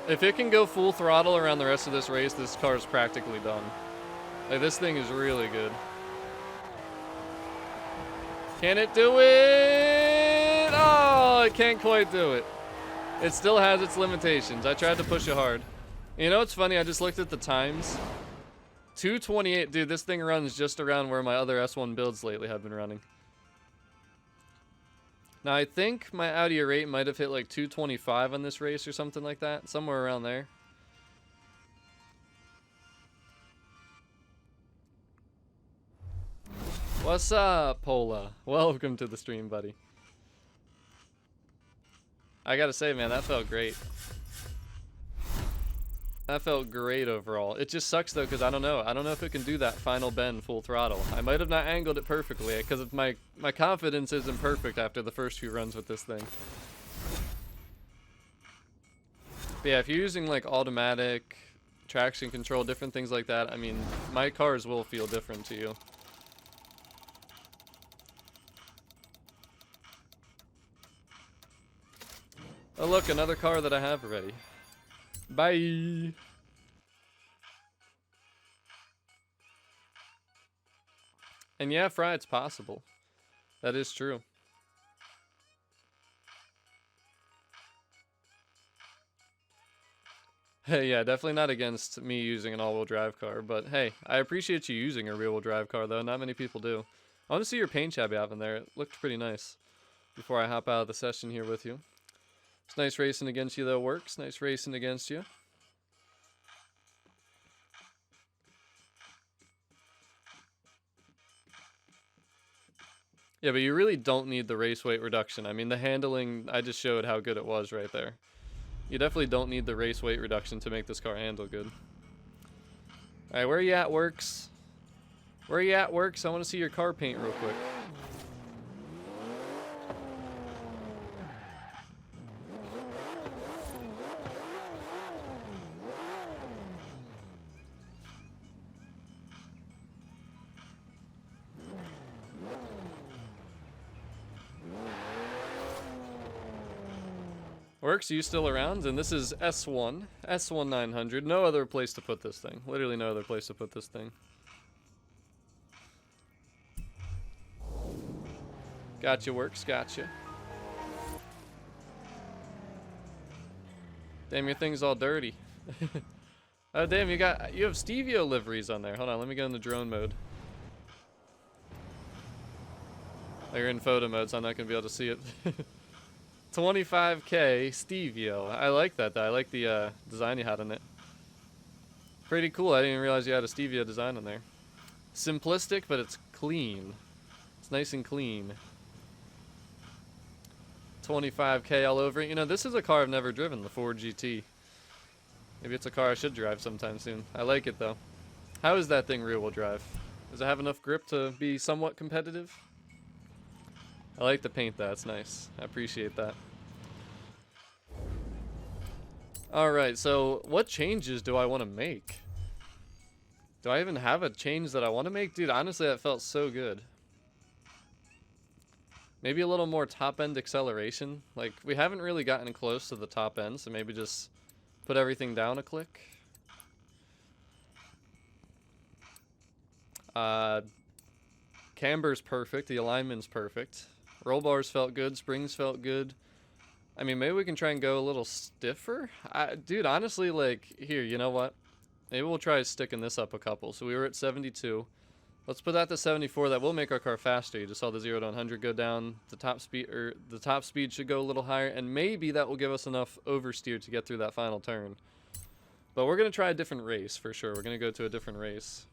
If it can go full throttle around the rest of this race, this car is practically done. Like, this thing is really good. Can it do it? Oh, it can't quite do it. It still has its limitations. I tried to push it hard. You know what's funny? I just looked at the times. 2:28. Dude, this thing runs just around where my other S1 builds lately have been running. Now, I think my Audi rate might have hit like 2:25 on this race or something like that. Somewhere around there. What's up, Pola? Welcome to the stream, buddy. I gotta say, man, that felt great. That felt great overall. It just sucks, though, because I don't know. I don't know if it can do that final bend full throttle. I might have not angled it perfectly, because my confidence isn't perfect after the first few runs with this thing. But yeah, if you're using like automatic, traction control, different things like that, I mean, my cars will feel different to you. Oh look, another car that I have already. Bye! And yeah, Fry, it's possible. That is true. Hey, yeah, definitely not against me using an all-wheel drive car, but hey, I appreciate you using a rear-wheel drive car, though. Not many people do. I want to see your paint job you have in there. It looked pretty nice before I hop out of the session here with you. It's nice racing against you, though. Works. Nice racing against you. Yeah, but you really don't need the race weight reduction. I mean, the handling, I just showed how good it was right there. You definitely don't need the race weight reduction to make this car handle good. Alright, where are you at, Works? Where are you at, Works? I want to see your car paint real quick. Works, are you still around? And this is S1, S1 900. No other place to put this thing. Literally no other place to put this thing. Gotcha, Works, gotcha. Damn, your thing's all dirty. Oh, damn, you have Stevio liveries on there. Hold on, let me go into drone mode. Oh, you're in photo mode, so I'm not going to be able to see it. 25K Stevio. I like that, though. I like the design you had on it. Pretty cool. I didn't even realize you had a Stevio design on there. Simplistic, but it's clean. It's nice and clean. 25K all over it. You know, this is a car I've never driven, the Ford GT. Maybe it's a car I should drive sometime soon. I like it, though. How is that thing rear-wheel drive? Does it have enough grip to be somewhat competitive? I like the paint, though. It's nice. I appreciate that. Alright, so what changes do I want to make? Do I even have a change that I want to make? Dude, honestly, that felt so good. Maybe a little more top-end acceleration. Like, we haven't really gotten close to the top end, so maybe just put everything down a click. Camber's perfect. The alignment's perfect. Roll bars felt good. Springs felt good. I mean, maybe we can try and go a little stiffer. Dude, honestly, like, here, you know what? Maybe we'll try sticking this up a couple. So we were at 72. Let's put that to 74. That will make our car faster. You just saw the 0 to 100 go down. The top speed should go a little higher, and maybe that will give us enough oversteer to get through that final turn. But we're gonna try a different race for sure. We're gonna go to a different race.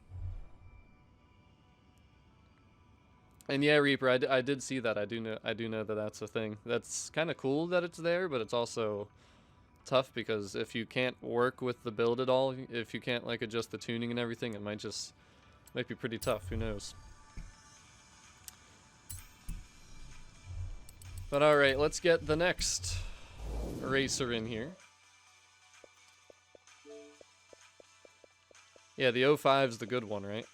And yeah, Reaper, I did see that. I do know that that's a thing. That's kind of cool that it's there, but it's also tough because if you can't work with the build at all, if you can't like adjust the tuning and everything, it might be pretty tough. Who knows? But all right, let's get the next racer in here. Yeah, the 05's the good one, right?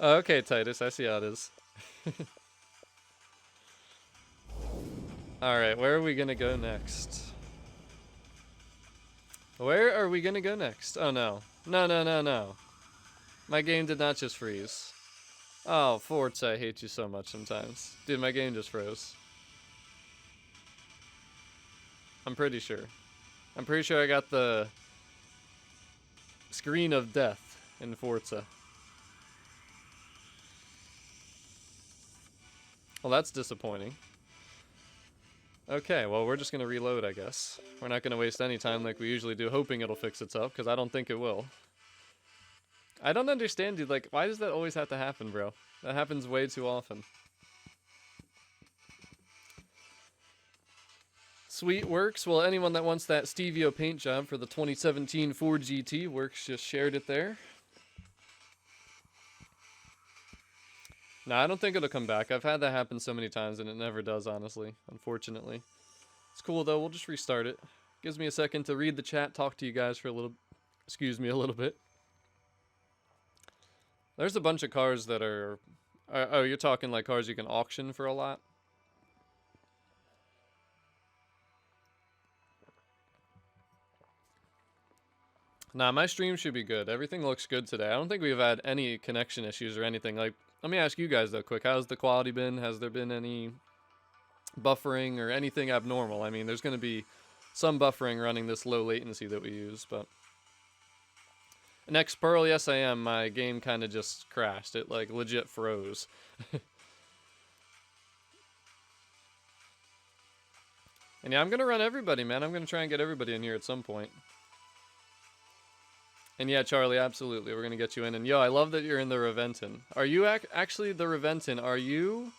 Oh, okay, Titus, I see how it is. Alright, where are we gonna go next? Where are we gonna go next? Oh no. No. My game did not just freeze. Oh, Forza, I hate you so much sometimes. Dude, my game just froze. I'm pretty sure. I'm pretty sure I got the screen of death in Forza. Well, that's disappointing. Okay, well, we're just gonna reload, I guess. We're not gonna waste any time like we usually do, hoping it'll fix itself, because I don't think it will. I don't understand, dude. Like, why does that always have to happen, bro? That happens way too often. Sweet, works. Well, anyone that wants that Stevio paint job for the 2017 Ford GT, works, just shared it there. No, I don't think it'll come back. I've had that happen so many times and it never does, honestly, unfortunately. It's cool though, we'll just restart it. Gives me a second to read the chat, talk to you guys for a little, a little bit. There's a bunch of cars that are, oh, you're talking like cars you can auction for a lot? Nah, my stream should be good. Everything looks good today. I don't think we've had any connection issues or anything. Like, let me ask you guys though quick, how's the quality been? Has there been any buffering or anything abnormal? I mean, there's going to be some buffering running this low latency that we use, but... Next Pearl, yes I am. My game kind of just crashed. It, like, legit froze. And yeah, I'm going to run everybody, man. I'm going to try and get everybody in here at some point. And yeah, Charlie, absolutely. We're going to get you in. And yo, I love that you're in the Reventon. Are you actually the Reventon? Are you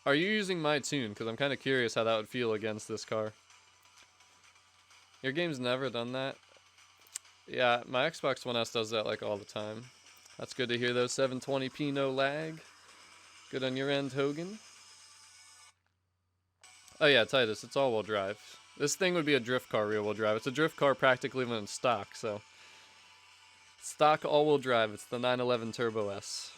using my tune? Because I'm kind of curious how that would feel against this car. Your game's never done that? Yeah, my Xbox One S does that like all the time. That's good to hear though. 720p, no lag. Good on your end, Hogan. Oh yeah, Titus, it's all-wheel drive. This thing would be a drift car rear-wheel drive. It's a drift car practically when it's stock, so. Stock all-wheel drive. It's the 911 Turbo S.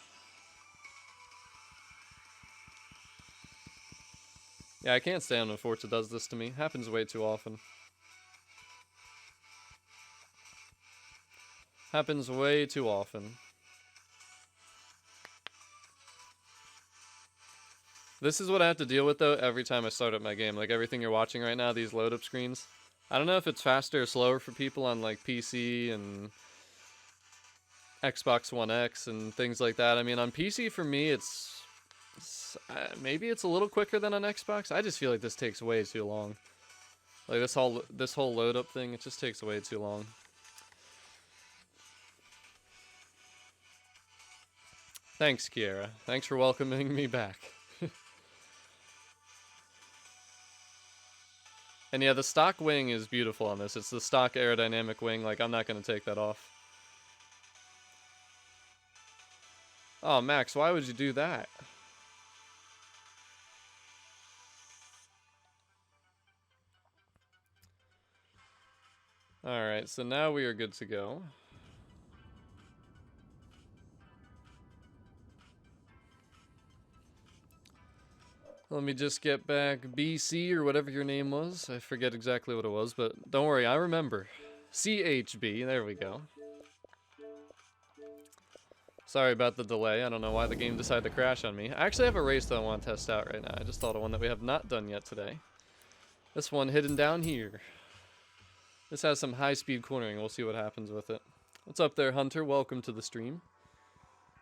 Yeah, I can't stand when Forza does this to me. Happens way too often. Happens way too often. This is what I have to deal with, though, every time I start up my game. Like, everything you're watching right now, these load-up screens. I don't know if it's faster or slower for people on, like, PC and Xbox One X and things like that. I mean, on PC, for me, it's maybe it's a little quicker than on Xbox. I just feel like this takes way too long. Like, this whole load-up thing, it just takes way too long. Thanks, Kiera. Thanks for welcoming me back. And yeah, the stock wing is beautiful on this. It's the stock aerodynamic wing. Like, I'm not going to take that off. Oh, Max, why would you do that? Alright, so now we are good to go. Let me just get back BC or whatever your name was. I forget exactly what it was, but don't worry, I remember. CHB, there we go. Sorry about the delay. I don't know why the game decided to crash on me. I actually have a race that I want to test out right now. I just thought of one that we have not done yet today. This one hidden down here. This has some high-speed cornering. We'll see what happens with it. What's up there, Hunter? Welcome to the stream.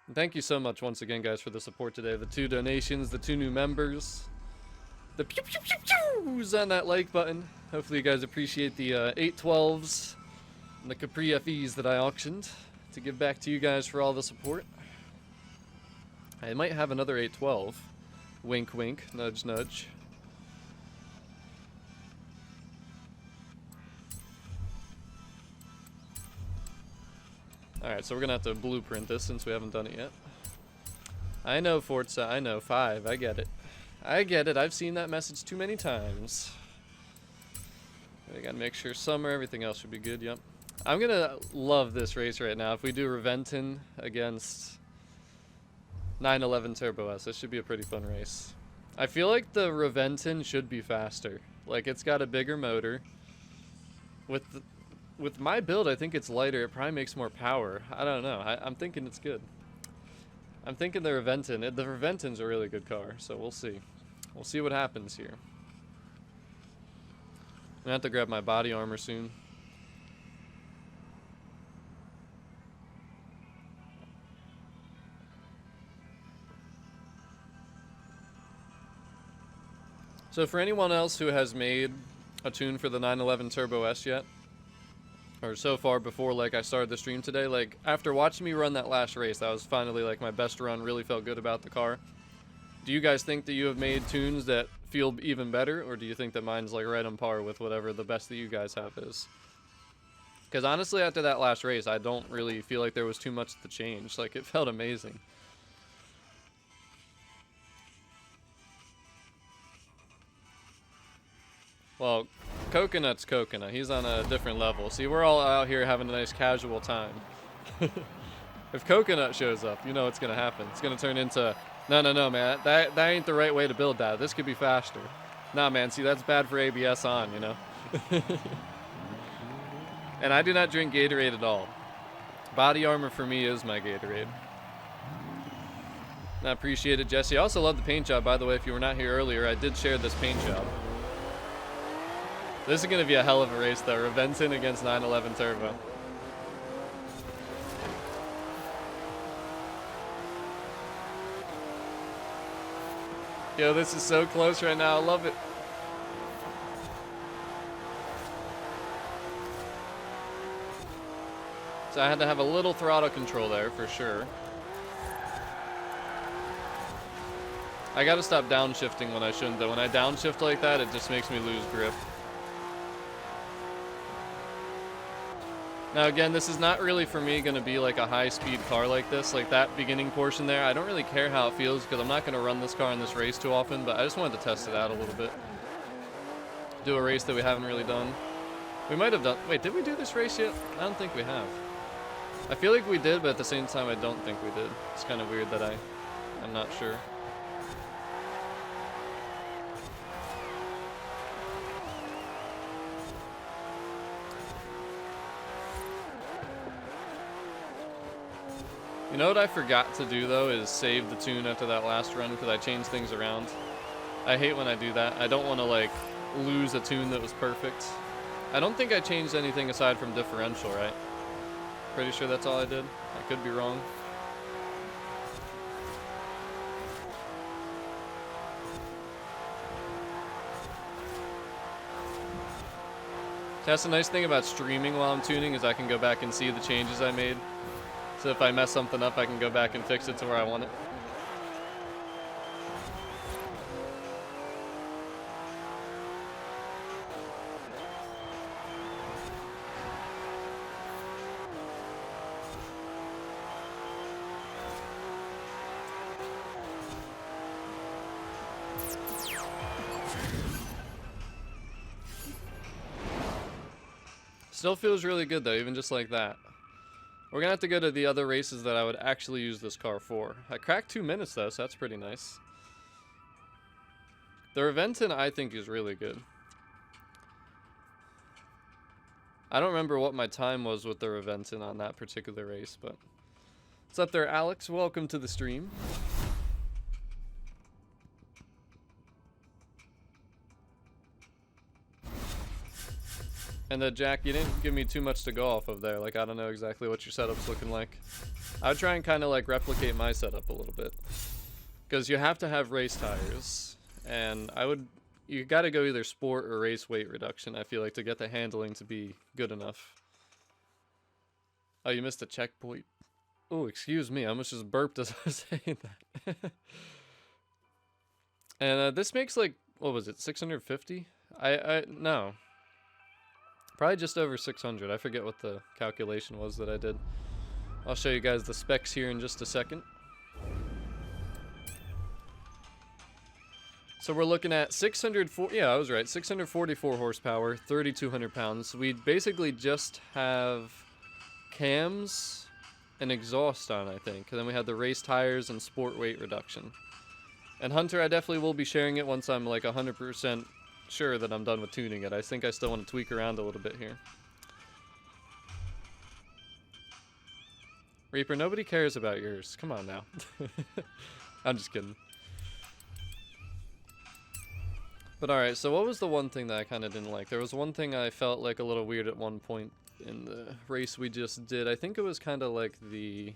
And thank you so much once again, guys, for the support today. The 2 donations, the 2 new members, the pew pew pew pews on that like button. Hopefully you guys appreciate the 812s and the Capri FEs that I auctioned to give back to you guys for all the support. I might have another 812. Wink, wink, nudge, nudge. Alright, so we're gonna have to blueprint this since we haven't done it yet. I know, Forza, I know, 5, I get it. I get it, I've seen that message too many times. I gotta make sure summer, everything else should be good, yep. I'm gonna love this race right now. If we do Reventon against 911 Turbo S, this should be a pretty fun race. I feel like the Reventon should be faster. Like, it's got a bigger motor. With my build, I think it's lighter. It probably makes more power. I don't know. I'm thinking it's good. I'm thinking the Reventon. The Reventon's a really good car, so we'll see. We'll see what happens here. I'm gonna have to grab my body armor soon. So for anyone else who has made a tune for the 911 Turbo S yet, or so far before like I started the stream today, like after watching me run that last race, that was finally like my best run, really felt good about the car. Do you guys think that you have made tunes that feel even better, or do you think that mine's like right on par with whatever the best that you guys have is? Because honestly, after that last race, I don't really feel like there was too much to change. Like, it felt amazing. Well, Coconut's Coconut. He's on a different level. See, we're all out here having a nice casual time. If Coconut shows up, you know what's going to happen. It's going to turn into, no, man. That ain't the right way to build that. This could be faster. Nah, man. See, that's bad for ABS on, you know? And I do not drink Gatorade at all. Body armor for me is my Gatorade. I appreciate it, Jesse. I also love the paint job, by the way. If you were not here earlier, I did share this paint job. This is going to be a hell of a race, though. Reventon against 911 Turbo. Yo, this is so close right now. I love it. So I had to have a little throttle control there for sure. I gotta stop downshifting when I shouldn't, though. When I downshift like that, it just makes me lose grip. Now again, this is not really for me gonna be like a high-speed car like this. Like that beginning portion there, I don't really care how it feels because I'm not gonna run this car in this race too often, but I just wanted to test it out a little bit. Do a race that we haven't really done. We might have done, wait, did we do this race yet? I don't think we have. I feel like we did, but at the same time, I don't think we did. It's kind of weird that I'm not sure. You know what I forgot to do, though, is save the tune after that last run, because I changed things around. I hate when I do that. I don't want to, like, lose a tune that was perfect. I don't think I changed anything aside from differential, right? Pretty sure that's all I did. I could be wrong. That's the nice thing about streaming while I'm tuning is I can go back and see the changes I made. So if I mess something up, I can go back and fix it to where I want it. Still feels really good though, even just like that. We're gonna have to go to the other races that I would actually use this car for. I cracked 2 minutes though, so that's pretty nice. The Reventon I think is really good. I don't remember what my time was with the Reventon on that particular race, but what's up there, Alex? Welcome to the stream. And Jack, you didn't give me too much to go off of there. Like, I don't know exactly what your setup's looking like. I would try and kind of like replicate my setup a little bit. Because you have to have race tires. And you got to go either sport or race weight reduction, I feel like, to get the handling to be good enough. Oh, you missed a checkpoint. Oh, excuse me. I almost just burped as I was saying that. And this makes like, what was it, 650? No. Probably just over 600. I forget what the calculation was that I did. I'll show you guys the specs here in just a second. So we're looking at 644 horsepower, 3,200 pounds. We basically just have cams and exhaust on, I think. And then we have the race tires and sport weight reduction. And Hunter, I definitely will be sharing it once I'm like 100% sure that I'm done with tuning it. I think I still want to tweak around a little bit here. Reaper, nobody cares about yours. Come on now. I'm just kidding. But alright, so what was the one thing that I kind of didn't like? There was one thing I felt like a little weird at one point in the race we just did. I think it was kind of like the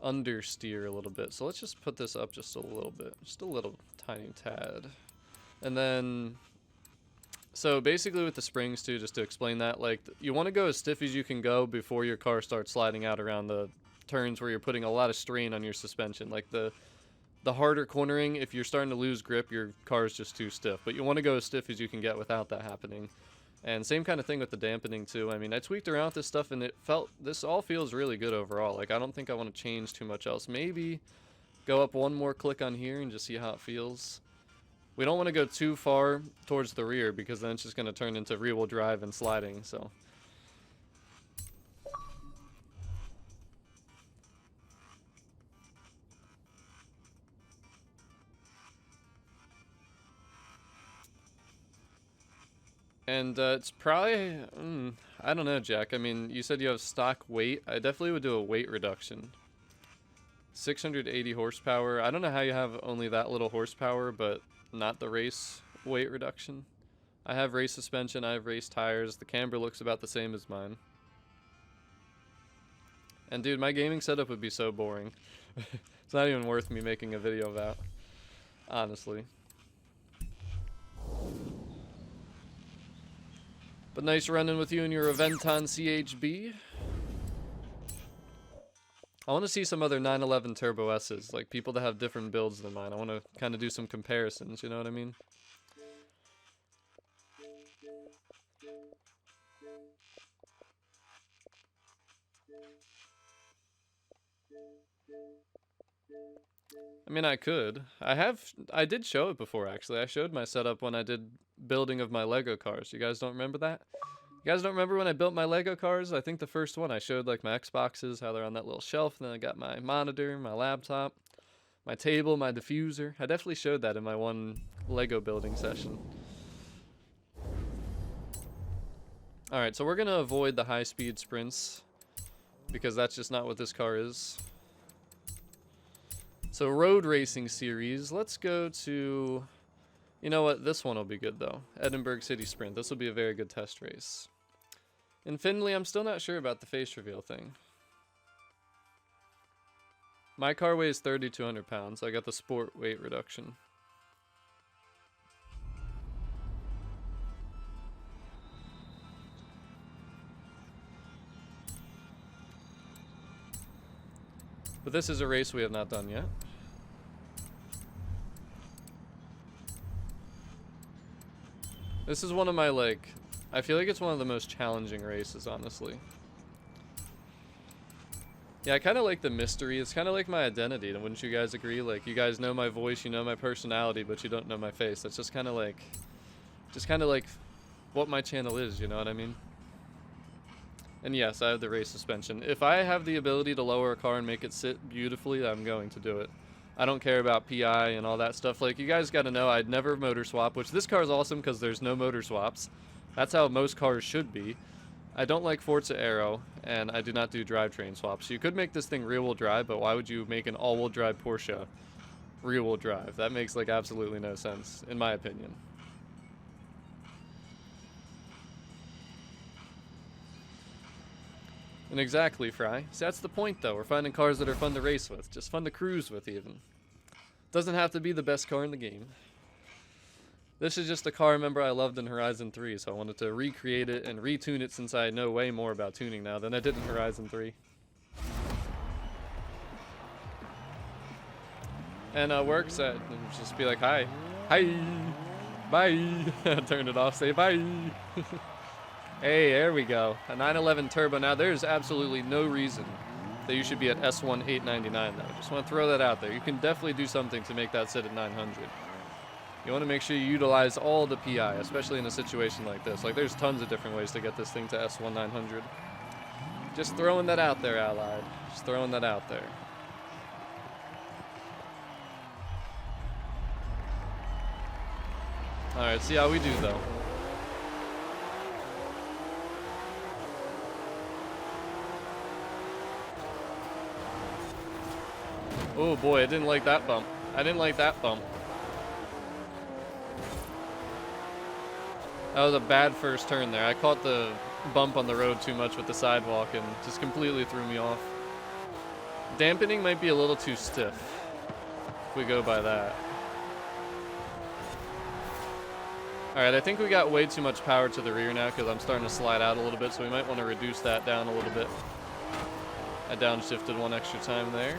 understeer a little bit. So let's just put this up just a little bit. Just a little tiny tad. And then, so basically with the springs too, just to explain that, like you want to go as stiff as you can go before your car starts sliding out around the turns where you're putting a lot of strain on your suspension. Like the the harder cornering, if you're starting to lose grip, your car is just too stiff. But you want to go as stiff as you can get without that happening. And same kind of thing with the dampening too. I mean, I tweaked around with this stuff and this all feels really good overall. Like, I don't think I want to change too much else. Maybe go up one more click on here and just see how it feels. We don't want to go too far towards the rear because then it's just going to turn into rear-wheel drive and sliding, so. And it's probably, I don't know, Jack. I mean, you said you have stock weight. I definitely would do a weight reduction. 680 horsepower. I don't know how you have only that little horsepower, but not the race weight reduction. I have race suspension. I have race tires. The camber looks about the same as mine. And dude, my gaming setup would be so boring. It's not even worth me making a video about, honestly. But nice running with you in your Aventon CHB. I want to see some other 911 Turbo S's, like people that have different builds than mine. I want to kind of do some comparisons, you know what I mean? I mean, I could. I did show it before, actually. I showed my setup when I did building of my Lego cars. You guys don't remember that? You guys don't remember when I built my Lego cars? I think the first one I showed like my Xboxes, how they're on that little shelf, and then I got my monitor, my laptop, my table, my diffuser. I definitely showed that in my one Lego building session. Alright, so we're going to avoid the high-speed sprints because that's just not what this car is. So road racing series, let's go to, you know what, this one will be good though. Edinburgh City Sprint, this will be a very good test race. In Finley, I'm still not sure about the face reveal thing. My car weighs 3,200 pounds, I got the sport weight reduction. But this is a race we have not done yet. This is one of my, like, I feel like it's one of the most challenging races, honestly. Yeah, I kind of like the mystery. It's kind of like my identity, wouldn't you guys agree? Like, you guys know my voice, you know my personality, but you don't know my face. That's just kind of like what my channel is, you know what I mean? And yes, I have the race suspension. If I have the ability to lower a car and make it sit beautifully, I'm going to do it. I don't care about PI and all that stuff. Like, you guys got to know I'd never motor swap, which this car is awesome because there's no motor swaps. That's how most cars should be. I don't like Forza Aero, and I do not do drivetrain swaps. You could make this thing rear-wheel drive, but why would you make an all-wheel drive Porsche rear-wheel drive? That makes, like, absolutely no sense, in my opinion. And exactly, Fry. So that's the point, though. We're finding cars that are fun to race with. Just fun to cruise with, even. Doesn't have to be the best car in the game. This is just a car, remember, I loved in Horizon 3, so I wanted to recreate it and retune it since I know way more about tuning now than I did in Horizon 3. And works at, just be like, hi. Hi. Bye. Turn it off, say bye. Hey, there we go. A 911 Turbo. Now, there's absolutely no reason that you should be at S1 899, though. Just want to throw that out there. You can definitely do something to make that sit at 900. You want to make sure you utilize all the PI, especially in a situation like this. Like, there's tons of different ways to get this thing to S1 900. Just throwing that out there, Allied. Just throwing that out there. Alright, see how we do, though. Oh boy, I didn't like that bump. I didn't like that bump. That was a bad first turn there. I caught the bump on the road too much with the sidewalk and just completely threw me off. Dampening might be a little too stiff if we go by that. Alright, I think we got way too much power to the rear now because I'm starting to slide out a little bit, so we might want to reduce that down a little bit. I downshifted one extra time there.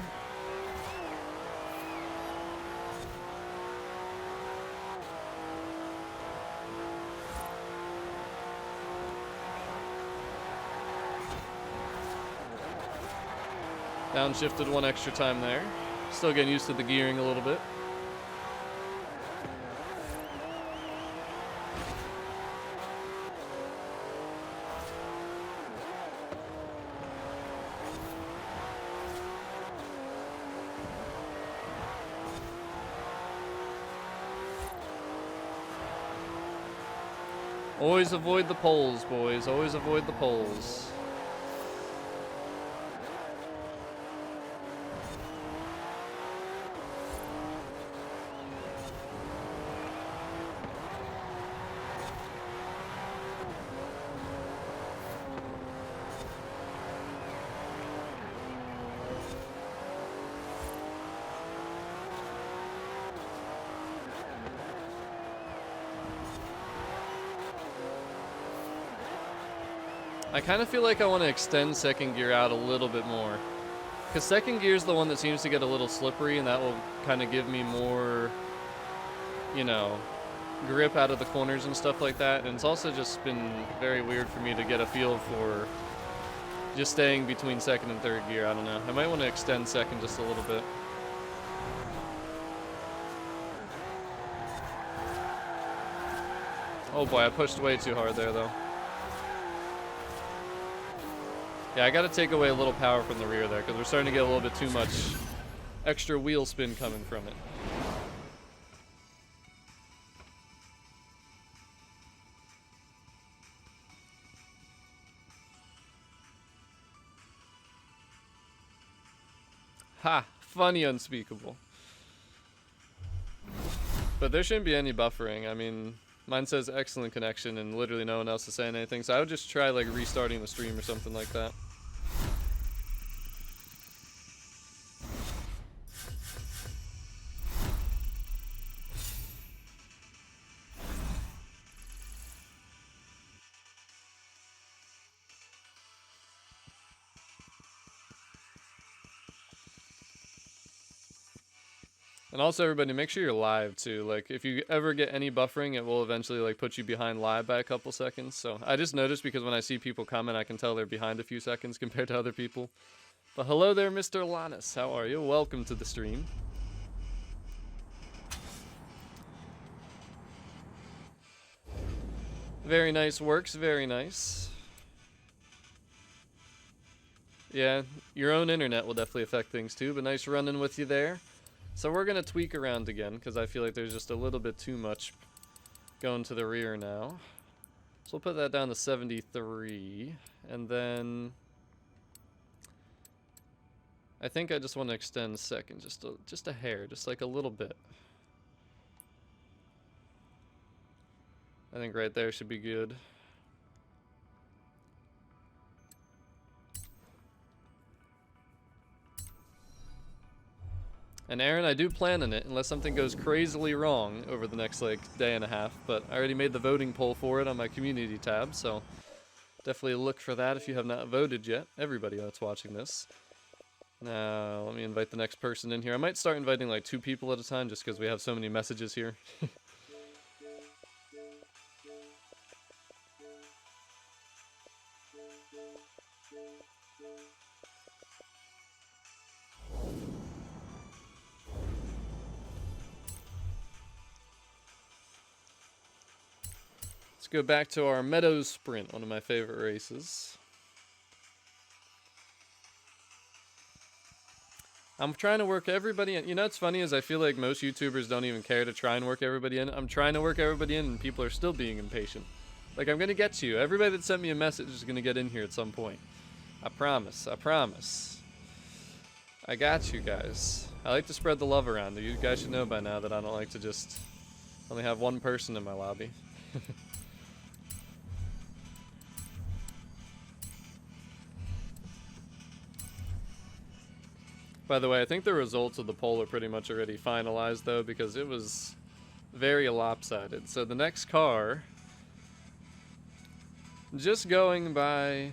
Downshifted one extra time there. Still getting used to the gearing a little bit. Always avoid the poles, boys. Always avoid the poles. I kind of feel like I want to extend second gear out a little bit more. Because second gear is the one that seems to get a little slippery, and that will kind of give me more, you know, grip out of the corners and stuff like that. And it's also just been very weird for me to get a feel for just staying between second and third gear. I don't know. I might want to extend second just a little bit. Oh boy, I pushed way too hard there though. Yeah, I gotta take away a little power from the rear there, because we're starting to get a little bit too much extra wheel spin coming from it. Ha! Funny unspeakable. But there shouldn't be any buffering. I mean, mine says excellent connection and literally no one else is saying anything, so I would just try like restarting the stream or something like that. And also, everybody, make sure you're live too. Like, if you ever get any buffering, it will eventually like put you behind live by a couple seconds. So I just noticed, because when I see people comment, I can tell they're behind a few seconds compared to other people. But hello there, Mr. Lannis. How are you? Welcome to the stream. Very nice works. Very nice. Yeah, your own internet will definitely affect things too. But nice running with you there. So we're going to tweak around again, because I feel like there's just a little bit too much going to the rear now. So we'll put that down to 73. And then I think I just want to extend second just a hair, just like a little bit. I think right there should be good. And Aaron, I do plan on it, unless something goes crazily wrong over the next, like, day and a half. But I already made the voting poll for it on my community tab, so definitely look for that if you have not voted yet. Everybody that's watching this. Now, let me invite the next person in here. I might start inviting, like, 2 people at a time, just because we have so many messages here. Go back to our Meadows Sprint, one of my favorite races. I'm trying to work everybody in. You know what's funny is I feel like most YouTubers don't even care to try and work everybody in. I'm trying to work everybody in and people are still being impatient. Like, I'm gonna get you. Everybody that sent me a message is gonna get in here at some point. I promise. I promise. I got you guys. I like to spread the love around. You guys should know by now that I don't like to just only have one person in my lobby. By the way, I think the results of the poll are pretty much already finalized, though, because it was very lopsided. So the next car, just going by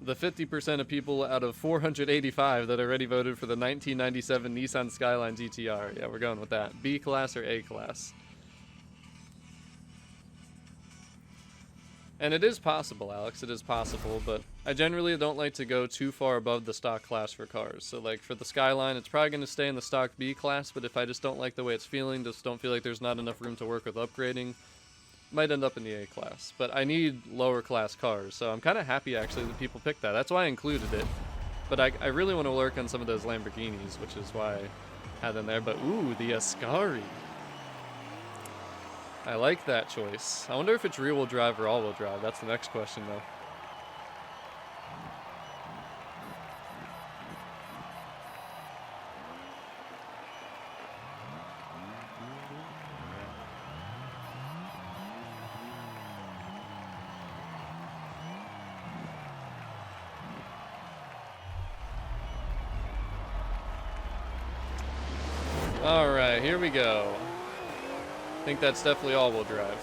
the 50% of people out of 485 that already voted for the 1997 Nissan Skyline GTR. Yeah, we're going with that. B class or A class. And it is possible, Alex, it is possible, but I generally don't like to go too far above the stock class for cars. So like for the Skyline, it's probably going to stay in the stock B class, but if I just don't like the way it's feeling, just don't feel like there's not enough room to work with upgrading, might end up in the A class. But I need lower class cars, so I'm kind of happy actually that people picked that. That's why I included it. But I really want to work on some of those Lamborghinis, which is why I had them there. But ooh, the Ascari. I like that choice. I wonder if it's rear-wheel drive or all-wheel drive. That's the next question, though. All right, here we go. I think that's definitely all-wheel drive.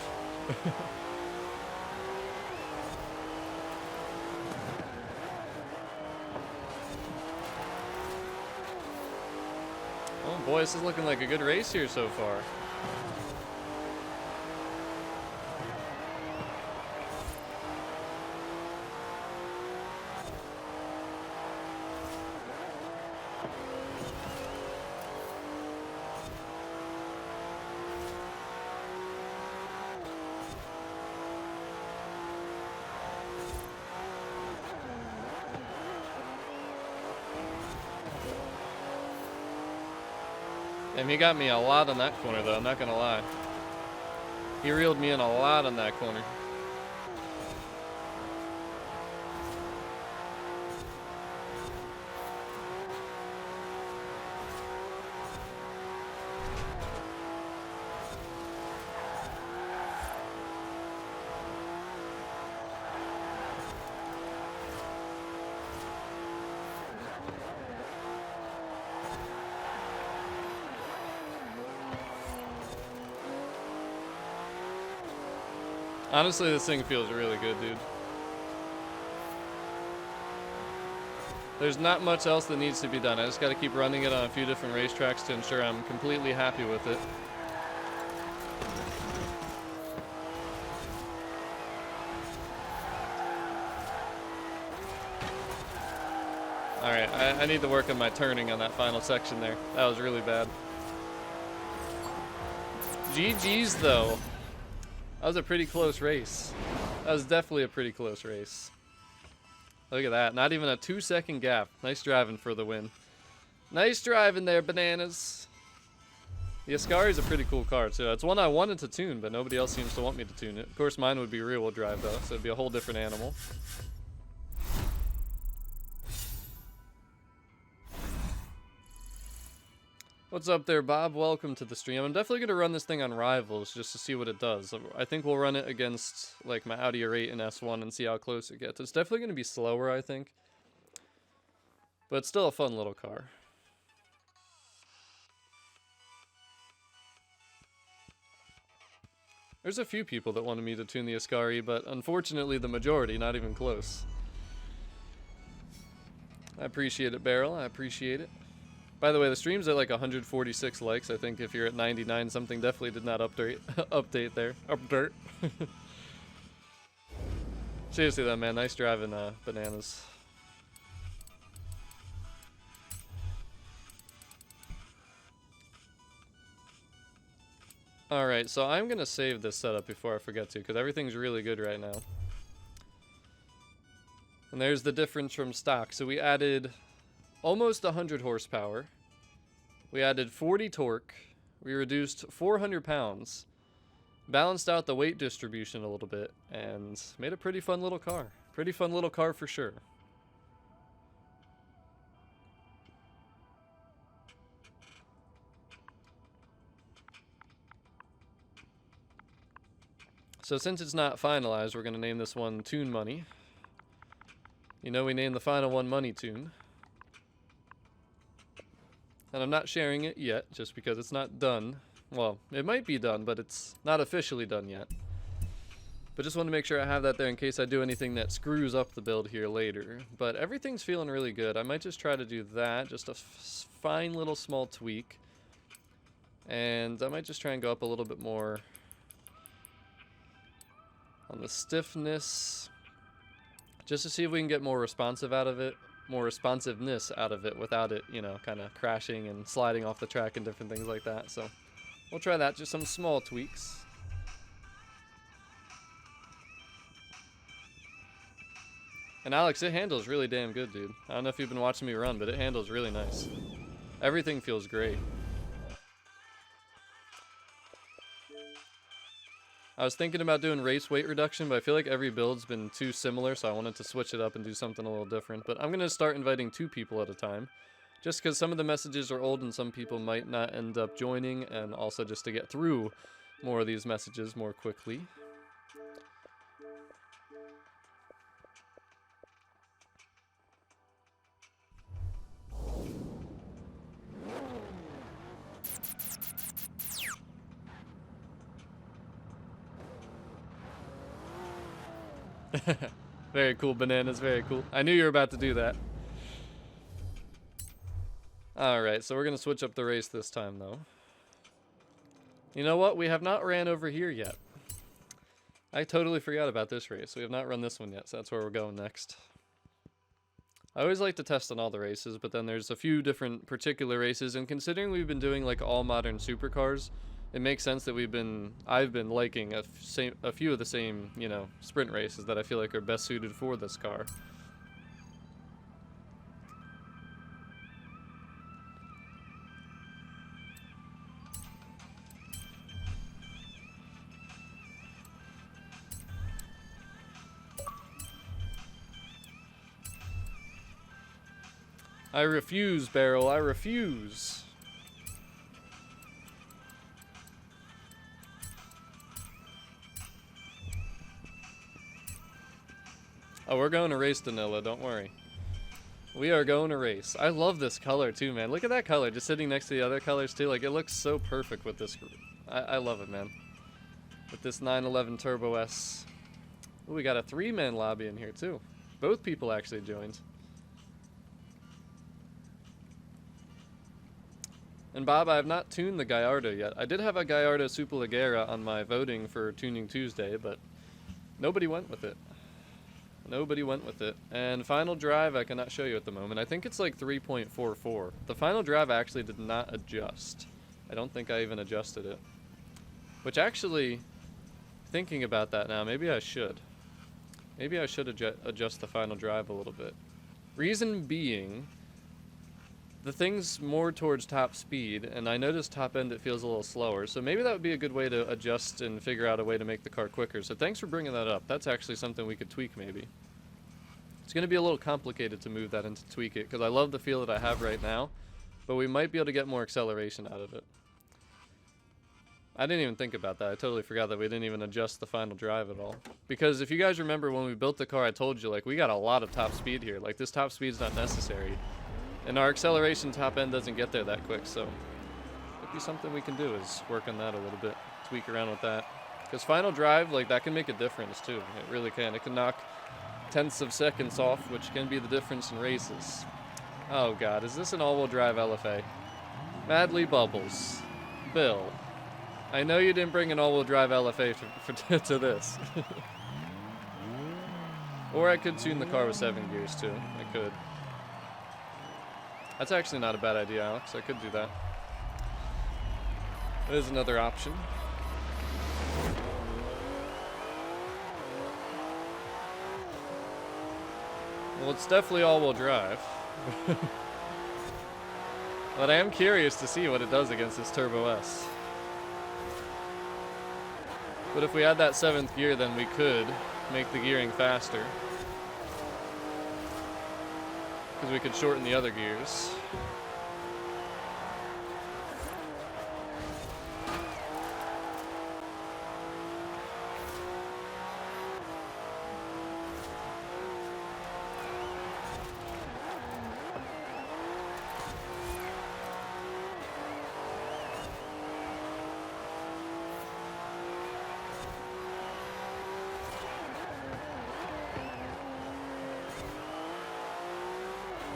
Oh boy, this is looking like a good race here so far. And he got me a lot on that corner, though, I'm not gonna lie. He reeled me in a lot on that corner. Honestly, this thing feels really good, dude. There's not much else that needs to be done. I just gotta keep running it on a few different racetracks to ensure I'm completely happy with it. Alright, I need to work on my turning on that final section there. That was really bad. GG's, though. That was a pretty close race. That was definitely a pretty close race. Look at that. Not even a 2-second gap. Nice driving for the win. Nice driving there, Bananas. The Ascari is a pretty cool car, too. It's one I wanted to tune, but nobody else seems to want me to tune it. Of course, mine would be rear-wheel drive, though, so it'd be a whole different animal. What's up there, Bob? Welcome to the stream. I'm definitely going to run this thing on Rivals just to see what it does. I think we'll run it against like my Audi R8 and S1 and see how close it gets. It's definitely going to be slower, I think. But it's still a fun little car. There's a few people that wanted me to tune the Ascari, but unfortunately the majority, not even close. I appreciate it, Beryl. I appreciate it. By the way, the stream's at like 146 likes. I think if you're at 99, something definitely did not update there. Update. Seriously though, man, nice driving, Bananas. Alright, so I'm gonna save this setup before I forget to, because everything's really good right now. And there's the difference from stock. So we added almost 100 horsepower. We added 40 torque. We reduced 400 pounds. Balanced out the weight distribution a little bit. And made a pretty fun little car. Pretty fun little car for sure. So since it's not finalized, we're going to name this one Tune Money. You know we named the final one Money Tune. And I'm not sharing it yet, just because it's not done. Well, it might be done, but it's not officially done yet. But just want to make sure I have that there in case I do anything that screws up the build here later. But everything's feeling really good. I might just try to do that, just a fine little small tweak. And I might just try and go up a little bit more. on the stiffness, just to see if we can get more responsive out of it, more responsiveness out of it without it, you know, kind of crashing and sliding off the track and different things like that. So we'll try that, just some small tweaks. And Alex, it handles really damn good, dude. I don't know if you've been watching me run, but it handles really nice. Everything feels great. I was thinking about doing race weight reduction, but I feel like every build's been too similar, so I wanted to switch it up and do something a little different. But I'm going to start inviting 2 people at a time, just because some of the messages are old and some people might not end up joining, and also just to get through more of these messages more quickly. Very cool, Bananas, very cool. I knew you were about to do that. Alright, so we're going to switch up the race this time, though. You know what? We have not ran over here yet. I totally forgot about this race. We have not run this one yet, so that's where we're going next. I always like to test on all the races, but then there's a few different particular races, and considering we've been doing like all modern supercars, it makes sense that I've been liking a few of the same, you know, sprint races that I feel like are best suited for this car. I refuse, Barrel, I refuse. Oh, we're going to race, Danilo, don't worry. We are going to race. I love this color too, man. Look at that color, just sitting next to the other colors too. Like, it looks so perfect with this. I love it, man. With this 911 Turbo S. Ooh, we got a 3-man lobby in here too. Both people actually joined. And Bob, I have not tuned the Gallardo yet. I did have a Gallardo Superleggera on my voting for Tuning Tuesday, but nobody went with it. Nobody went with it. And final drive I cannot show you at the moment. I think it's like 3.44. The final drive actually did not adjust. I don't think I even adjusted it. Which actually, thinking about that now, maybe I should. Maybe I should adjust the final drive a little bit. Reason being, the thing's more towards top speed, and I noticed top end it feels a little slower, so maybe that would be a good way to adjust and figure out a way to make the car quicker. So thanks for bringing that up. That's actually something we could tweak maybe. It's going to be a little complicated to move that and to tweak it, because I love the feel that I have right now, but we might be able to get more acceleration out of it. I didn't even think about that. I totally forgot that we didn't even adjust the final drive at all. Because if you guys remember when we built the car, I told you, like, we got a lot of top speed here. Like, this top speed's not necessary. And our acceleration top end doesn't get there that quick, so maybe something we can do is work on that a little bit, tweak around with that. Because final drive, like, that can make a difference too. It really can. It can knock tenths of seconds off, which can be the difference in races. Oh god, is this an all-wheel drive LFA? Madly Bubbles. Bill, I know you didn't bring an all-wheel drive LFA to this. Or I could tune the car with 7 gears too. I could. That's actually not a bad idea, Alex. I could do that. That is another option. Well, it's definitely all-wheel drive. But I am curious to see what it does against this Turbo S. But if we add that 7th gear, then we could make the gearing faster. Because we could shorten the other gears.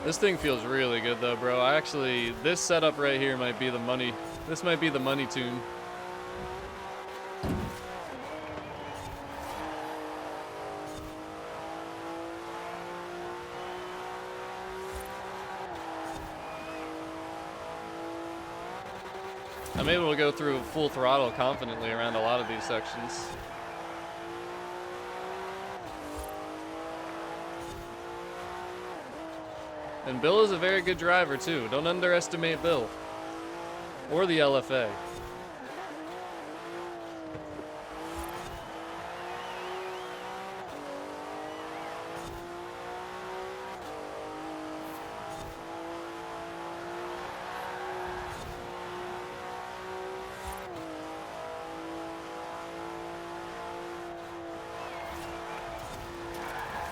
This thing feels really good though, bro. This setup right here might be the money. This might be the money tune. I'm able to go through full throttle confidently around a lot of these sections. And Bill is a very good driver too. Don't underestimate Bill. Or the LFA.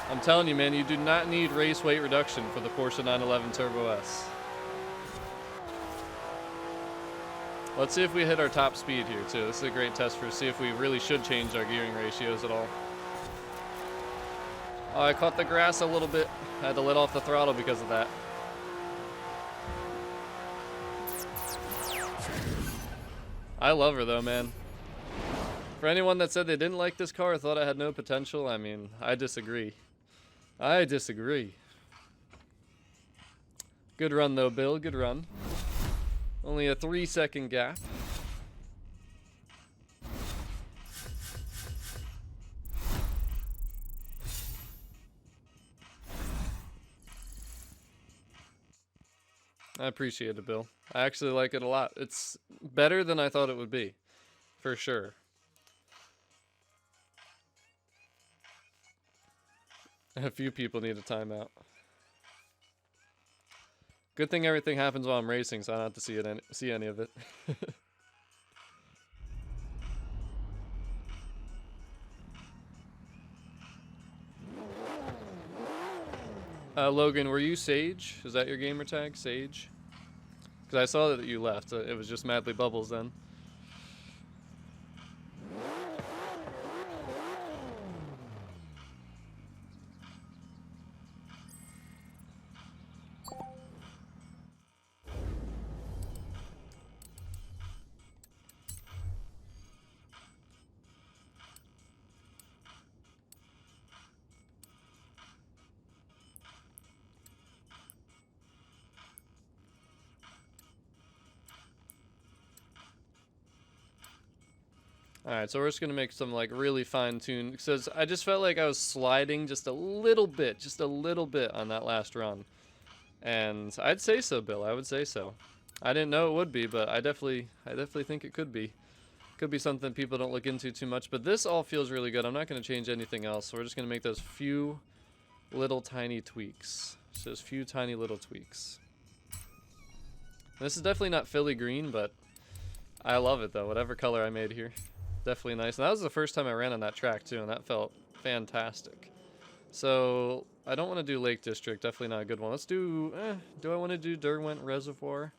I'm telling you, man, you do not need race weight reduction for the Porsche 911 Turbo S. Let's see if we hit our top speed here, too. This is a great test for see if we really should change our gearing ratios at all. Oh, I caught the grass a little bit. I had to let off the throttle because of that. I love her, though, man. For anyone that said they didn't like this car or thought it had no potential, I mean, I disagree. I disagree. Good run, though, Bill. Good run. Only a 3-second gap. I appreciate it, Bill. I actually like it a lot. It's better than I thought it would be. For sure. A few people need a timeout. Good thing everything happens while I'm racing, so I don't have to see any of it. Logan, were you Sage? Is that your gamer tag, Sage? Because I saw that you left. It was just Madly Bubbles then. Alright, so we're just gonna make some like really fine tune because I just felt like I was sliding just a little bit on that last run. And I'd say so, Bill, I would say so. I didn't know it would be, but I definitely think it could be. Could be something people don't look into too much, but this all feels really good. I'm not gonna change anything else, so we're just gonna make those few little tiny tweaks. Just those few tiny little tweaks. This is definitely not Philly green, but I love it though, whatever color I made here. Definitely nice. And that was the first time I ran on that track too, and that felt fantastic. So I don't want to do Lake District. Definitely not a good one. Let's do. Do I want to do Derwent Reservoir?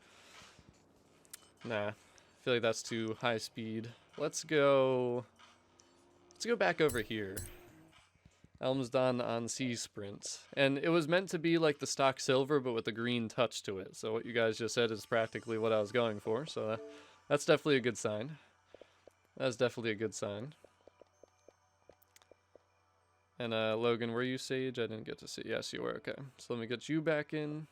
Nah, I feel like that's too high speed. Let's go. Let's go back over here. Elmsdon on Sea Sprint, and it was meant to be like the stock silver, but with a green touch to it. So what you guys just said is practically what I was going for. So that's definitely a good sign. That's definitely a good sign. And Logan, were you Sage? I didn't get to see. Yes, you were. Okay. So let me get you back in.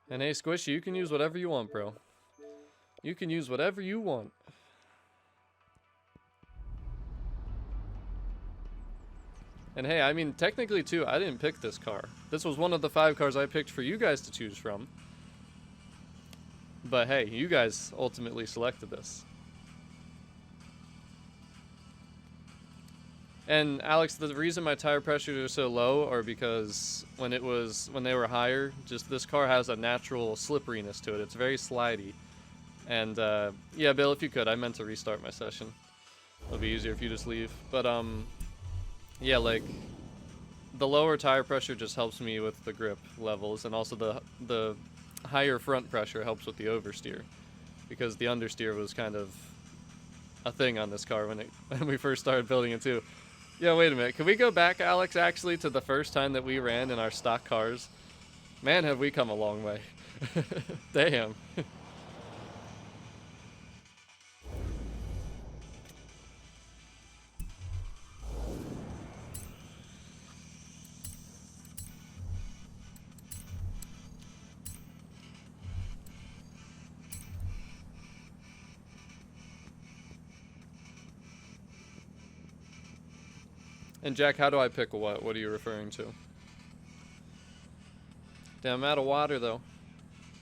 And hey, Squishy, you can use whatever you want, bro. You can use whatever you want. And hey, I mean, technically too, I didn't pick this car. This was one of the 5 cars I picked for you guys to choose from. But hey, you guys ultimately selected this. And Alex, the reason my tire pressures are so low are because when they were higher, just this car has a natural slipperiness to it. It's very slidey. And yeah, Bill, if you could, I meant to restart my session. It'll be easier if you just leave. But yeah, like the lower tire pressure just helps me with the grip levels, and also the higher front pressure helps with the oversteer, because the understeer was kind of a thing on this car when we first started building it too. Yeah, wait a minute. Can we go back, Alex, actually, to the first time that we ran in our stock cars? Man, have we come a long way. Damn. And Jack, how do I pick what? What are you referring to? Damn, I'm out of water though.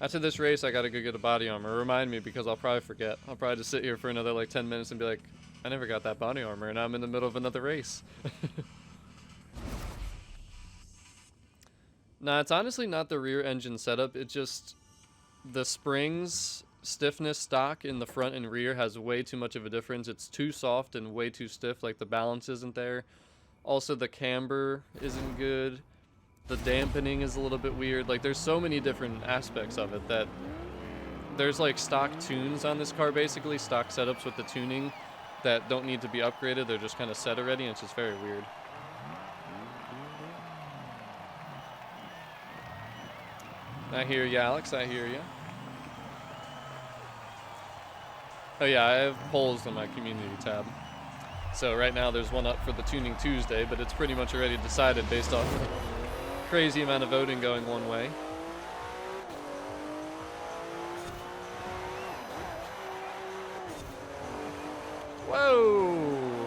After this race, I gotta go get a body armor. Remind me, because I'll probably forget. I'll probably just sit here for another like 10 minutes and be like, I never got that body armor, and I'm in the middle of another race. Nah, it's honestly not the rear engine setup. It's just the springs stiffness stock in the front and rear has way too much of a difference. It's too soft and way too stiff. Like the balance isn't there. Also, the camber isn't good. The dampening is a little bit weird. Like, there's so many different aspects of it that there's like stock tunes on this car, basically stock setups with the tuning that don't need to be upgraded. They're just kind of set already, and it's just very weird. I hear you, Alex. I hear you. Oh yeah, I have polls on my community tab. So right now there's one up for the Tuning Tuesday, but it's pretty much already decided based off crazy amount of voting going one way. Whoa!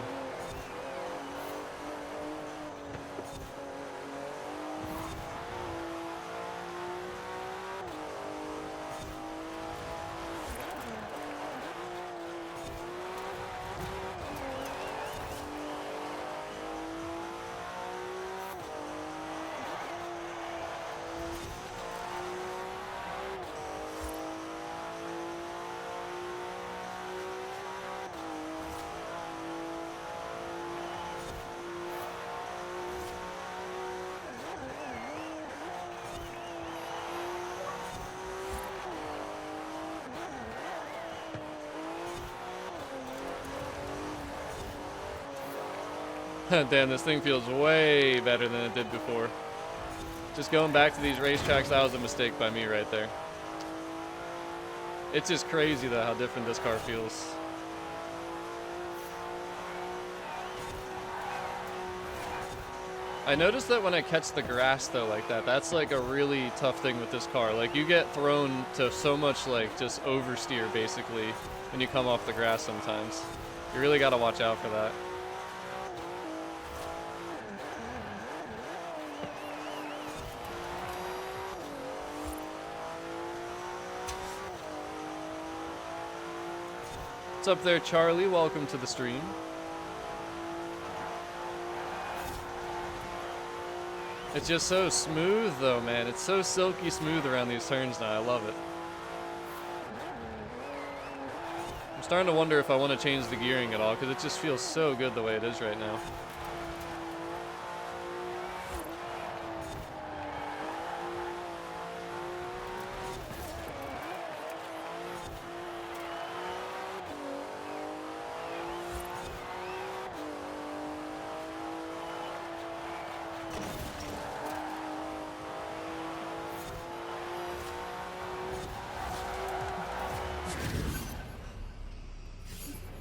Damn, this thing feels way better than it did before. Just going back to these racetracks, that was a mistake by me right there. It's just crazy though how different this car feels. I noticed that when I catch the grass though like that, that's like a really tough thing with this car. Like you get thrown to so much like just oversteer basically when you come off the grass sometimes. You really gotta watch out for that. What's up there, Charlie? Welcome to the stream. It's just so smooth though, man. It's so silky smooth around these turns now. I love it. I'm starting to wonder if I want to change the gearing at all, because it just feels so good the way it is right now.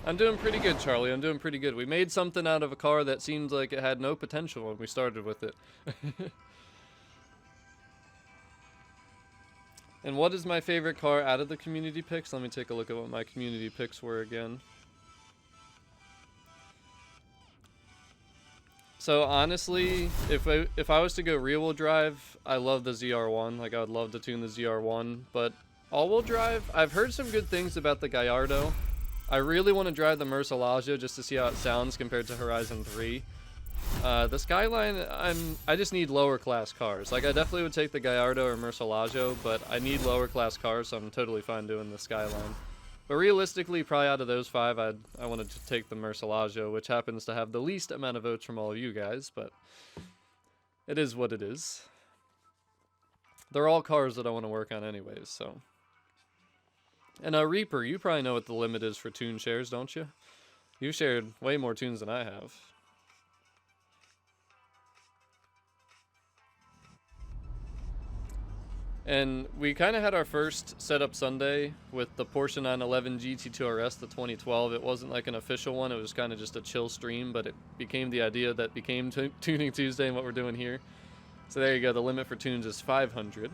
I'm doing pretty good, Charlie. I'm doing pretty good. We made something out of a car that seemed like it had no potential when we started with it. And what is my favorite car out of the community picks? Let me take a look at what my community picks were again. So honestly, if I was to go rear-wheel drive, I love the ZR1. Like I would love to tune the ZR1, but all-wheel drive, I've heard some good things about the Gallardo. I really want to drive the Murcielago just to see how it sounds compared to Horizon 3. The Skyline, I just need lower class cars. Like I definitely would take the Gallardo or Murcielago, but I need lower class cars, so I'm totally fine doing the Skyline. But realistically, probably out of those five, I wanted to take the Murcielago, which happens to have the least amount of votes from all of you guys, but it is what it is. They're all cars that I want to work on anyways, so. And Reaper, you probably know what the limit is for tune shares, don't you? You've shared way more tunes than I have. And we kind of had our first setup Sunday with the Porsche 911 GT2 RS, the 2012. It wasn't like an official one, it was kind of just a chill stream, but it became the idea that became Tuning Tuesday and what we're doing here. So there you go, the limit for tunes is 500.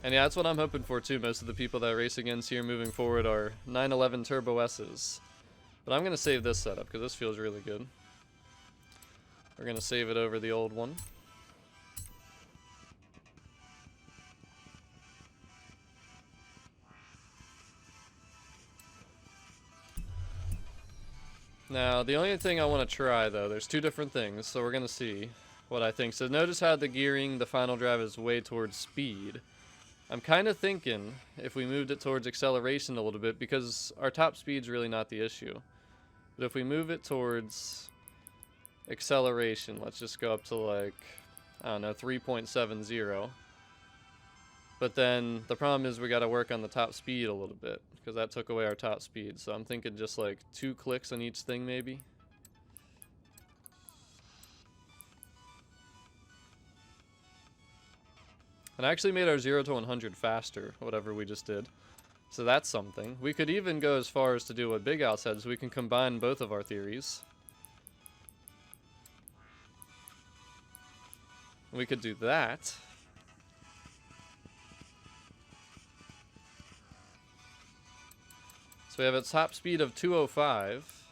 And yeah, that's what I'm hoping for too. Most of the people that I race against here moving forward are 911 Turbo S's. But I'm going to save this setup because this feels really good. We're going to save it over the old one. Now, the only thing I want to try, though, there's two different things, so we're going to see what I think. So notice how the gearing, the final drive is way towards speed. I'm kind of thinking if we moved it towards acceleration a little bit, because our top speed's really not the issue. But if we move it towards acceleration, let's just go up to like, I don't know, 3.70. But then the problem is we got to work on the top speed a little bit, because that took away our top speed. So I'm thinking just like 2 clicks on each thing maybe. And I actually made our 0 to 100 faster, whatever we just did. So that's something. We could even go as far as to do what Big Al said, so we can combine both of our theories. We could do that. So we have a top speed of 205.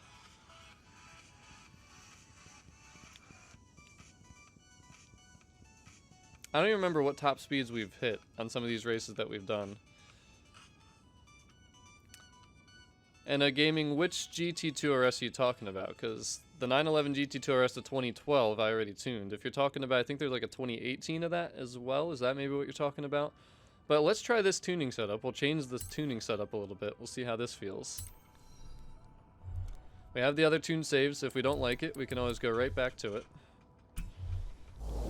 I don't even remember what top speeds we've hit on some of these races that we've done. And gaming, which GT2 RS are you talking about? Because the 911 GT2 RS to 2012 I already tuned. If you're talking about, I think there's like a 2018 of that as well. Is that maybe what you're talking about? But let's try this tuning setup. We'll change this tuning setup a little bit. We'll see how this feels. We have the other tune saves. If we don't like it, we can always go right back to it.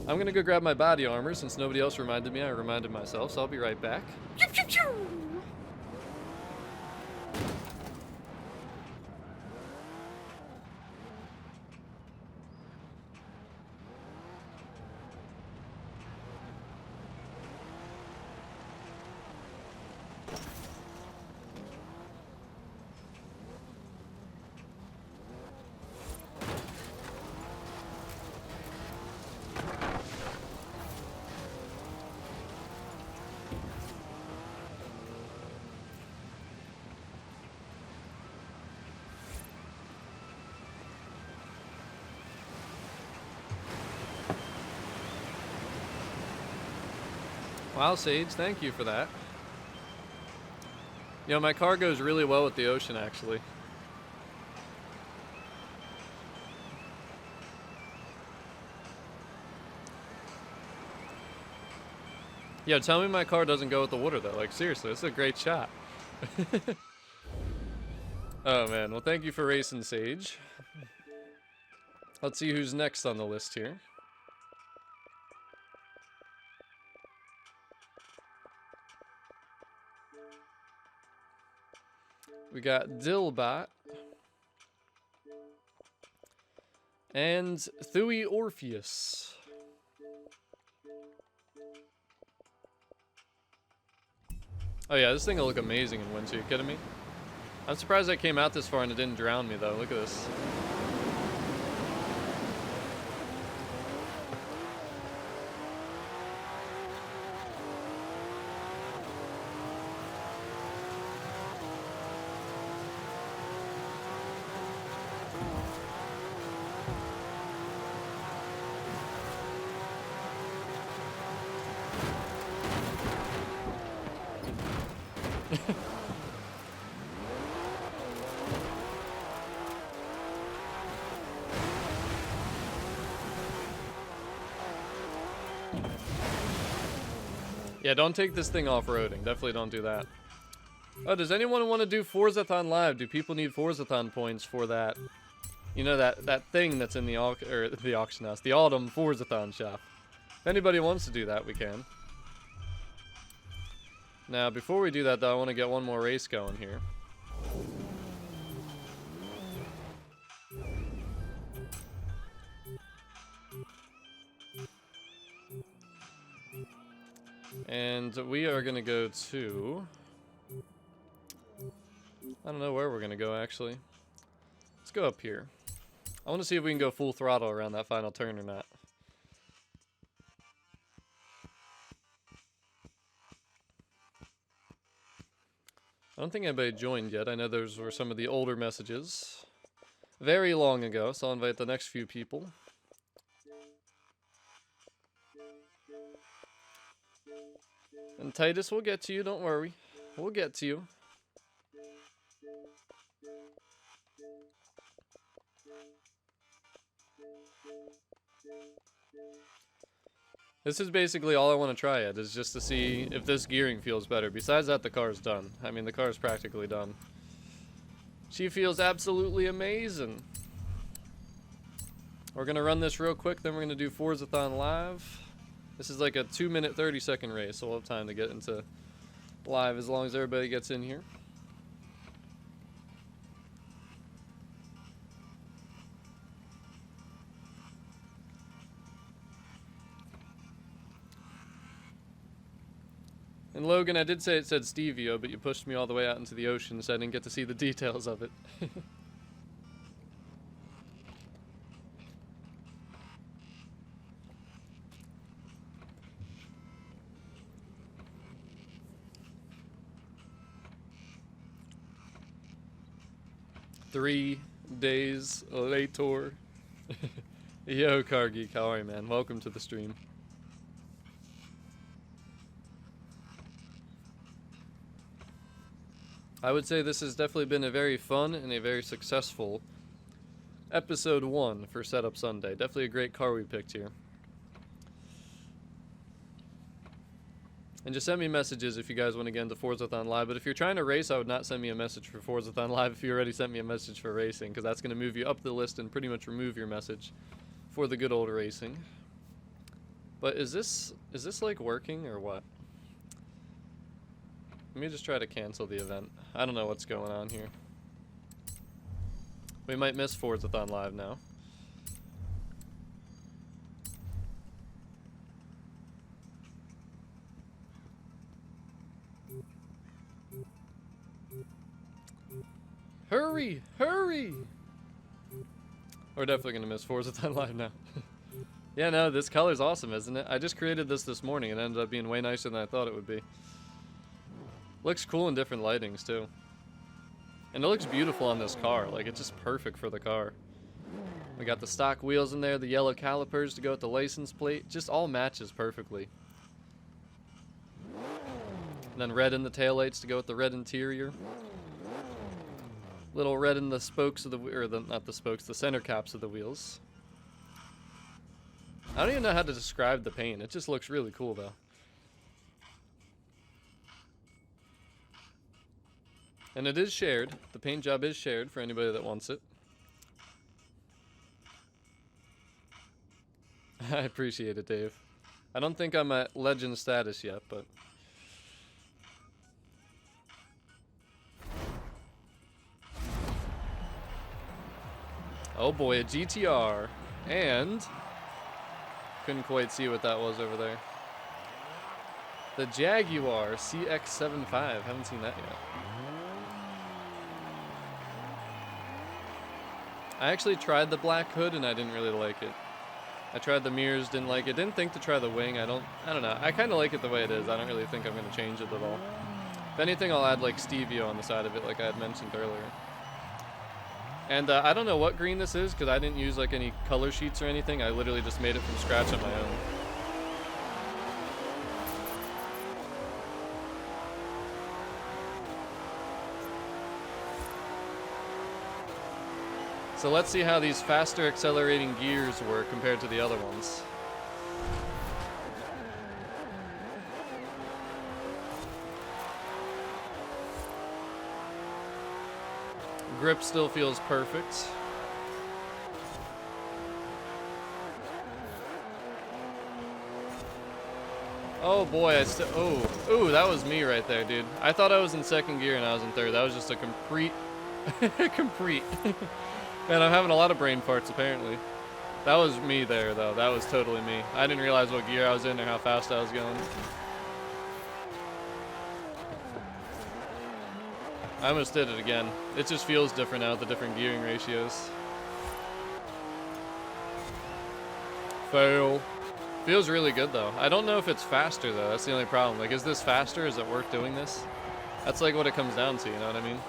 I'm gonna go grab my body armor since nobody else reminded me. I reminded myself, so I'll be right back. Wow, Sage, thank you for that. You know, my car goes really well with the ocean, actually. Yeah, tell me my car doesn't go with the water, though. Like, seriously, it's a great shot. Oh, man. Well, thank you for racing, Sage. Let's see who's next on the list here. We got Dillbot. And Thuy Orpheus. Oh yeah, this thing will look amazing in winter. Are you kidding me? I'm surprised I came out this far and it didn't drown me though. Look at this. Yeah, don't take this thing off-roading. Definitely don't do that. Oh, does anyone want to do Forzathon Live? Do people need Forzathon points for that? You know, that thing that's in the auction house, the Autumn Forzathon shop. If anybody wants to do that, we can. Now, before we do that, though, I want to get one more race going here. And we are going to go to... I don't know where we're going to go, actually. Let's go up here. I want to see if we can go full throttle around that final turn or not. I don't think anybody joined yet. I know those were some of the older messages. very long ago, so I'll invite the next few people. And Titus, we'll get to you, don't worry. We'll get to you. This is basically all I want to try it, is just to see if this gearing feels better. Besides that, the car's done. I mean, the car's practically done. She feels absolutely amazing. We're going to run this real quick, then we're going to do Forzathon Live. This is like a 2-minute, 30-second race, so we'll have time to get into live as long as everybody gets in here. And Logan, I did say it said Stevio, but you pushed me all the way out into the ocean, so I didn't get to see the details of it. 3 days later. Yo, Car Geek, how are you, man? Welcome to the stream. I would say this has definitely been a very fun and a very successful episode 1 for Setup Sunday. Definitely a great car we picked here. And just send me messages if you guys want to get into Forzathon Live. But if you're trying to race, I would not send me a message for Forzathon Live if you already sent me a message for racing, because that's going to move you up the list and pretty much remove your message for the good old racing. But is this like working or what? Let me just try to cancel the event. I don't know what's going on here. We might miss Forzathon Live now. Hurry! Hurry! We're definitely going to miss Forzathon Live now. Yeah, no, this color's awesome, isn't it? I just created this morning and it ended up being way nicer than I thought it would be. Looks cool in different lightings, too. And it looks beautiful on this car. Like, it's just perfect for the car. We got the stock wheels in there, the yellow calipers to go with the license plate. Just all matches perfectly. And then red in the taillights to go with the red interior. Little red in the spokes of the, not the spokes, the center caps of the wheels. I don't even know how to describe the paint. It just looks really cool, though. And it is shared. The paint job is shared for anybody that wants it. I appreciate it, Dave. I don't think I'm at legend status yet, but... Oh boy, a GTR. And... couldn't quite see what that was over there. The Jaguar CX-75. Haven't seen that yet. I actually tried the black hood and I didn't really like it. I tried the mirrors, didn't like it. Didn't think to try the wing. I don't know. I kind of like it the way it is. I don't really think I'm going to change it at all. If anything, I'll add like Stevio on the side of it like I had mentioned earlier. And I don't know what green this is because I didn't use like any color sheets or anything. I literally just made it from scratch on my own. So let's see how these faster accelerating gears work compared to the other ones. Grip still feels perfect. Oh boy, ooh, that was me right there, dude. I thought I was in second gear and I was in third. That was just a complete, Man, I'm having a lot of brain farts, apparently. That was me there, though. That was totally me. I didn't realize what gear I was in or how fast I was going. I almost did it again. It just feels different now with the different gearing ratios. Fail. Feels really good, though. I don't know if it's faster, though. That's the only problem. Like, is this faster? Is it worth doing this? That's like what it comes down to, you know what I mean?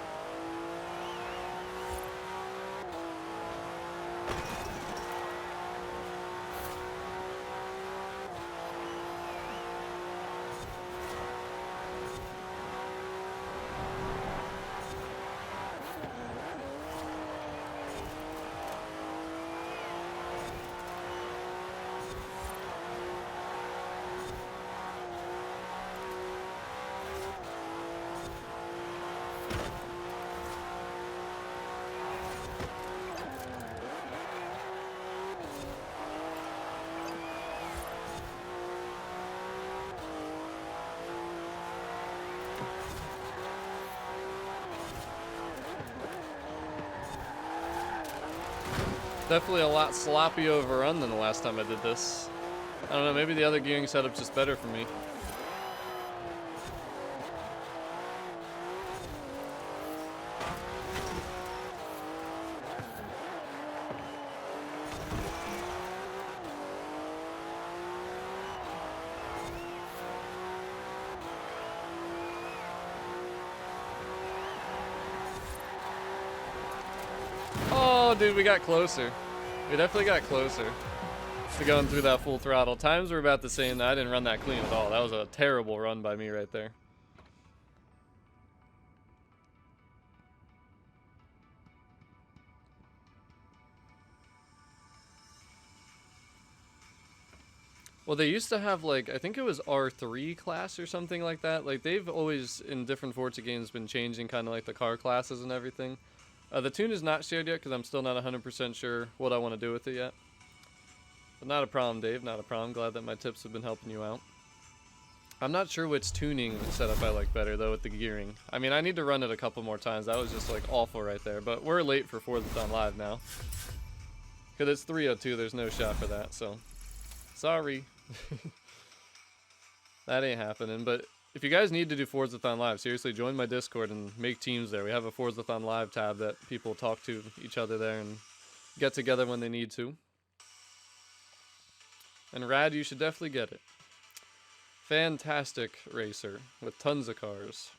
Definitely a lot sloppy overrun than the last time I did this. I don't know, maybe the other gearing setup's just better for me. Oh, dude, we got closer. We definitely got closer to going through that full throttle. Times were about the same. I didn't run that clean at all. That was a terrible run by me right there. Well, they used to have, like, I think it was R3 class or something like that. Like, they've always, in different Forza games, been changing kind of like the car classes and everything. The tune is not shared yet because I'm still not 100% sure what I want to do with it yet. But not a problem, Dave. Not a problem. Glad that my tips have been helping you out. I'm not sure which tuning setup I like better, though, with the gearing. I mean, I need to run it a couple more times. That was just, like, awful right there. But we're late for Forza Live now. Because it's 3:02. There's no shot for that, so... Sorry. That ain't happening. But if you guys need to do Forzathon Live, seriously, join my Discord and make teams there. We have a Forzathon Live tab that people talk to each other there and get together when they need to. And Rad, you should definitely get it. Fantastic racer with tons of cars.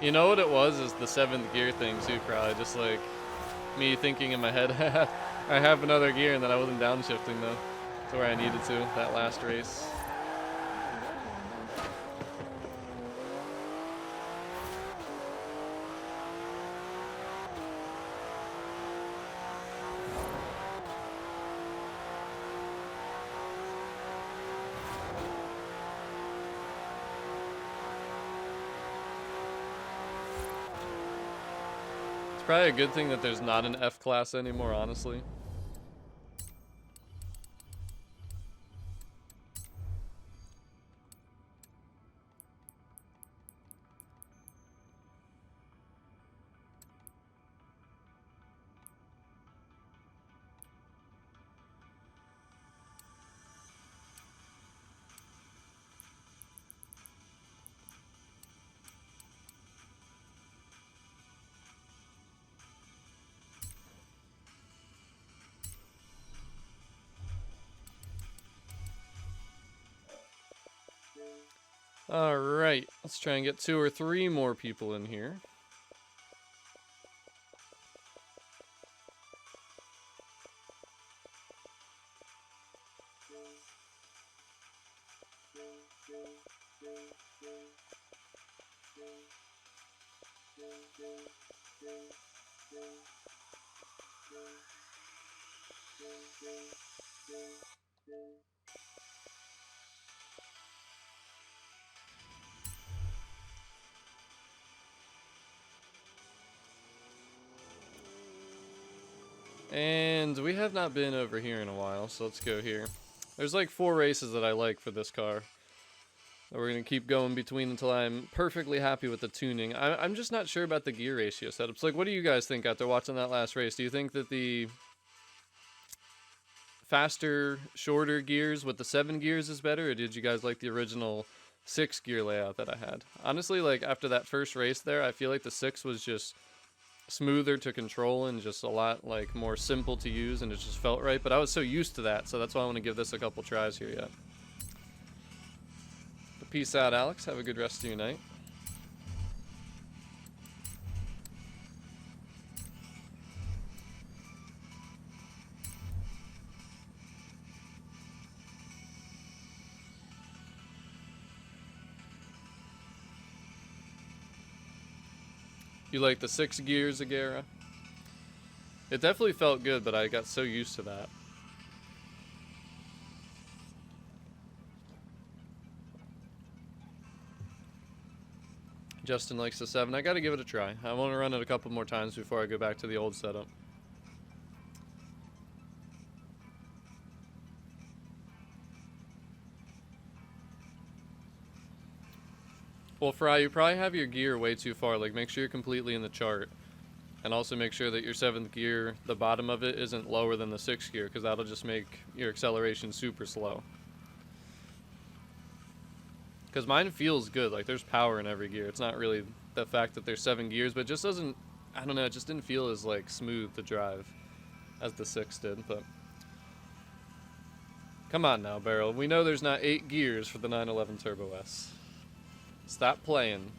You know what it was is the 7th gear thing too, probably. Just like me thinking in my head, I have another gear, and then I wasn't downshifting though to where I needed to that last race. Probably a good thing that there's not an F class anymore, honestly. Alright, let's try and get 2 or 3 more people in here. And we have not been over here in a while, so let's go here. There's like 4 races that I like for this car. We're going to keep going between until I'm perfectly happy with the tuning. I'm just not sure about the gear ratio setups. Like, what do you guys think after watching that last race? Do you think that the faster, shorter gears with the 7 gears is better, or did you guys like the original 6 gear layout that I had? Honestly, like, after that first race there, I feel like the 6 was just smoother to control and just a lot like more simple to use, and it just felt right. But I was so used to that, so that's why I want to give this a couple tries here yet. But peace out, Alex. Have a good rest of your night. You like the 6 gears, Agera? It definitely felt good, but I got so used to that. Justin likes the 7. I gotta give it a try. I want to run it a couple more times before I go back to the old setup. Well, Fry, you probably have your gear way too far. Like, make sure you're completely in the chart. And also make sure that your 7th gear, the bottom of it, isn't lower than the 6th gear, because that'll just make your acceleration super slow. Because mine feels good. Like, there's power in every gear. It's not really the fact that there's 7 gears, but it just doesn't, I don't know, it just didn't feel as, like, smooth to drive as the 6 did, but... Come on now, Barrel. We know there's not 8 gears for the 911 Turbo S. Stop playing.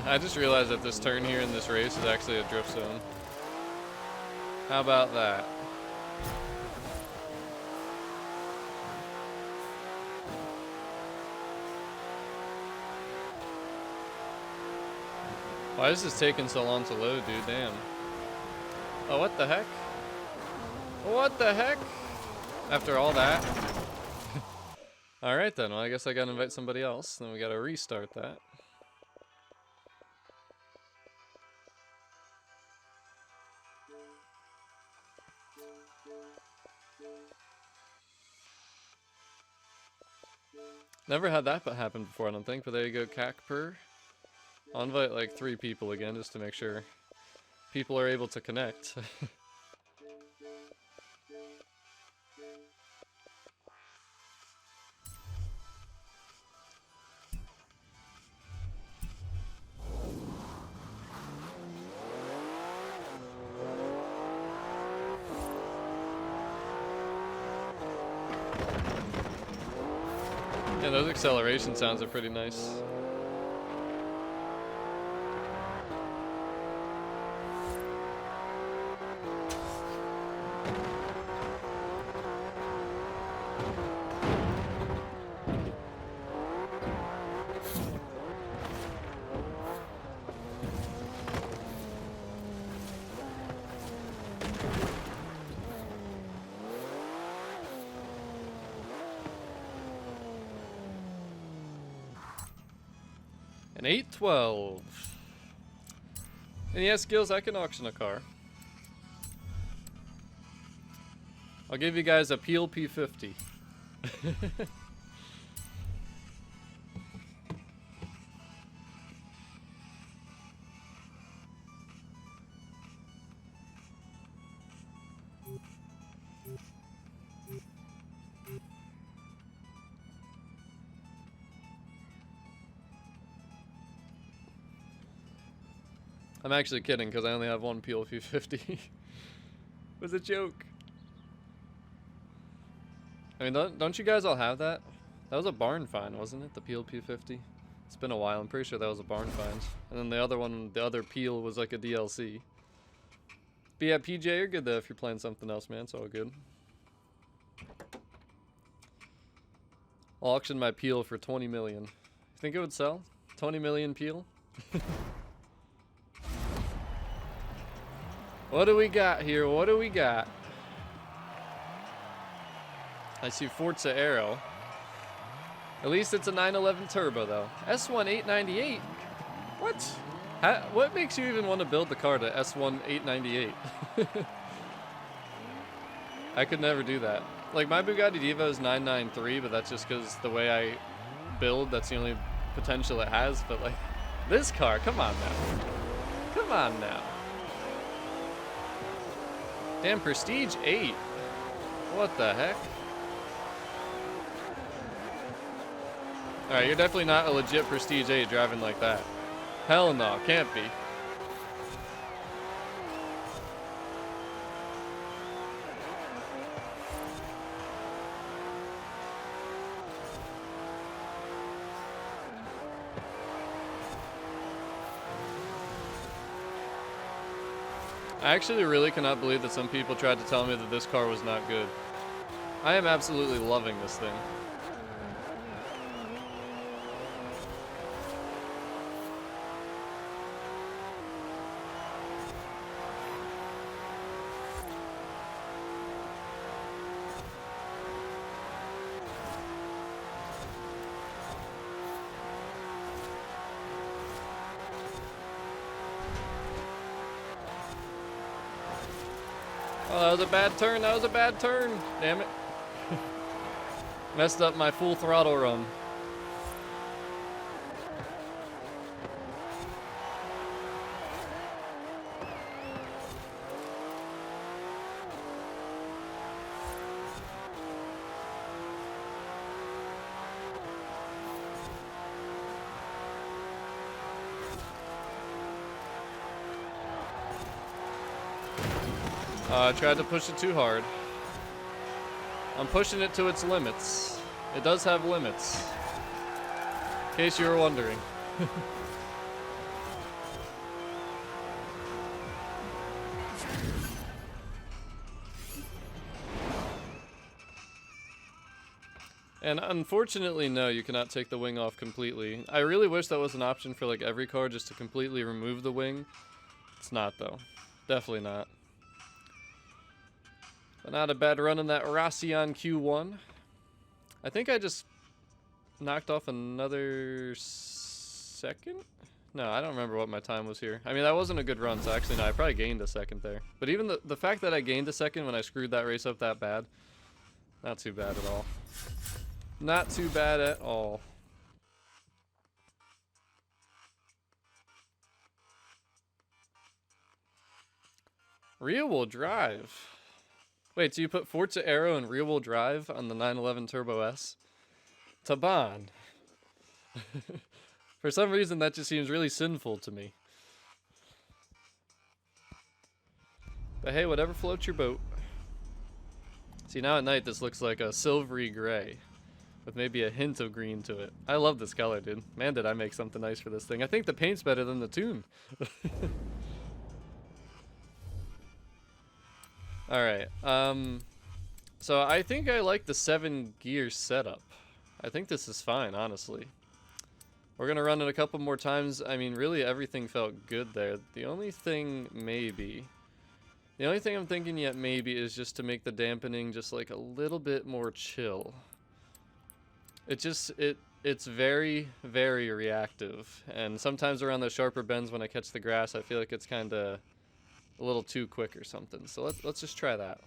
I just realized that this turn here in this race is actually a drift zone. How about that? Why is this taking so long to load, dude? Damn. Oh, what the heck? What the heck? After all that? Alright then, well I guess I gotta invite somebody else. Then we gotta restart that. Never had that happen before, I don't think, but there you go, Cacper. I'll invite like 3 people again just to make sure people are able to connect. Yeah, those acceleration sounds are pretty nice. An 812. And yeah, skills, I can auction a car. I'll give you guys a Peel P50. I'm actually kidding because I only have one Peel P50. It was a joke. I mean, don't you guys all have that? That was a barn find, wasn't it? The Peel P50. It's been a while. I'm pretty sure that was a barn find. And then the other one, the other Peel was like a DLC. But yeah, PJ, you're good though if you're playing something else, man. It's all good. I'll auction my Peel for 20 million. You think it would sell? 20 million Peel? What do we got here? What do we got? I see Forza Aero. At least it's a 911 turbo though. S1 898? What? What makes you even want to build the car to S1 898? I could never do that. Like my Bugatti Diva is 993, but that's just because the way I build, that's the only potential it has. But like this car, come on now. Come on now. Damn, Prestige 8. What the heck? Alright, you're definitely not a legit Prestige 8 driving like that. Hell no, can't be. I actually really cannot believe that some people tried to tell me that this car was not good. I am absolutely loving this thing. Oh, that was a bad turn. That was a bad turn. Damn it. Messed up my full throttle run. I tried to push it too hard. I'm pushing it to its limits. It does have limits. In case you were wondering. And unfortunately, no, you cannot take the wing off completely. I really wish that was an option for like every car, just to completely remove the wing. It's not though. Definitely not. But not a bad run in that Rossi on Q1. I think I just knocked off another second? No, I don't remember what my time was here. I mean, that wasn't a good run, so actually, no, I probably gained a second there. But even the fact that I gained a second when I screwed that race up that bad, not too bad at all. Not too bad at all. Rear-wheel drive. Wait, so you put Forza Aero and rear-wheel drive on the 911 Turbo S? Taban. For some reason, that just seems really sinful to me. But hey, whatever floats your boat. See, now at night, this looks like a silvery gray with maybe a hint of green to it. I love this color, dude. Man, did I make something nice for this thing. I think the paint's better than the tune. Alright, so I think I like the 7-gear setup. I think this is fine, honestly. We're gonna run it a couple more times. I mean, really everything felt good there. The only thing I'm thinking yet maybe is just to make the dampening just like a little bit more chill. It's very, very reactive. And sometimes around the sharper bends when I catch the grass, I feel like it's kinda a little too quick or something. So let's just try that.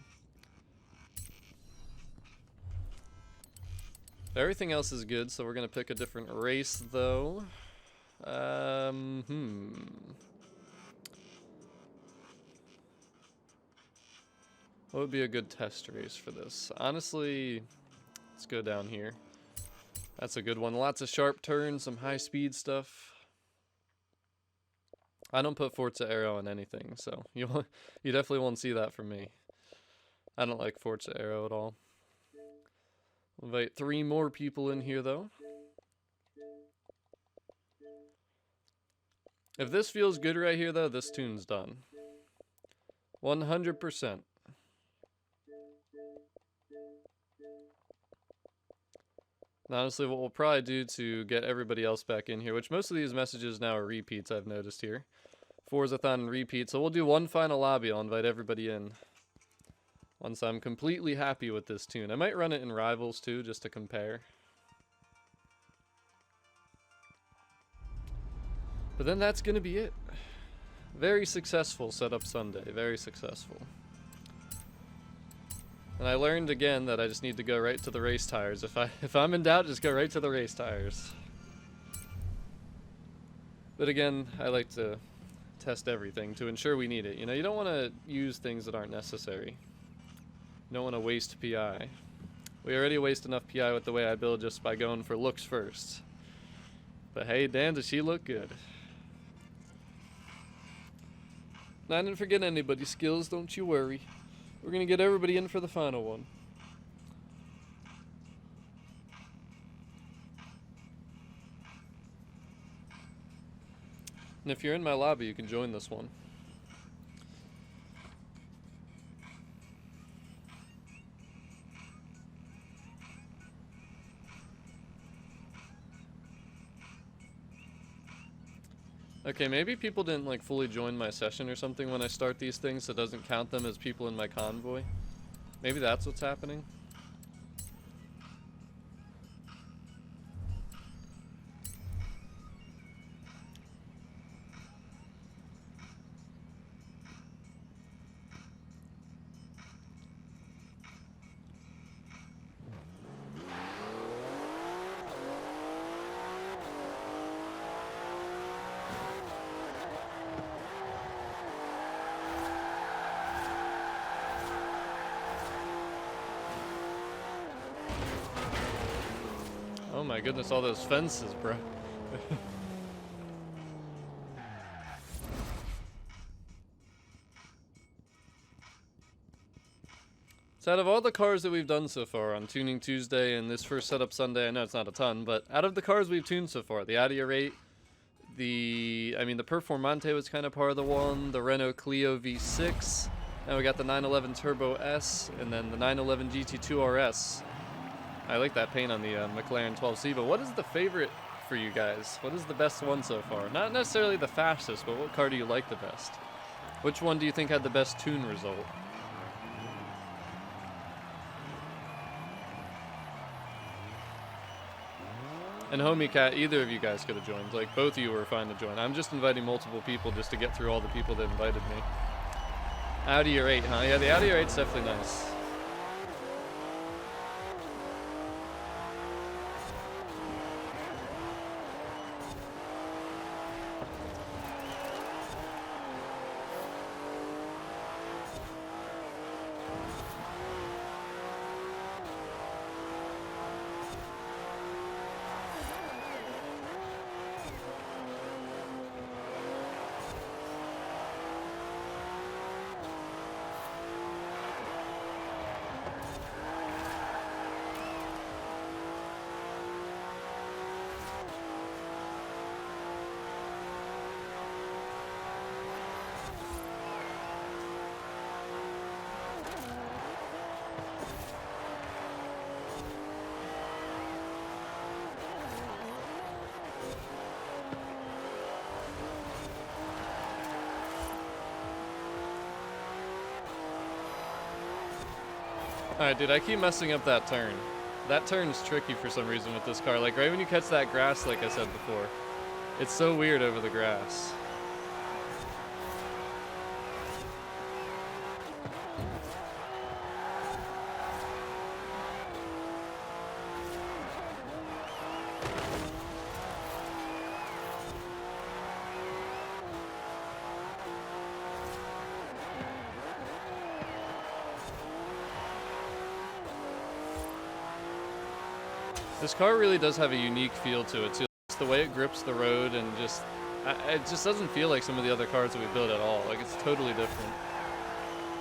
Everything else is good, so we're gonna pick a different race though. What would be a good test race for this? Honestly, let's go down here. That's a good one. Lots of sharp turns, some high speed stuff. I don't put Forza Aero in anything, so you definitely won't see that from me. I don't like Forza Aero at all. Invite 3 more people in here, though. If this feels good right here, though, this tune's done. 100%. And honestly, what we'll probably do to get everybody else back in here, which most of these messages now are repeats, I've noticed here. Forzathon and repeat, so we'll do one final lobby. I'll invite everybody in once I'm completely happy with this tune. I might run it in Rivals too, just to compare. But then that's gonna be it. Very successful setup Sunday, very successful. And I learned again that I just need to go right to the race tires. If I'm in doubt, just go right to the race tires. But again, I like to test everything to ensure we need it. You know, you don't want to use things that aren't necessary. You don't want to waste PI. We already waste enough PI with the way I build just by going for looks first. But hey, Dan, does she look good? I didn't forget anybody's skills, don't you worry. We're gonna get everybody in for the final one. And if you're in my lobby, you can join this one. Okay, maybe people didn't like fully join my session or something when I start these things, so it doesn't count them as people in my convoy. Maybe that's what's happening. my goodness, all those fences, bro. So out of all the cars that we've done so far on Tuning Tuesday and this first Setup Sunday, I know it's not a ton, but out of the cars we've tuned so far, the Audi R8, the Performante was kind of part of the one, the Renault Clio V6, and we got the 911 Turbo S, and then the 911 GT2 RS. I like that paint on the McLaren 12C, but what is the favorite for you guys? What is the best one so far? Not necessarily the fastest, but what car do you like the best? Which one do you think had the best tune result? And Homie Cat, either of you guys could have joined. Like, both of you were fine to join. I'm just inviting multiple people just to get through all the people that invited me. Audi R8, huh? Yeah, the Audi R8's definitely nice. Alright, dude, I keep messing up that turn. That turn's tricky for some reason with this car. Like, right when you catch that grass, like I said before, it's so weird over the grass. This car really does have a unique feel to it too. It's the way it grips the road, and just it just doesn't feel like some of the other cars that we build at all. Like, it's totally different,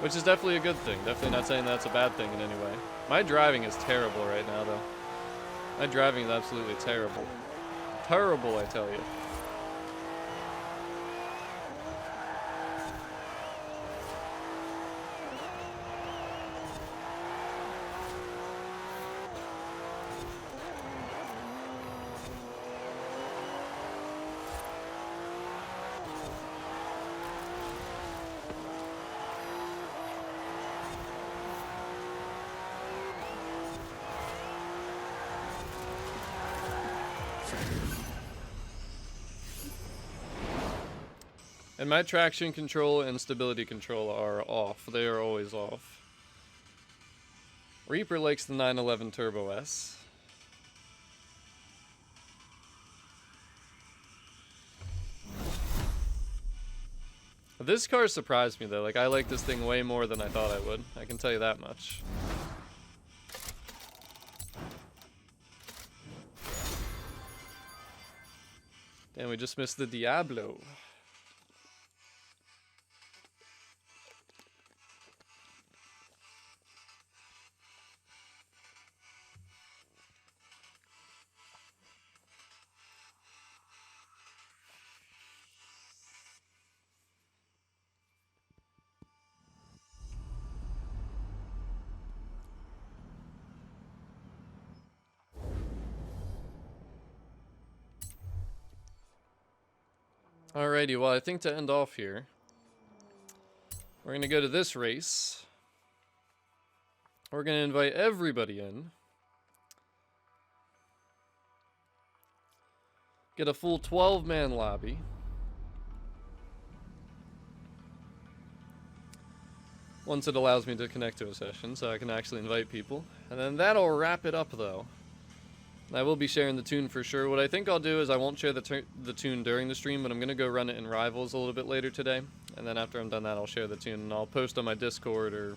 which is definitely a good thing. Definitely not saying that's a bad thing in any way. My driving is terrible right now, though. My driving is absolutely terrible. Terrible, I tell you. And my traction control and stability control are off. They are always off. Reaper likes the 911 Turbo S. This car surprised me though. Like, I like this thing way more than I thought I would. I can tell you that much. Damn, we just missed the Diablo. Alrighty, well, I think to end off here, we're going to go to this race. We're going to invite everybody in. Get a full 12-man lobby. Once it allows me to connect to a session, so I can actually invite people. And then that'll wrap it up, though. I will be sharing the tune for sure. What I think I'll do is I won't share the tune during the stream, but I'm going to go run it in Rivals a little bit later today. And then after I'm done that, I'll share the tune, and I'll post on my Discord or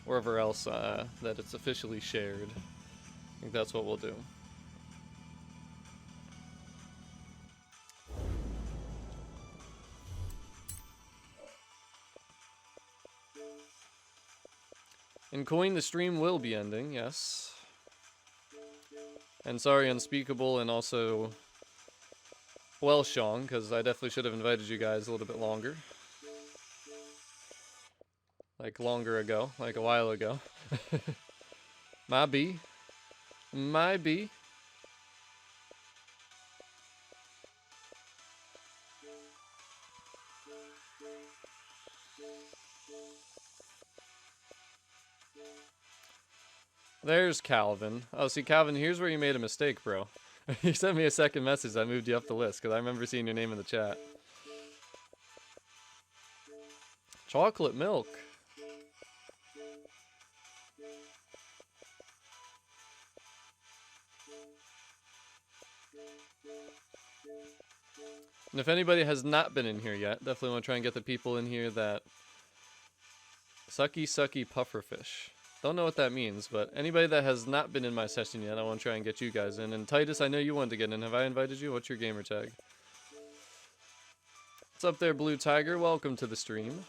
wherever else that it's officially shared. I think that's what we'll do. And Coin, the stream will be ending, yes. And sorry, Unspeakable, and also Welshong, because I definitely should have invited you guys a little bit longer. Like longer ago, like a while ago. My B. My B. There's Calvin. Oh, see, Calvin, here's where you made a mistake, bro. You sent me a second message. I moved you up the list because I remember seeing your name in the chat. Chocolate milk. And if anybody has not been in here yet, definitely want to try and get the people in here that... Sucky pufferfish. Don't know what that means, but anybody that has not been in my session yet, I want to try and get you guys in. And Titus, I know you wanted to get in. Have I invited you? What's your gamer tag? What's up there, Blue Tiger? Welcome to the stream.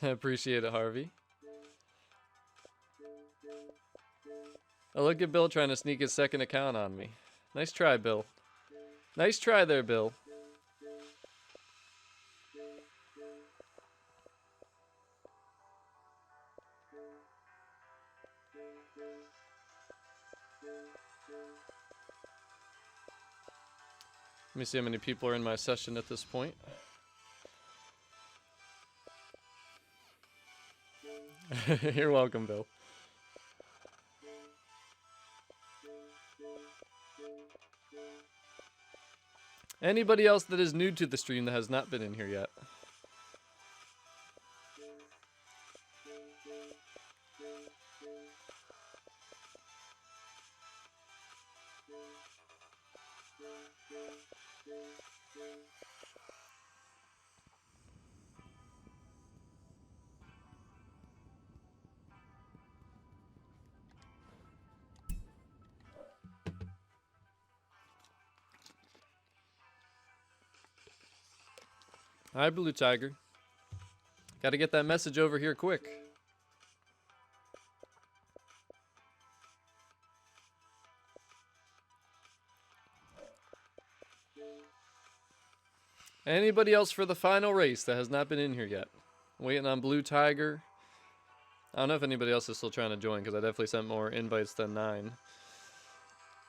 I appreciate it, Harvey. Oh, look at Bill trying to sneak his second account on me. Nice try, Bill. Nice try there, Bill. Let me see how many people are in my session at this point. You're welcome, Bill. Anybody else that is new to the stream that has not been in here yet? Hi, Blue Tiger. Gotta get that message over here quick. Anybody else for the final race that has not been in here yet? Waiting on Blue Tiger. I don't know if anybody else is still trying to join because I definitely sent more invites than 9.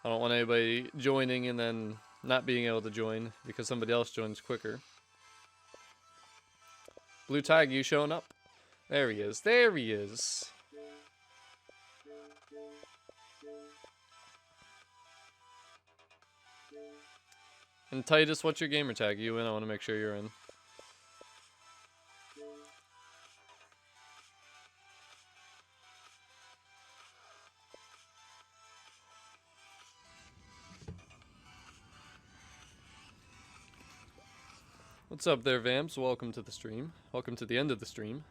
I don't want anybody joining and then not being able to join because somebody else joins quicker. Blue Tiger, you showing up? There he is. There he is. And Titus, what's your gamer tag? You in? I want to make sure you're in. What's up there, Vamps? Welcome to the stream. Welcome to the end of the stream.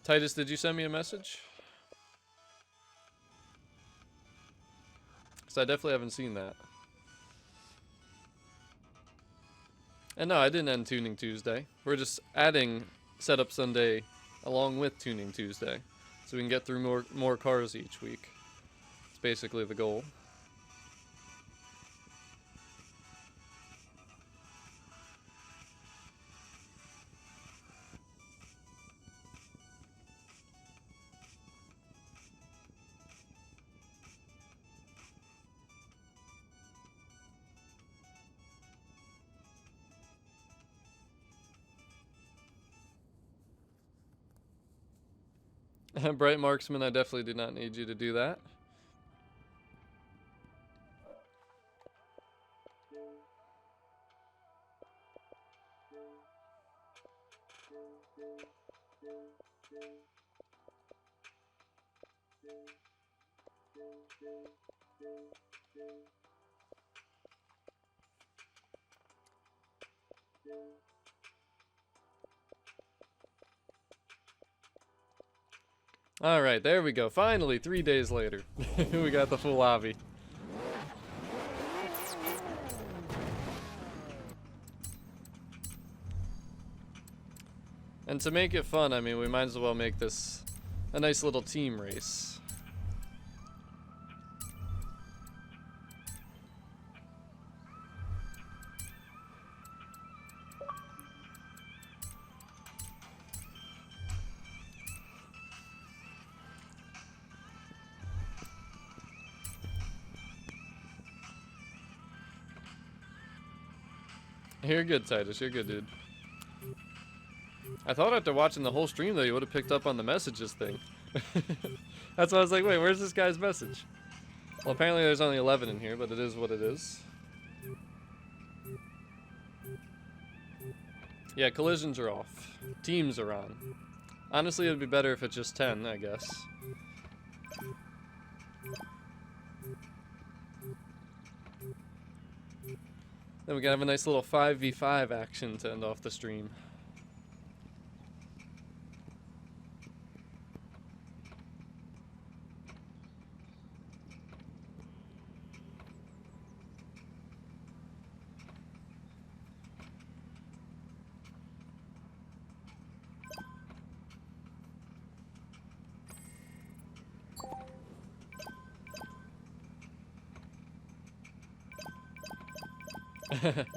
Titus, did you send me a message? Because I definitely haven't seen that. And no, I didn't end Tuning Tuesday. We're just adding Setup Sunday along with Tuning Tuesday. So we can get through more cars each week. It's basically the goal. Bright Marksman, I definitely do not need you to do that. Alright, there we go. Finally, 3 days later. We got the full lobby. And to make it fun, I mean, we might as well make this a nice little team race. You're good, Titus. You're good, dude. I thought after watching the whole stream, though, you would have picked up on the messages thing. That's why I was like, wait, where's this guy's message? Well, apparently there's only 11 in here, but it is what it is. Yeah, collisions are off. Teams are on. Honestly, it would be better if it's just 10, I guess. Then we can have a nice little 5v5 action to end off the stream.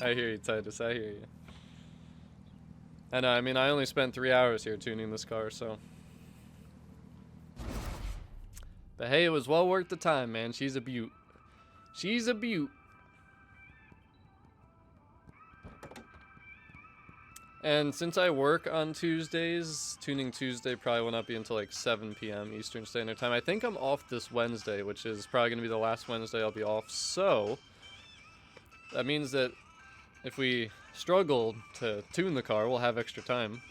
I hear you, Titus. I hear you. I know, I mean, I only spent 3 hours here tuning this car, so. But hey, it was well worth the time, man. She's a beaut. She's a beaut. And since I work on Tuesdays, Tuning Tuesday probably will not be until like 7 p.m. Eastern Standard Time. I think I'm off this Wednesday, which is probably going to be the last Wednesday I'll be off, so that means that if we struggle to tune the car, we'll have extra time.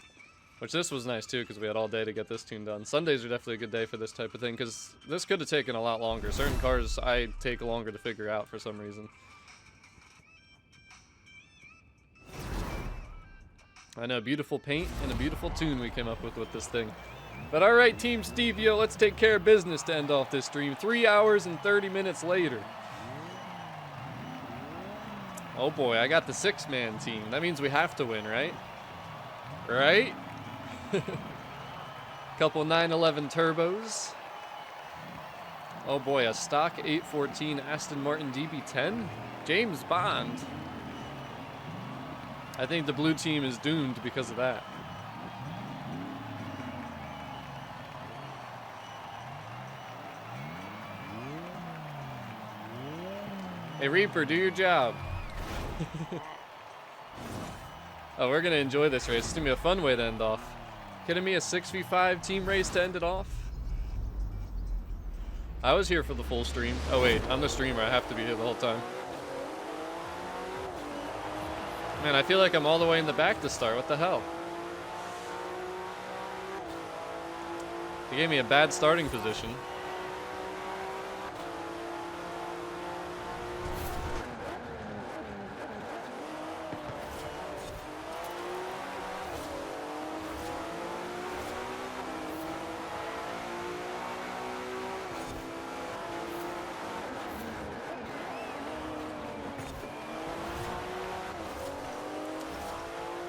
Which this was nice too, because we had all day to get this tune done. Sundays are definitely a good day for this type of thing, because this could have taken a lot longer. Certain cars I take longer to figure out for some reason. I know, beautiful paint and a beautiful tune we came up with this thing. But alright, Team Stevio, let's take care of business to end off this stream. 3 hours and 30 minutes later. Oh boy, I got the 6-man team. That means we have to win, right? Right? Couple 911 turbos. Oh boy, a stock 814 Aston Martin DB10. James Bond. I think the blue team is doomed because of that. Hey Reaper, do your job. Oh, we're gonna enjoy this race. It's gonna be a fun way to end off. Kidding me? A 6v5 team race to end it off? I was here for the full stream. Oh wait, I'm the streamer. I have to be here the whole time. Man, I feel like I'm all the way in the back to start. What the hell? They gave me a bad starting position.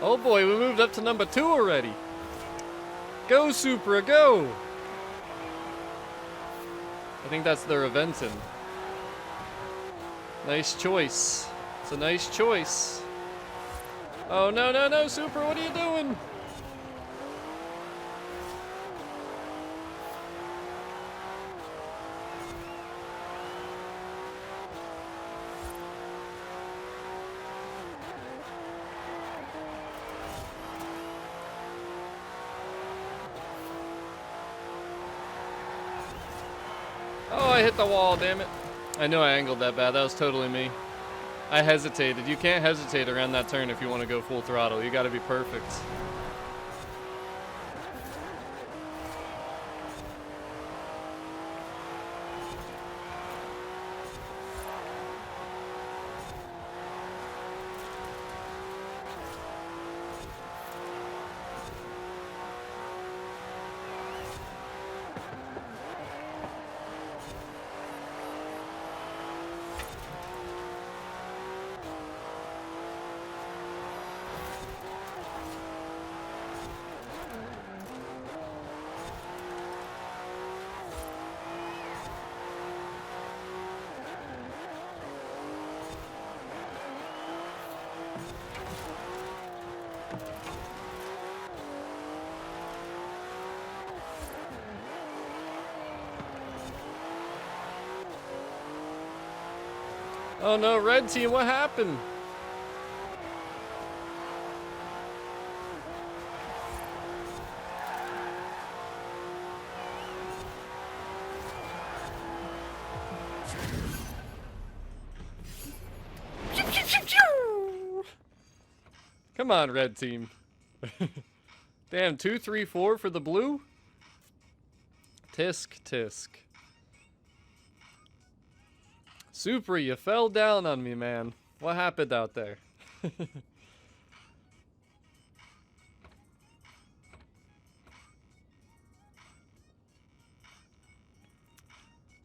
Oh boy, we moved up to number 2 already. Go, Supra, go! I think that's the Reventon. Nice choice. It's a nice choice. Oh, no, no, no, Supra, what are you doing? I hit the wall, damn it. I know I angled that bad. That was totally me. I hesitated. You can't hesitate around that turn if you want to go full throttle. You got to be perfect. Oh no, red team, what happened? Come on, red team. Damn, 2, 3, 4 for the blue? Tisk, tisk. Super, you fell down on me, man. What happened out there?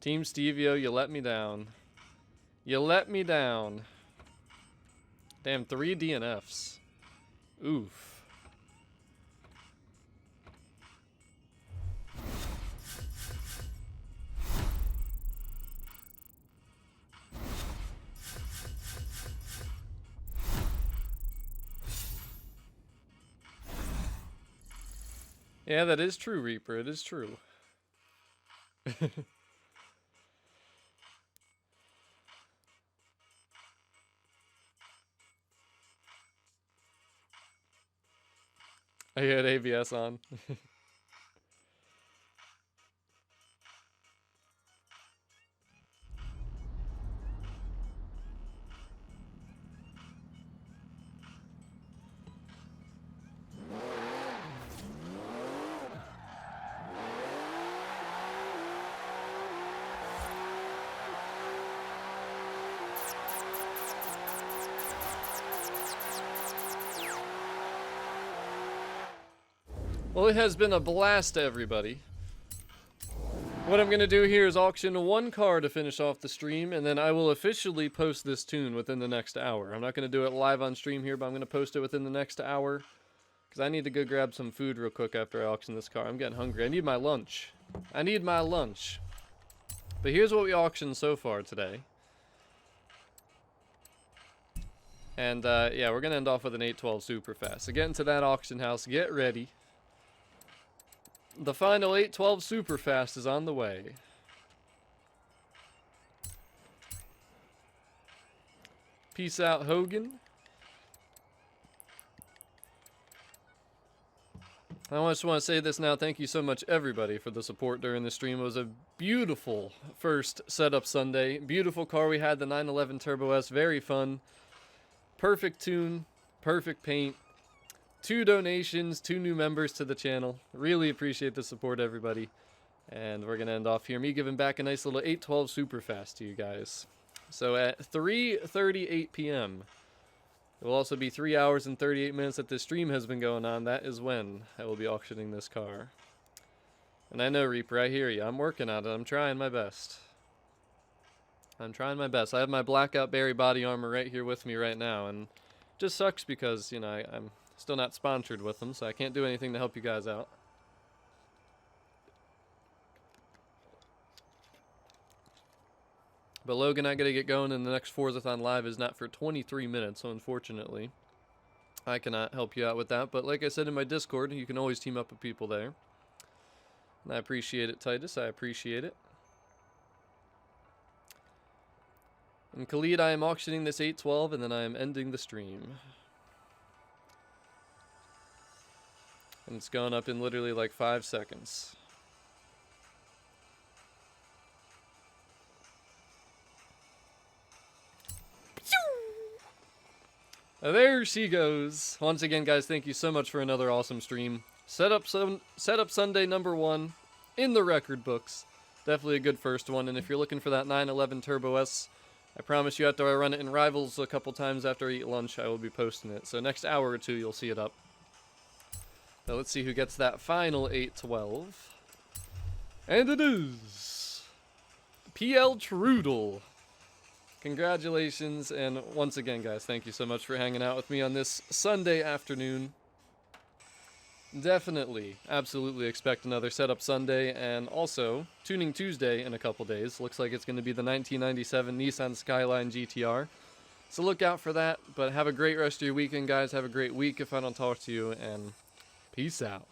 Team Stevio, you let me down. You let me down. Damn, 3 DNFs. Oof. Yeah, that is true, Reaper. It is true. I had ABS on. Well, it has been a blast, everybody. What I'm going to do here is auction one car to finish off the stream, and then I will officially post this tune within the next hour. I'm not going to do it live on stream here, but I'm going to post it within the next hour, because I need to go grab some food real quick after I auction this car. I'm getting hungry. I need my lunch. I need my lunch. But here's what we auctioned so far today. And, yeah, we're going to end off with an 812 Superfast. So get into that auction house. Get ready. The final 812 Superfast is on the way. Peace out, Hogan. I just want to say this now. Thank you so much, everybody, for the support during the stream. It was a beautiful first setup Sunday. Beautiful car we had, the 911 Turbo S. Very fun. Perfect tune. Perfect paint. 2 donations, 2 new members to the channel. Really appreciate the support, everybody. And we're going to end off here. Me giving back a nice little 812 Superfast to you guys. So at 3:38 p.m., it will also be 3 hours and 38 minutes that this stream has been going on. That is when I will be auctioning this car. And I know, Reaper, I hear you. I'm working on it. I'm trying my best. I'm trying my best. I have my Blackout Berry body armor right here with me right now. And it just sucks because, you know, I'm still not sponsored with them, so I can't do anything to help you guys out. But Logan, I gotta get going, and the next Forzathon Live is not for 23 minutes, so unfortunately, I cannot help you out with that. But like I said in my Discord, you can always team up with people there. And I appreciate it, Titus. I appreciate it. And Khalid, I am auctioning this 812, and then I am ending the stream. And it's going up in literally like 5 seconds. There she goes. Once again, guys, thank you so much for another awesome stream. Setup Sunday number 1 in the record books. Definitely a good first one, and if you're looking for that 911 Turbo S, I promise you after I run it in Rivals a couple times after I eat lunch, I will be posting it. So next hour or two, you'll see it up. Now let's see who gets that final 812. And it is PL Trudel. Congratulations, and once again, guys, thank you so much for hanging out with me on this Sunday afternoon. Definitely, absolutely expect another Setup Sunday, and also Tuning Tuesday in a couple days. Looks like it's going to be the 1997 Nissan Skyline GTR. So look out for that, but have a great rest of your weekend, guys. Have a great week if I don't talk to you, and peace out.